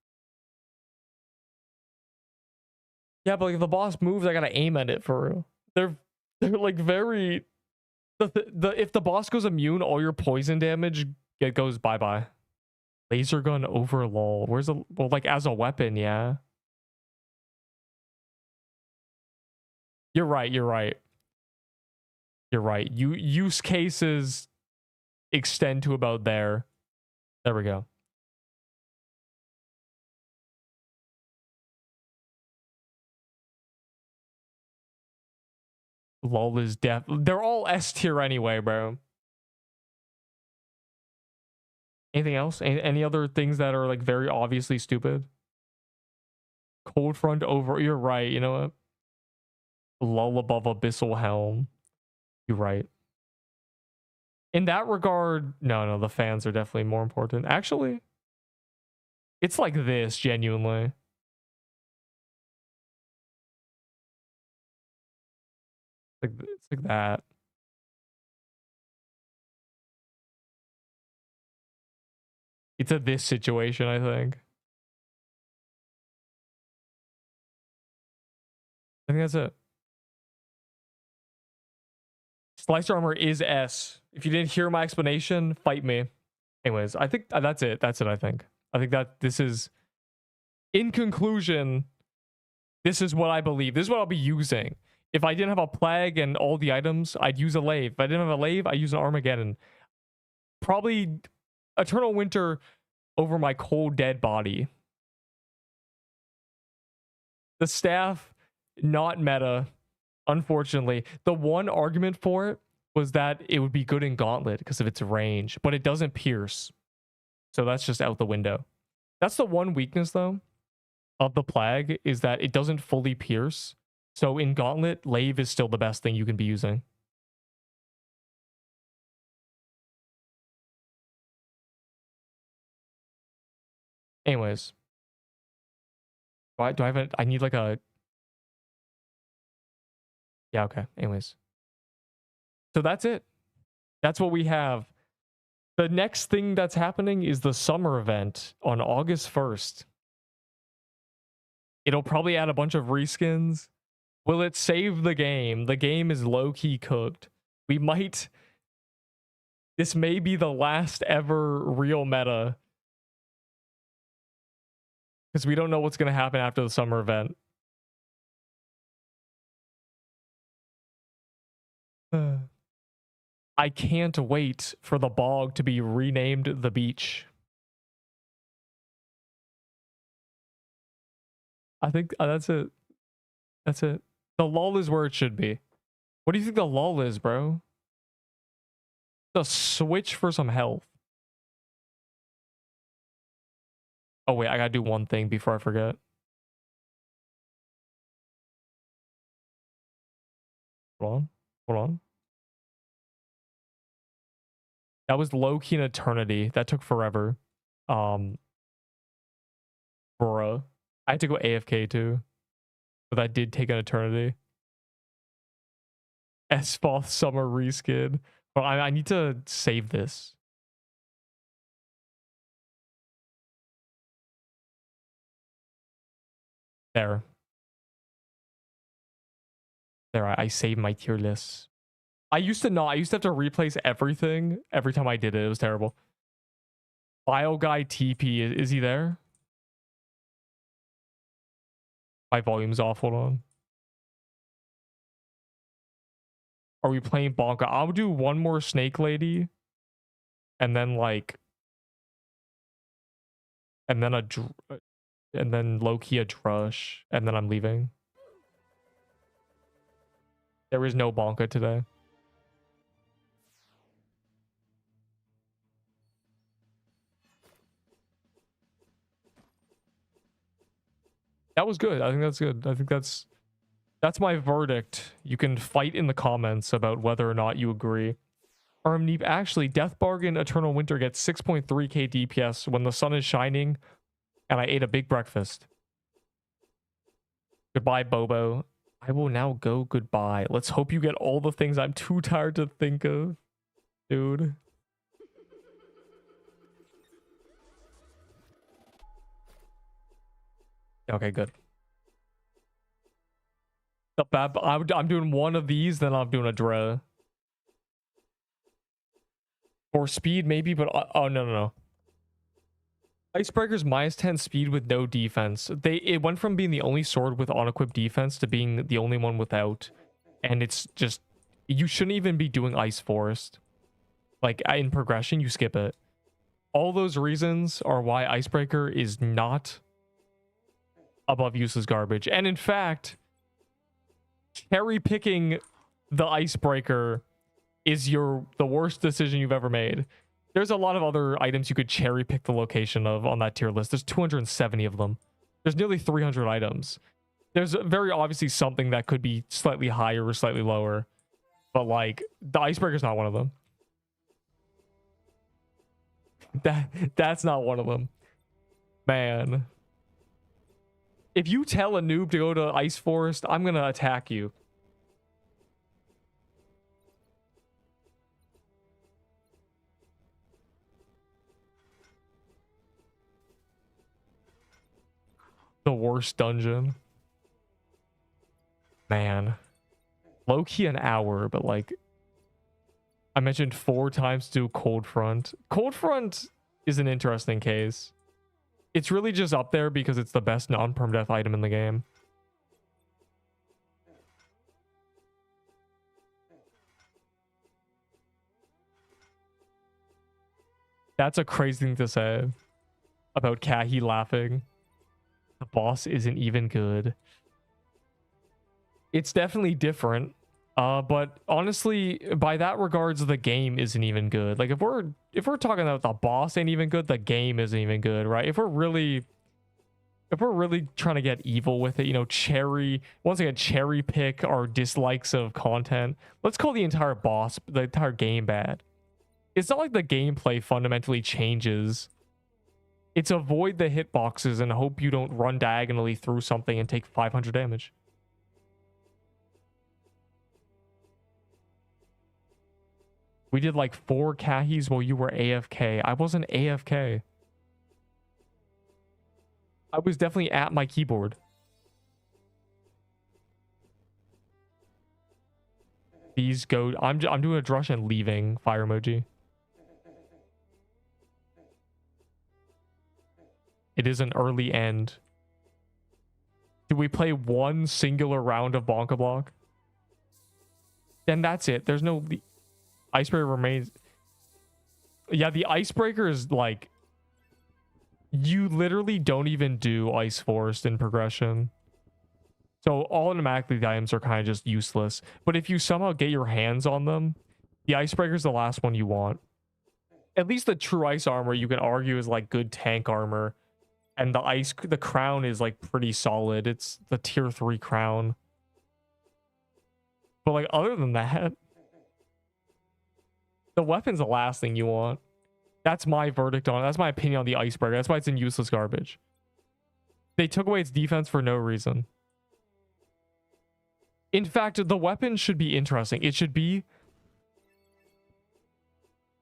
Yeah, but like if the boss moves, I gotta aim at it for real. They're like very if the boss goes immune, all your poison damage it goes bye-bye. Laser gun over lol. Where's the well like as a weapon, yeah. You're right, you're right. You're right. Use cases extend to about there. There we go. LOL is death. They're all S tier anyway, bro. Anything else? Any other things that are like very obviously stupid? Cold front over. You're right. You know what? Lull above Abyssal Helm. You're right. In that regard, no, the fans are definitely more important. Actually, it's like this, genuinely. It's like that. It's a this situation, I think. I think that's it. Slicer armor is S. If you didn't hear my explanation, fight me. Anyways, I think that's it. That's it, I think. I think that this is... In conclusion, this is what I believe. This is what I'll be using. If I didn't have a plague and all the items, I'd use a lave. If I didn't have a lave, I'd use an Armageddon. Probably Eternal Winter over my cold dead body. The staff, not meta, unfortunately. The one argument for it was that it would be good in Gauntlet because of its range, but it doesn't pierce. So that's just out the window. That's the one weakness, though, of the Plague, is that it doesn't fully pierce. So in Gauntlet, Lave is still the best thing you can be using. Anyways. Do I have I need like a... Yeah, okay. Anyways. So that's it. That's what we have. The next thing that's happening is the summer event on August 1st. It'll probably add a bunch of reskins. Will it save the game? The game is low-key cooked. We might... This may be the last ever real meta. Because we don't know what's going to happen after the summer event. I can't wait for the bog to be renamed the beach. I think that's it. That's it. The lull is where it should be. What do you think the lull is, bro? The switch for some health. Oh, wait. I gotta do one thing before I forget. Hold on. Hold on. That was low-key an eternity. That took forever. Bruh. I had to go AFK too. But that did take an eternity. Esfoth summer reskin. But I need to save this. There. There, I saved my tier list. I used to have to replace everything every time I did it. It was terrible. Bio guy TP, is he there? My volume's off, hold on. Are we playing Bonka? I'll do one more Snake Lady. And then like... And then low-key a Drush. And then I'm leaving. There is no Bonka today. That was good. I think that's good. I think that's my verdict. You can fight in the comments about whether or not you agree. Neep, actually, Death Bargain Eternal Winter gets 6.3k DPS when the sun is shining and I ate a big breakfast. Goodbye, Bobo. I will now go goodbye. Let's hope you get all the things I'm too tired to think of. Dude. Okay, good. I'm doing one of these, then I'm doing a Dre. For speed, maybe, but... oh, no. Icebreaker's -10 speed with no defense. It went from being the only sword with on-equip defense to being the only one without. And it's just... You shouldn't even be doing Ice Forest. Like, in progression, you skip it. All those reasons are why Icebreaker is not above useless garbage. And in fact, cherry picking the Icebreaker is the worst decision you've ever made. There's a lot of other items you could cherry pick the location of on that tier list. There's 270 of them. There's nearly 300 items. There's very obviously something that could be slightly higher or slightly lower. But like, the Icebreaker's not one of them. That's not one of them. Man. If you tell a noob to go to Ice Forest, I'm gonna attack you. The worst dungeon. Man. Low-key an hour, but like... I mentioned 4 times to do Cold Front. Cold Front is an interesting case. It's really just up there because it's the best non-permadeath item in the game. That's a crazy thing to say about Kahi laughing. The boss isn't even good. It's definitely different. But honestly, by that regards, the game isn't even good. Like if we're talking about the boss ain't even good, the game isn't even good, right? If we're really trying to get evil with it, you know, cherry pick our dislikes of content. Let's call the entire game bad. It's not like the gameplay fundamentally changes. It's avoid the hitboxes and hope you don't run diagonally through something and take 500 damage. We did like 4 kahis while you were AFK. I wasn't AFK. I was definitely at my keyboard. These go. I'm doing a drush and leaving fire emoji. It is an early end. Do we play one singular round of Bonka Block? Then that's it. There's no... The icebreaker remains... Yeah, the icebreaker is like... You literally don't even do Ice Forest in progression. So automatically the items are kind of just useless. But if you somehow get your hands on them, the icebreaker is the last one you want. At least the true ice armor you can argue is like good tank armor. And the crown is like pretty solid. It's the tier 3 crown. But like other than that, the weapon's the last thing you want. That's my verdict on it. That's my opinion on the icebreaker. That's why it's in useless garbage. They took away its defense for no reason. In fact, the weapon should be interesting. It should be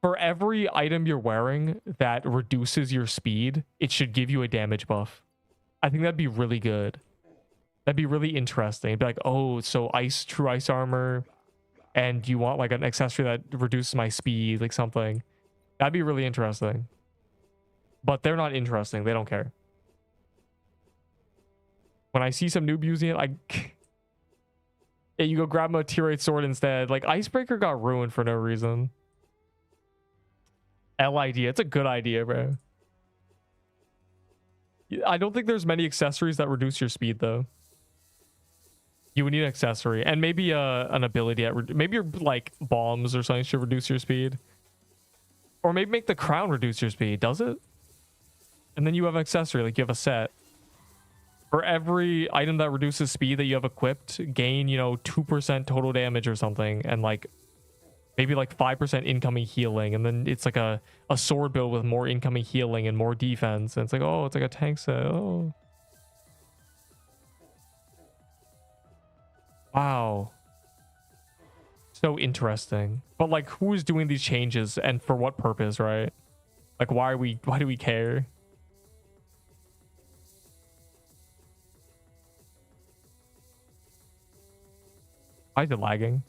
for every item you're wearing that reduces your speed, it should give you a damage buff. I think that'd be really good. That'd be really interesting. It'd be like, oh, so true ice armor, and you want like an accessory that reduces my speed, like something. That'd be really interesting. But they're not interesting. They don't care. When I see some noob using it, yeah, you go grab a tier 8 sword instead. Like, Icebreaker got ruined for no reason. idea. It's a good idea, bro. I don't think there's many accessories that reduce your speed, though. You would need an accessory. And maybe an ability that... Maybe your, like, bombs or something should reduce your speed. Or maybe make the crown reduce your speed. Does it? And then you have an accessory. Like, you have a set. For every item that reduces speed that you have equipped, gain, you know, 2% total damage or something. And, like, maybe, like, 5% incoming healing. And then it's, like, a sword build with more incoming healing and more defense. And it's like, oh, it's like a tank set. Oh. Wow. So interesting. But, like, who is doing these changes and for what purpose, right? Like, why do we care? Why is it lagging?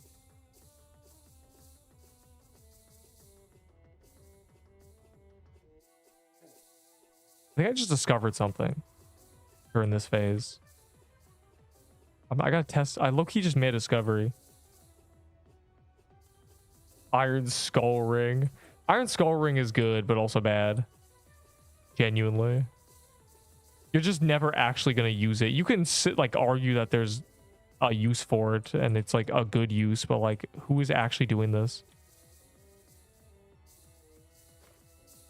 I think I just discovered something during this phase. I gotta test. I low-key just made a discovery. Iron Skull Ring. Iron Skull Ring is good, but also bad. Genuinely. You're just never actually gonna use it. You can argue that there's a use for it, and it's like a good use, but like, who is actually doing this?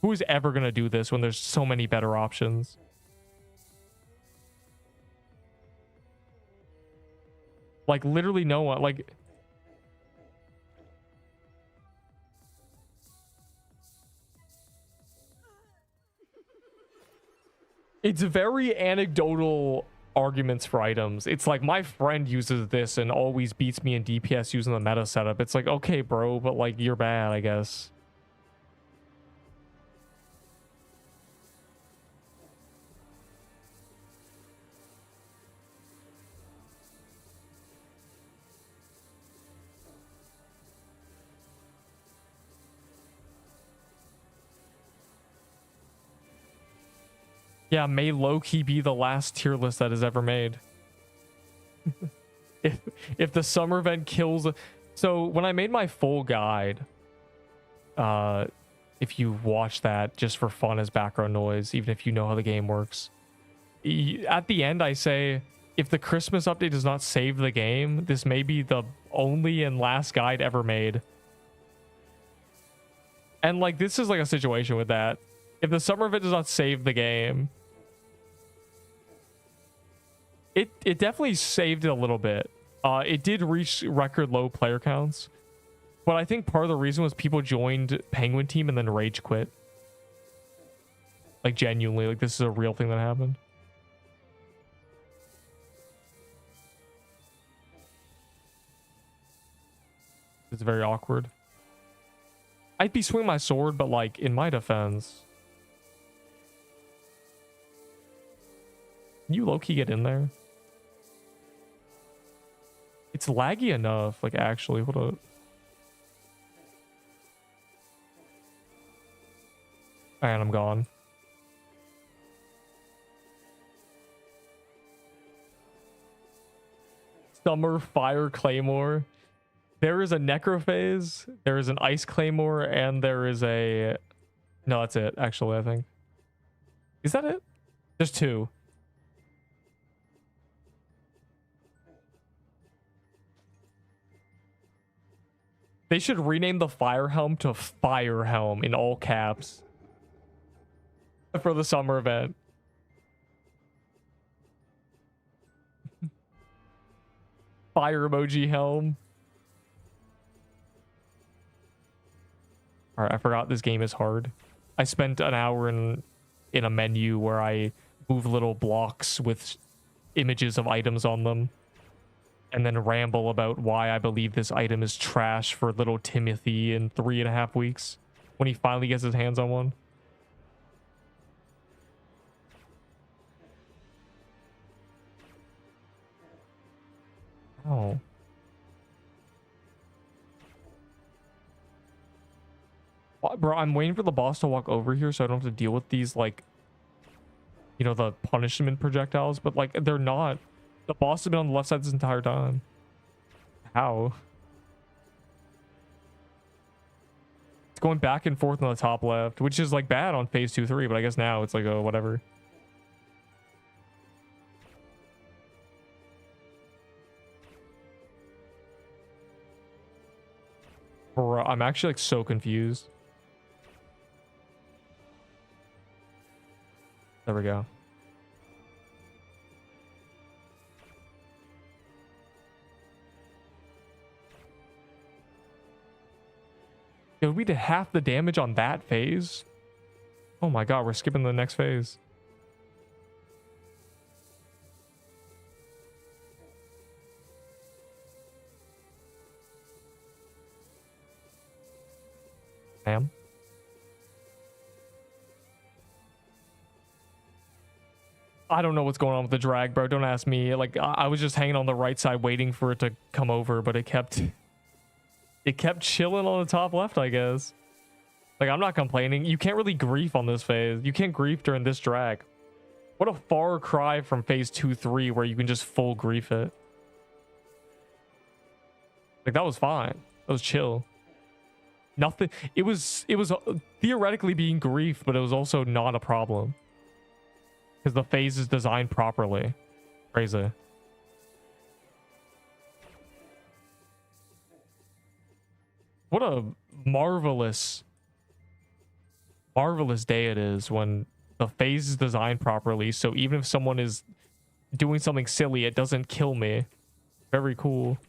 Who is ever gonna do this when there's so many better options? Like, literally no one. Like, it's very anecdotal arguments for items. It's like, my friend uses this and always beats me in DPS using the meta setup. It's like, okay, bro, but like, you're bad, I guess. Yeah, may low-key be the last tier list that is ever made. if the summer event kills... So, when I made my full guide, if you watch that just for fun as background noise, even if you know how the game works, at the end I say, if the Christmas update does not save the game, this may be the only and last guide ever made. And, like, this is like a situation with that. If the summer event does not save the game, it definitely saved it a little bit. It did reach record low player counts, but I think part of the reason was people joined Penguin Team and then rage quit. Like, genuinely, like, this is a real thing that happened. It's very awkward. I'd be swinging my sword, but like in my defense. Can you low-key get in there? It's laggy enough, like actually, hold up. And I'm gone. Summer Fire Claymore. There is a Necrophase, there is an Ice Claymore, and there is a... No, that's it, actually, I think. Is that it? There's two. They should rename the Fire Helm to Fire Helm in all caps. For the summer event. Fire emoji helm. Alright, I forgot this game is hard. I spent an hour in a menu where I move little blocks with images of items on them. And then ramble about why I believe this item is trash for little Timothy in 3.5 weeks. When he finally gets his hands on one. Oh. Bro, I'm waiting for the boss to walk over here so I don't have to deal with these, like, you know, the punishment projectiles, but, like, they're not. The boss has been on the left side this entire time. How? It's going back and forth on the top left, which is, like, bad on phase 2, 3, but I guess now it's like, oh, whatever. Bro, I'm actually, like, so confused. There we go. Yo, we did half the damage on that phase? Oh my god, we're skipping the next phase. Damn. I don't know what's going on with the drag, bro. Don't ask me. Like, I was just hanging on the right side waiting for it to come over, but it kept chilling on the top left, I guess. Like, I'm not complaining. You can't really grief on this phase. You can't grief during this drag. What a far cry from phase 2, 3 where you can just full grief it. Like, that was fine. That was chill. Nothing. It was theoretically being grief, but it was also not a problem. Because the phase is designed properly. Crazy. What a marvelous day it is when the phase is designed properly, so even if someone is doing something silly, it doesn't kill me. Very cool.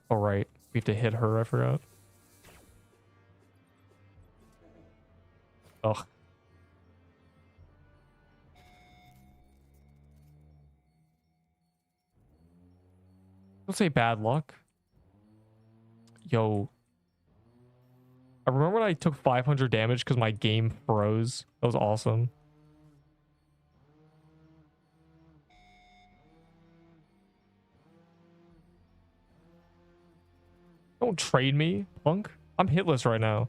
All right, we have to hit her, I forgot. Ugh. Don't say bad luck. Yo. I remember when I took 500 damage because my game froze. That was awesome. Don't trade me, punk. I'm hitless right now.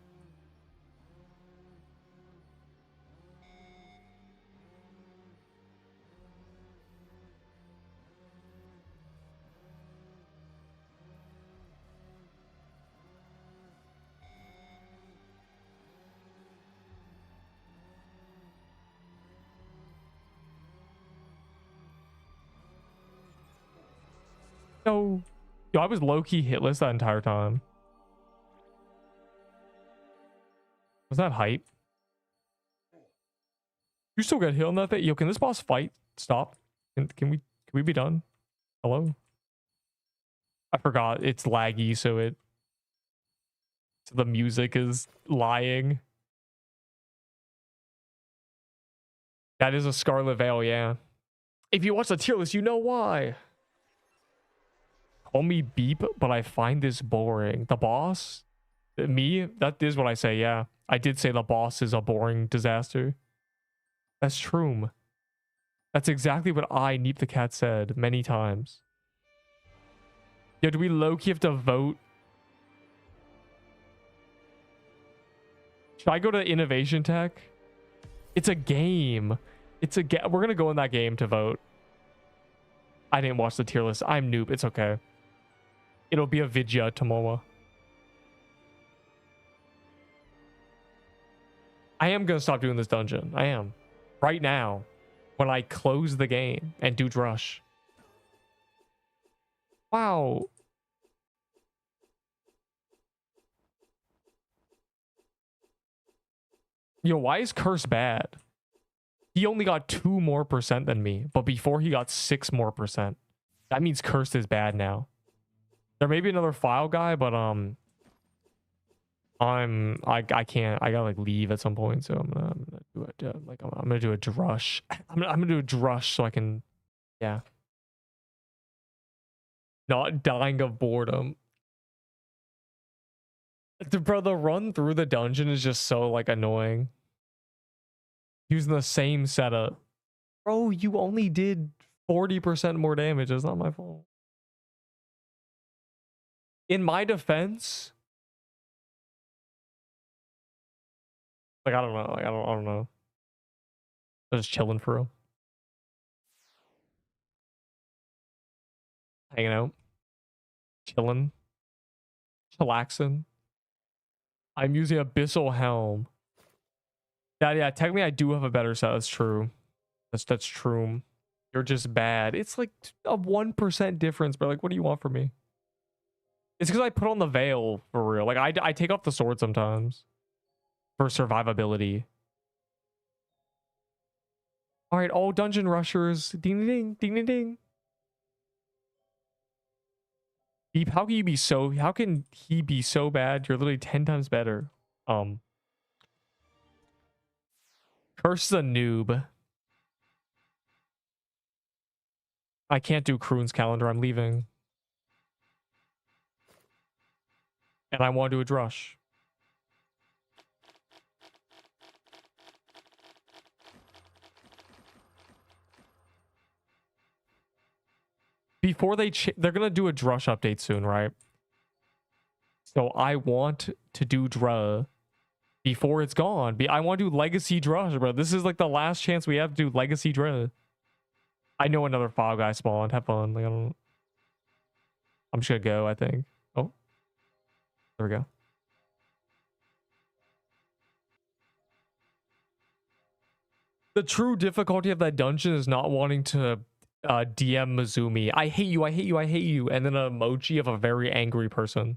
No. Yo, I was low-key hitless that entire time. Was that hype? You still got hit on that thing? Yo, can this boss fight? Stop. Can we be done? Hello? I forgot. It's laggy, so the music is lying. That is a Scarlet Veil, yeah. If you watch the tier list, you know why. Call me Beep, but I find this boring. The boss? Me? That is what I say, yeah. I did say the boss is a boring disaster. That's true. That's exactly what Neep the Cat said many times. Yo, do we low-key have to vote? Should I go to Innovation Tech? It's a game. We're gonna go in that game to vote. I didn't watch the tier list. I'm noob. It's okay. It'll be a vidya tomorrow. I am gonna stop doing this dungeon. I am. Right now. When I close the game and do Drush. Wow. Yo, why is Curse bad? He only got 2% more than me, but before he got 6% more. That means Cursed is bad now. There may be another file guy, but I can't. I gotta like leave at some point, so I'm gonna do it. Like I'm gonna do a drush. I'm gonna do a drush so I can, yeah. Not dying of boredom. Bro, the run through the dungeon is just so like annoying. Using the same setup. Bro, you only did 40% more damage. It's not my fault. In my defense, like I don't know. Like I don't know. I'm just chilling for real. Hanging out. Chilling. Chillaxing. I'm using Abyssal Helm. Yeah, technically I do have a better set. That's true. That's true. You're just bad. It's like a 1% difference, but like, what do you want from me? It's because I put on the veil for real. Like I take off the sword sometimes for survivability. All right, all dungeon rushers. Ding ding ding ding ding. Deep, how can you be so? How can he be so bad? You're literally 10 times better. Curse the noob. I can't do Kroon's calendar. I'm leaving. And I want to do a drush. Before they're gonna do a drush update soon, right? So I want to do druh before it's gone. I want to do legacy drush, bro. This is like the last chance we have to do legacy druh. I know another file guy spawned. Have fun. Like I'm just gonna go, I think. Oh, there we go. The true difficulty of that dungeon is not wanting to DM Mizumi. I hate you, I hate you, I hate you. And then an emoji of a very angry person.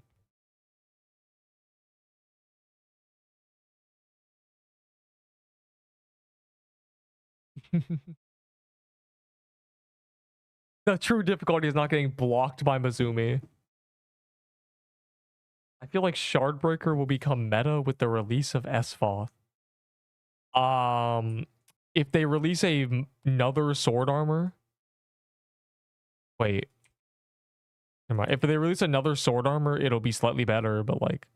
The true difficulty is not getting blocked by Mizumi. I feel like Shardbreaker will become meta with the release of Esfoth. If they release another sword armor. Wait. If they release another sword armor, it'll be slightly better, but like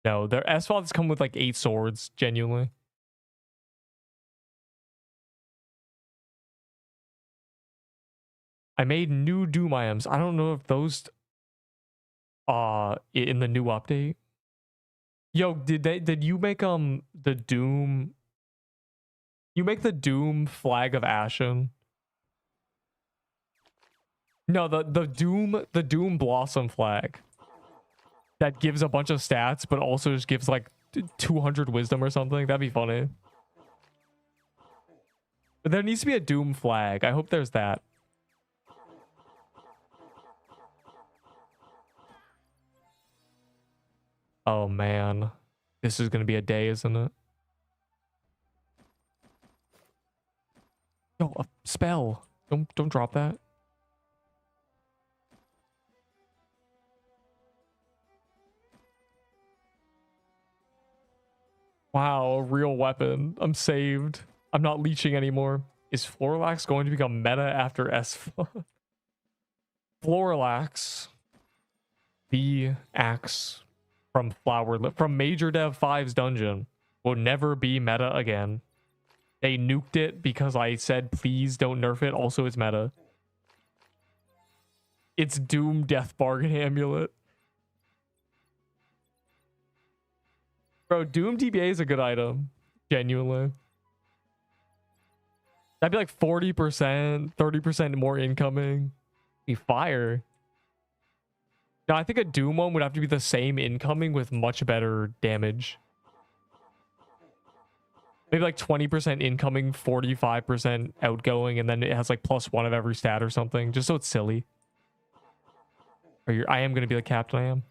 no, their Esfoths come with like 8 swords, genuinely. I made new Doom items. I don't know if those in the new update. Yo, did you make the Doom? You make the Doom flag of Ashen? No, the Doom Blossom flag. That gives a bunch of stats, but also just gives like 200 wisdom or something. That'd be funny. But there needs to be a Doom flag. I hope there's that. Oh man, this is gonna be a day, isn't it? Yo, a spell. Don't drop that. Wow, a real weapon. I'm saved. I'm not leeching anymore. Is Floralax going to become meta after S? Floralax, the axe from from Major Dev 5's dungeon, will never be meta again. They nuked it because I said please don't nerf it. Also, it's meta. It's Doom Death Bargain Amulet. Bro, Doom DBA is a good item. Genuinely. That'd be like 40%, 30% more incoming. Be fire. Now, I think a Doom one would have to be the same incoming with much better damage. Maybe like 20% incoming, 45% outgoing, and then it has like +1 of every stat or something, just so it's silly. I am going to be the captain, I am.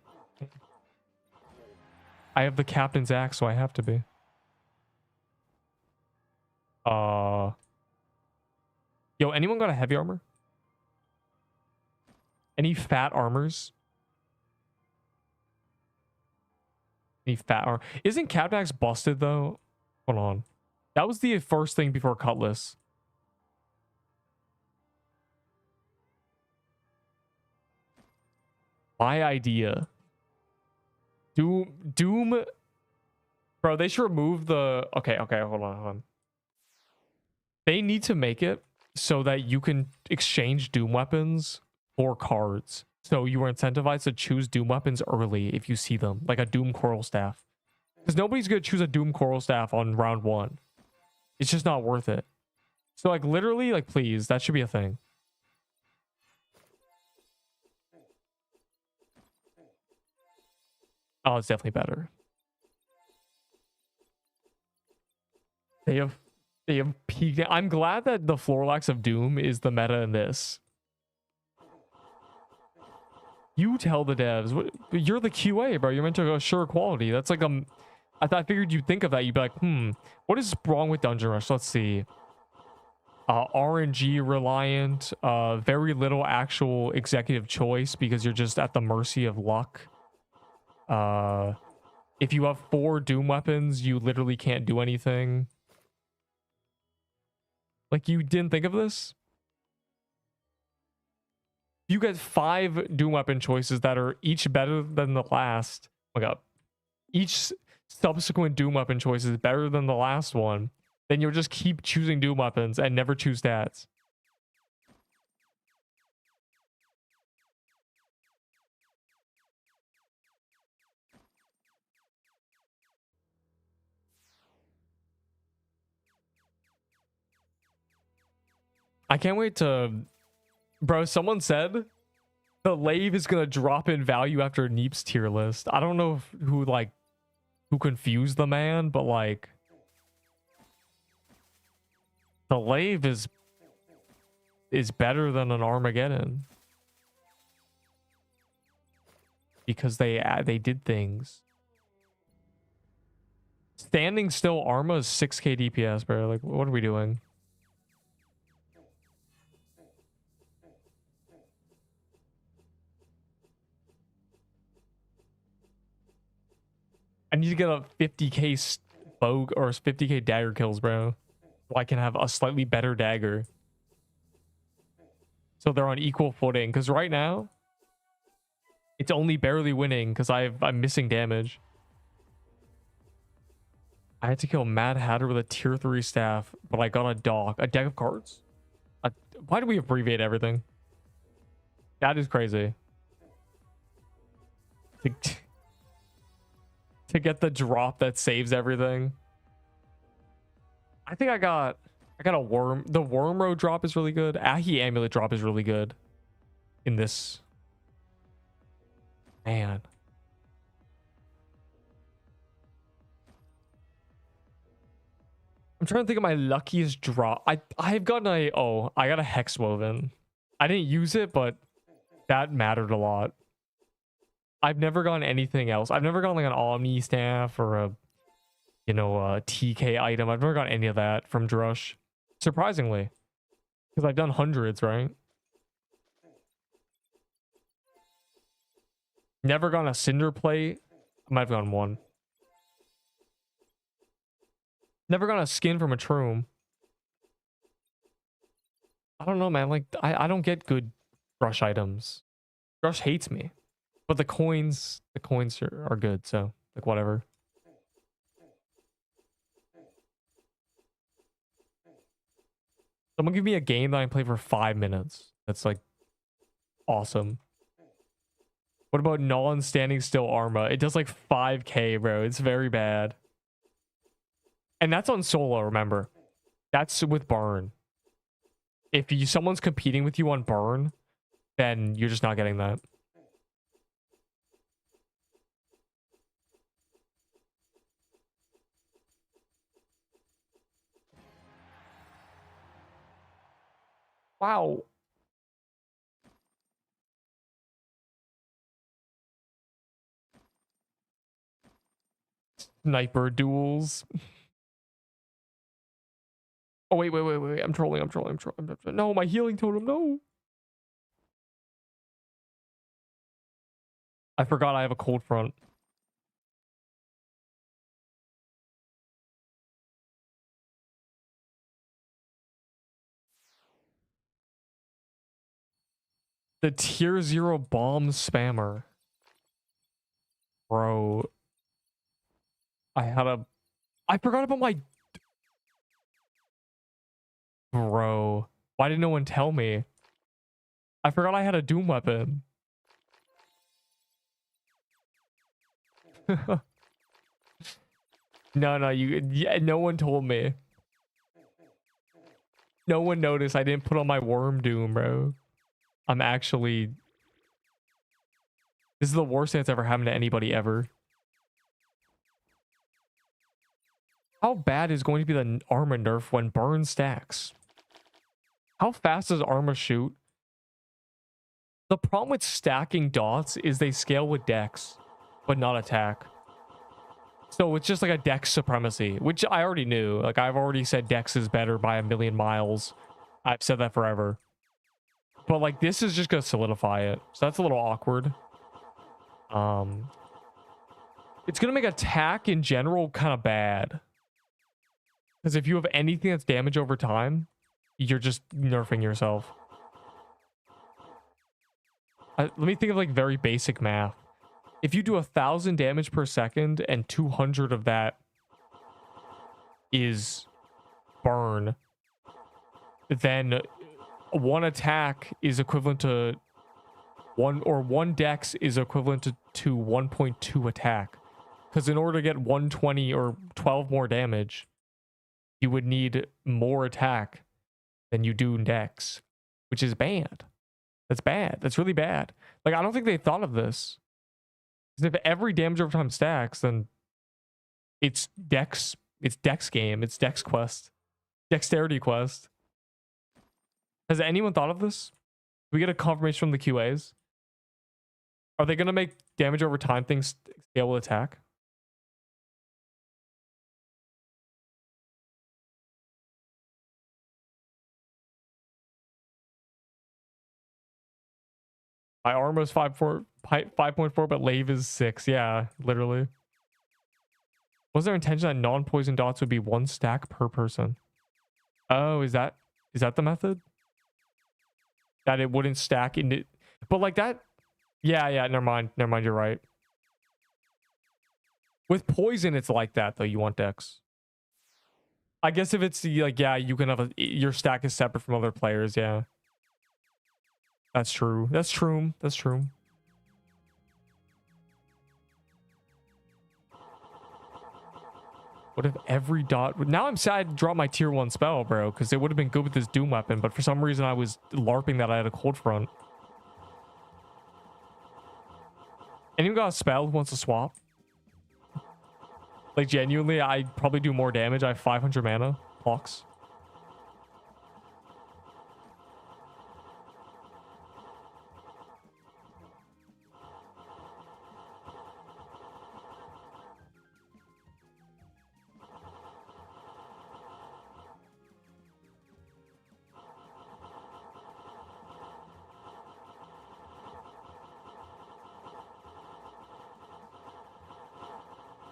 I have the captain's axe, so I have to be. Yo, anyone got a heavy armor? Any fat armors? Any fat armor? Isn't Captain Axe busted though? Hold on. That was the first thing before Cutlass. My idea. Doom. Bro, they should remove the... Okay, hold on. They need to make it so that you can exchange Doom weapons for cards. So you are incentivized to choose Doom weapons early if you see them, like a Doom Coral Staff. Because nobody's going to choose a Doom Coral Staff on round 1. It's just not worth it. So like literally, like please, that should be a thing. Oh, it's definitely better. They have peaked. I'm glad that the Floralax of Doom is the meta in this. You tell the devs. You're the QA, bro. You're meant to assure quality. That's like I figured you'd think of that. You'd be like, what is wrong with Dungeon Rush? Let's see. RNG reliant. Very little actual executive choice because you're just at the mercy of luck. If you have 4 Doom weapons, you literally can't do anything. Like, you didn't think of this? You get 5 Doom weapon choices that are each better than the last. Oh my god. Each subsequent Doom weapon choice is better than the last one. Then you'll just keep choosing Doom weapons and never choose stats. I can't wait to... Bro, someone said the lave is going to drop in value after Neep's tier list. I don't know who confused the man, but like... The lave is better than an Armageddon. Because they did things. Standing still Arma is 6k DPS, bro. Like, what are we doing? I need to get a 50k bow or 50k dagger kills, bro. So I can have a slightly better dagger. So they're on equal footing. Because right now, it's only barely winning because I'm missing damage. I had to kill Mad Hatter with a tier 3 staff, but I got a dock. A deck of cards? Why do we abbreviate everything? That is crazy. To get the drop that saves everything. I think I got a worm. The worm road drop is really good. Ahi amulet drop is really good in this. Man. I'm trying to think of my luckiest drop. I've gotten I got a hex woven. I didn't use it, but that mattered a lot. I've never gotten anything else. I've never gotten like an Omni staff or a TK item. I've never gotten any of that from Drush. Surprisingly. Because I've done hundreds, right? Never gotten a cinder plate. I might have gotten one. Never gotten a skin from a Troom. I don't know, man. Like, I don't get good Rush items. Rush hates me. But the coins are good, so like whatever. Someone give me a game that I can play for 5 minutes. That's like awesome. What about non-standing still Arma? It does like 5k, bro. It's very bad. And that's on solo, remember. That's with burn. If someone's competing with you on burn, then you're just not getting that. Wow. Sniper duels. Oh, wait. I'm trolling. No, my healing totem, no. I forgot I have a cold front. The tier 0 bomb spammer. Bro. I forgot about my... Bro. Why did no one tell me? I forgot I had a doom weapon. No, no one told me. No one noticed I didn't put on my worm doom, bro. I'm actually... This is the worst thing that's ever happened to anybody ever. How bad is going to be the armor nerf when burn stacks? How fast does armor shoot? The problem with stacking dots is they scale with dex, but not attack. So it's just like a dex supremacy, which I already knew. Like, I've already said dex is better by a million miles. I've said that forever. But like, this is just gonna solidify it. So that's a little awkward. It's gonna make attack in general kind of bad. Because if you have anything that's damage over time, you're just nerfing yourself. Let me think of like very basic math. If you do 1,000 damage per second and 200 of that is burn, then one attack is equivalent to one dex is equivalent to 1.2 attack. Because in order to get 120 or 12 more damage, you would need more attack than you do in dex, which is bad. That's bad. That's really bad. Like, I don't think they thought of this. Because if every damage over time stacks, then it's dex game. It's dex quest. Dexterity quest. Has anyone thought of this? Do we get a confirmation from the QAs? Are they going to make damage over time things scale with attack? My armor is 5.4, but lave is 6. Yeah, literally. Was there intention that non-poison dots would be 1 stack per person? Oh, is that the method? That it wouldn't stack into... But like that... Yeah, never mind, you're right. With poison, it's like that, though. You want dex. I guess if it's like, yeah, you can have your stack is separate from other players, yeah. That's true. That's true. What if every dot... Now I'm sad I dropped my tier 1 spell, bro, because it would have been good with this doom weapon, but for some reason I was LARPing that I had a cold front. Anyone got a spell who wants to swap? Like, genuinely, I'd probably do more damage. I have 500 mana. Clocks.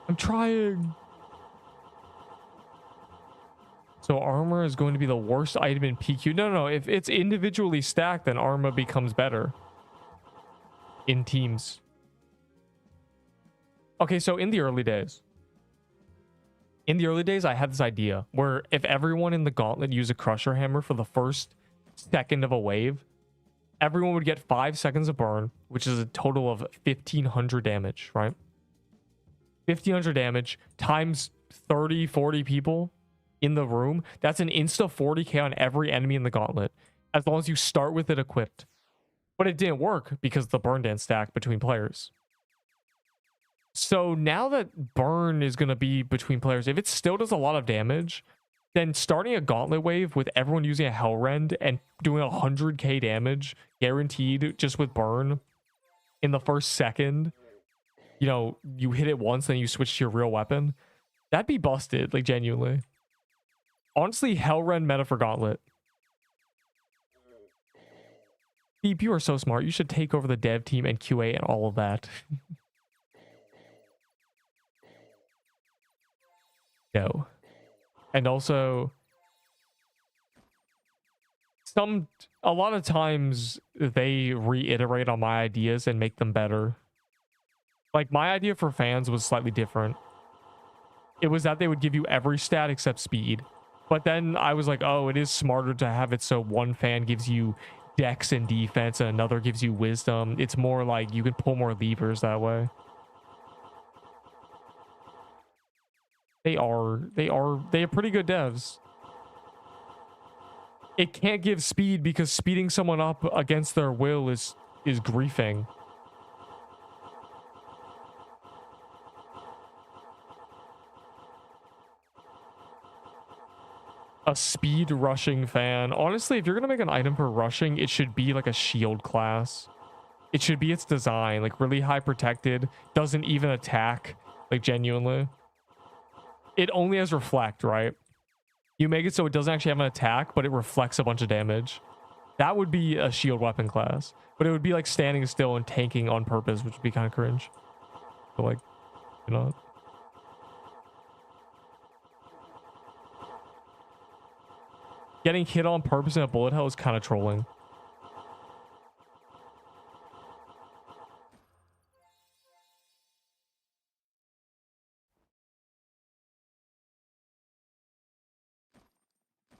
I'm trying. So armor is going to be the worst item in PQ. No. If it's individually stacked, then armor becomes better in teams. Okay, so in the early days, I had this idea where if everyone in the gauntlet used a crusher hammer for the first second of a wave, everyone would get 5 seconds of burn, which is a total of 1,500 damage, right? 1,500 damage times 30, 40 people in the room. That's an insta 40k on every enemy in the gauntlet, as long as you start with it equipped. But it didn't work because the burn didn't stack between players. So now that burn is going to be between players, if it still does a lot of damage, then starting a gauntlet wave with everyone using a Hellrend and doing 100k damage guaranteed just with burn in the first second, you know, you hit it once, then you switch to your real weapon, that'd be busted, like genuinely. Honestly, Hellrend meta for gauntlet. Deep, you are so smart. You should take over the dev team and QA and all of that. No. And also, a lot of times they reiterate on my ideas and make them better. Like, my idea for fans was slightly different. It was that they would give you every stat except speed. But then I was like, oh, it is smarter to have it so one fan gives you dex and defense and another gives you wisdom. It's more like you can pull more levers that way. They are pretty good devs. It can't give speed because speeding someone up against their will is griefing. A speed rushing fan. Honestly, if you're gonna make an item for rushing, it should be like a shield class. It should be its design, like really high protected, doesn't even attack, like genuinely. It only has reflect, right? You make it so it doesn't actually have an attack, but it reflects a bunch of damage. That would be a shield weapon class, but it would be like standing still and tanking on purpose, which would be kind of cringe. But like, you know. Getting hit on purpose in a bullet hell is kind of trolling.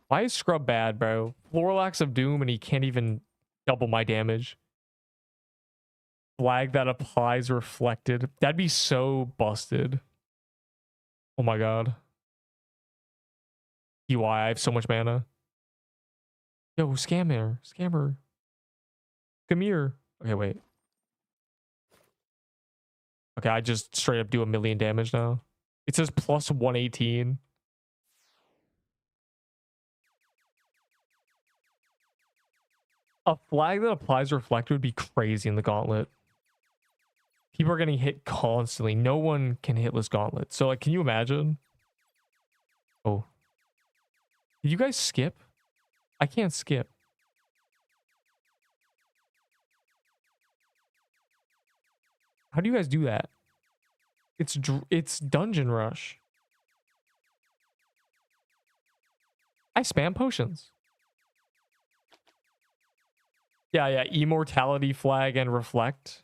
Why is Scrub bad, bro? Floralax of Doom and he can't even double my damage. Flag that applies reflected. That'd be so busted. Oh my god. UI, I have so much mana. Yo, scammer. Come here. Okay, wait. Okay, I just straight up do 1,000,000 damage now. It says plus 118. A flag that applies reflect would be crazy in the gauntlet. People are getting hit constantly. No one can hitless gauntlet. So, like, can you imagine? Oh. Did you guys skip? I can't skip. How do you guys do that? It's Dungeon Rush. I spam potions. Yeah, immortality flag and reflect.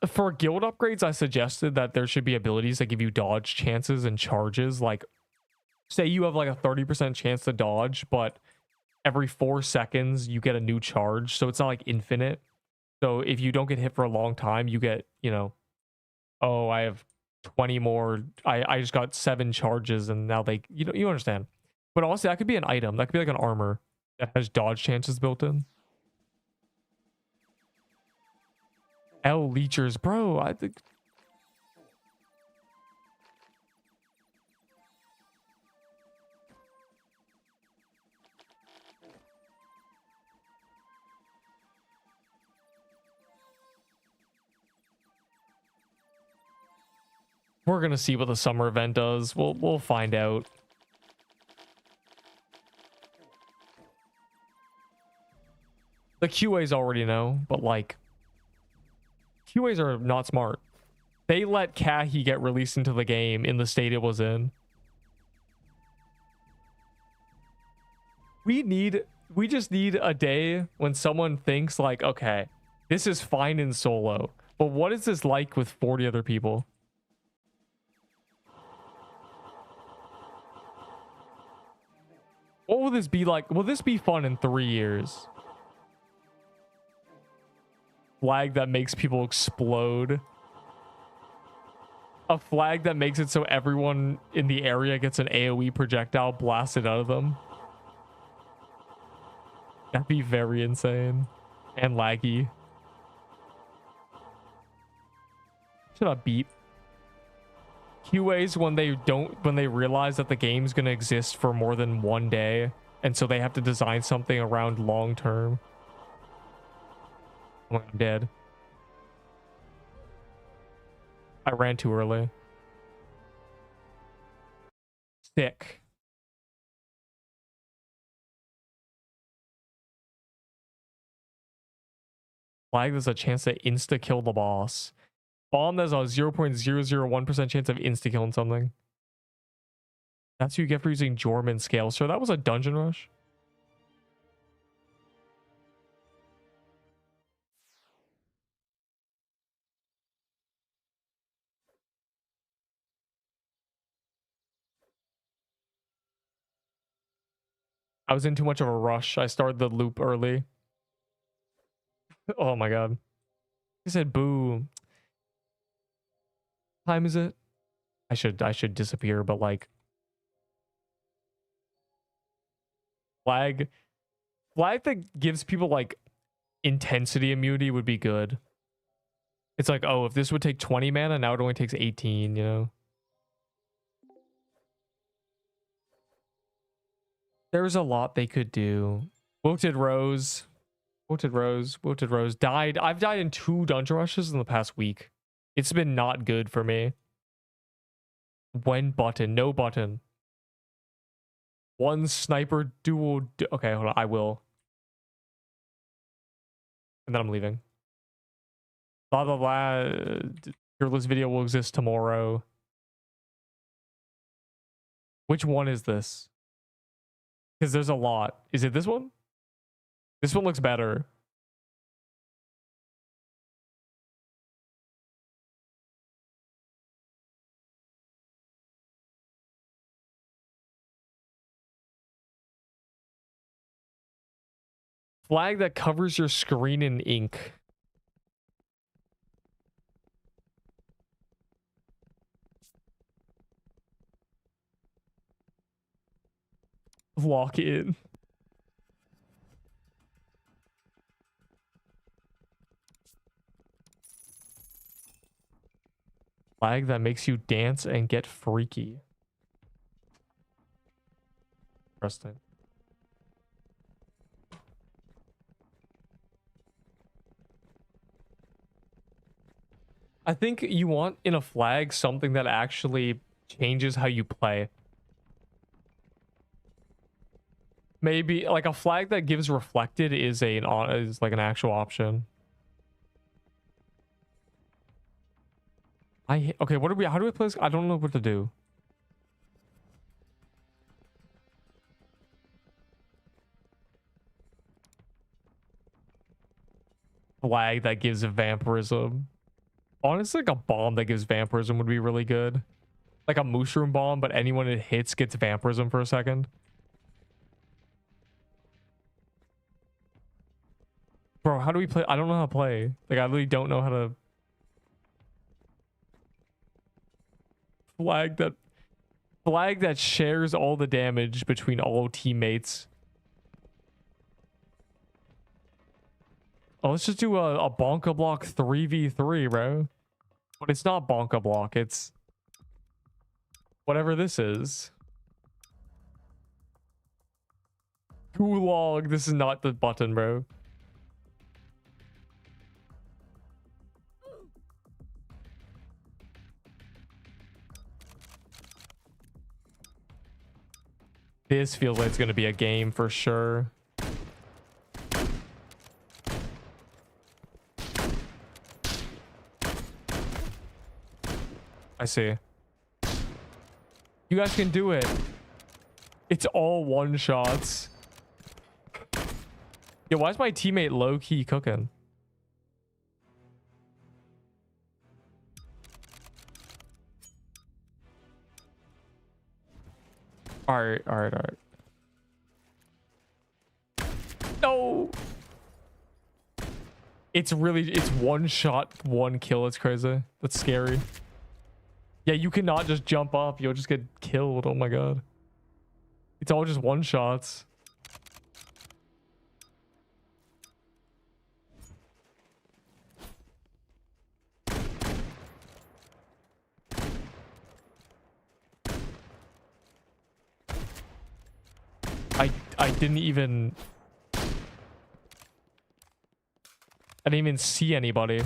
For guild upgrades, I suggested that there should be abilities that give you dodge chances and charges. Like, say you have like a 30% chance to dodge, but every 4 seconds you get a new charge. So it's not like infinite. So if you don't get hit for a long time, you get, you know, oh, I have 20 more. I just got 7 charges and now they, you know, you understand. But honestly, that could be an item. That could be like an armor that has dodge chances built in. L leechers, bro. I think we're gonna see what the summer event does. We'll find out. The QAs already know, but like QAs are not smart. They let Kahi get released into the game in the state it was in. We just need a day when someone thinks like, okay, this is fine in solo, but what is this like with 40 other people? What will this be like? Will this be fun in 3 years? Flag that makes people explode. A flag that makes it so everyone in the area gets an AoE projectile blasted out of them. That'd be very insane and laggy. Should I beep? QAs when they realize that the game's gonna exist for more than 1 day, and so they have to design something around long term. Oh, I'm dead. I ran too early. Sick. Flag, there's a chance to insta kill the boss. Bomb, there's a 0.001% chance of insta killing something. That's what you get for using Jorman scale. So that was a dungeon rush. I was in too much of a rush. I started the loop early. Oh my god. He said boo. Time is it? I should disappear, but like flag that gives people like intensity immunity would be good. It's like, oh, if this would take 20 mana, now it only takes 18, you know? There's a lot they could do. Wilted Rose died. I've died in 2 dungeon rushes in the past week. It's been not good for me. When button, no button. 1 sniper duel. Okay, hold on. I will. And then I'm leaving. Blah, blah, blah. TIERLIST video will exist tomorrow. Which one is this? Because there's a lot. Is it this one? This one looks better. Flag that covers your screen in ink. Lock in. Flag that makes you dance and get freaky. Interesting. I think you want in a flag something that actually changes how you play. Maybe like a flag that gives reflected is like an actual option. Okay, how do we play this? I don't know what to do. Flag that gives vampirism. Honestly, like a bomb that gives vampirism would be really good. Like a mushroom bomb, but anyone it hits gets vampirism for a second. Bro, how do we play? I don't know how to play. Like, I really don't know how to... Flag that shares all the damage between all teammates. Oh, let's just do a bonka block 3v3, bro. But it's not bonka block, it's... whatever this is. Gulag, this is not the button, bro. This feels like it's going to be a game for sure. I see. You guys can do it. It's all one shots. Yeah, why is my teammate low-key cooking? All right, all right, all right. No. It's one shot, one kill. It's crazy. That's scary. Yeah, you cannot just jump up. You'll just get killed. Oh my god. It's all just one shots. I didn't even see anybody.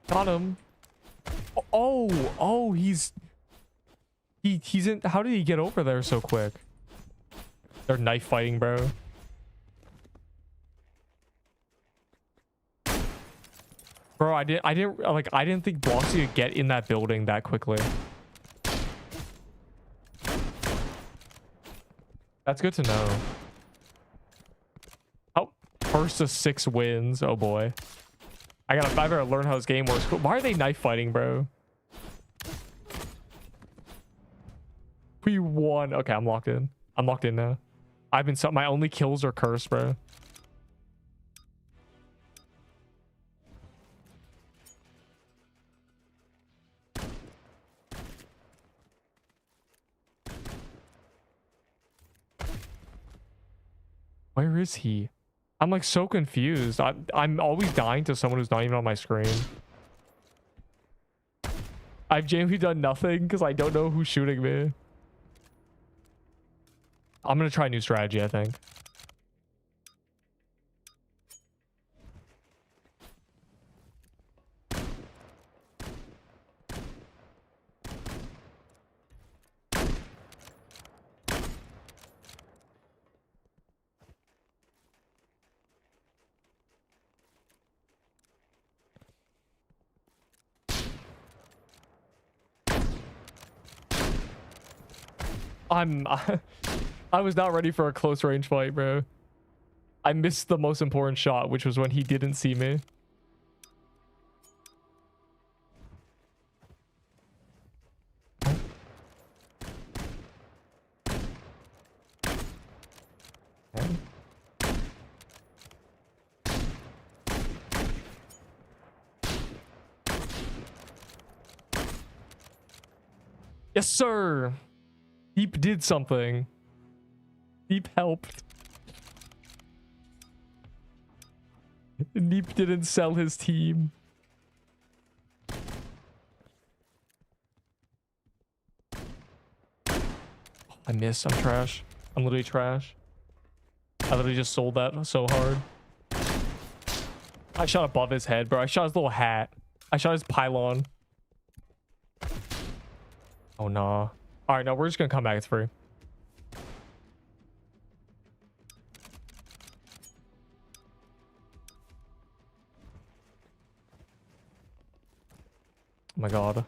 Got him. Oh, he's in. How did he get over there so quick? They're knife fighting, bro. Bro, I didn't think Bloxy could get in that building that quickly. That's good to know. Oh, first to 6 wins. Oh boy. I better learn how this game works. Why are they knife fighting, bro? We won. Okay, I'm locked in. I'm locked in now. My only kills are cursed, bro. Where is he? I'm like so confused. I'm always dying to someone who's not even on my screen. I've genuinely done nothing because I don't know who's shooting me. I'm gonna try a new strategy, I think. I was not ready for a close range fight, bro. I missed the most important shot, which was when he didn't see me. Okay. Yes, sir. Deep did something. Deep helped. Deep didn't sell his team. I missed. I'm trash. I'm literally trash. I literally just sold that so hard. I shot above his head, bro. I shot his little hat. I shot his pylon. Oh, no. All right, no, we're just going to come back. It's free. Oh my god.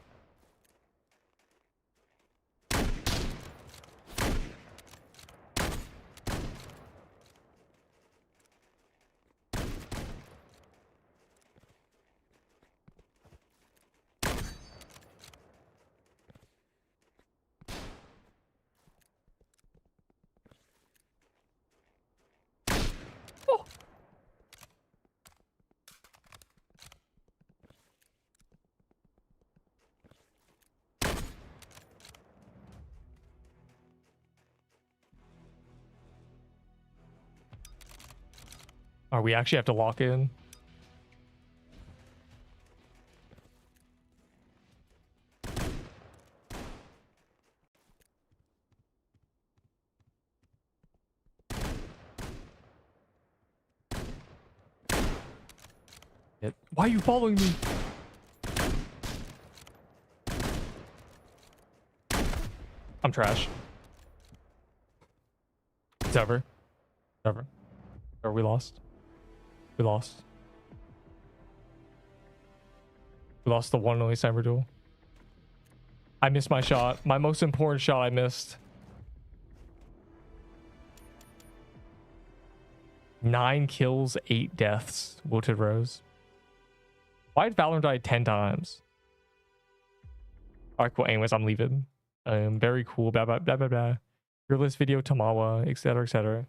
Oh. We actually have to lock in. Why are you following me? I'm trash. It's over. Over. Or we lost. We lost. We lost the one and only cyber duel. I missed my shot. My most important shot I missed. 9 kills, 8 deaths. Wilted Rose. Why did Valorant die 10 times? Alright, cool. Anyways, I'm leaving. Very cool. Blah, blah, blah, blah, blah. Fearless video, Tamawa, etc., etc.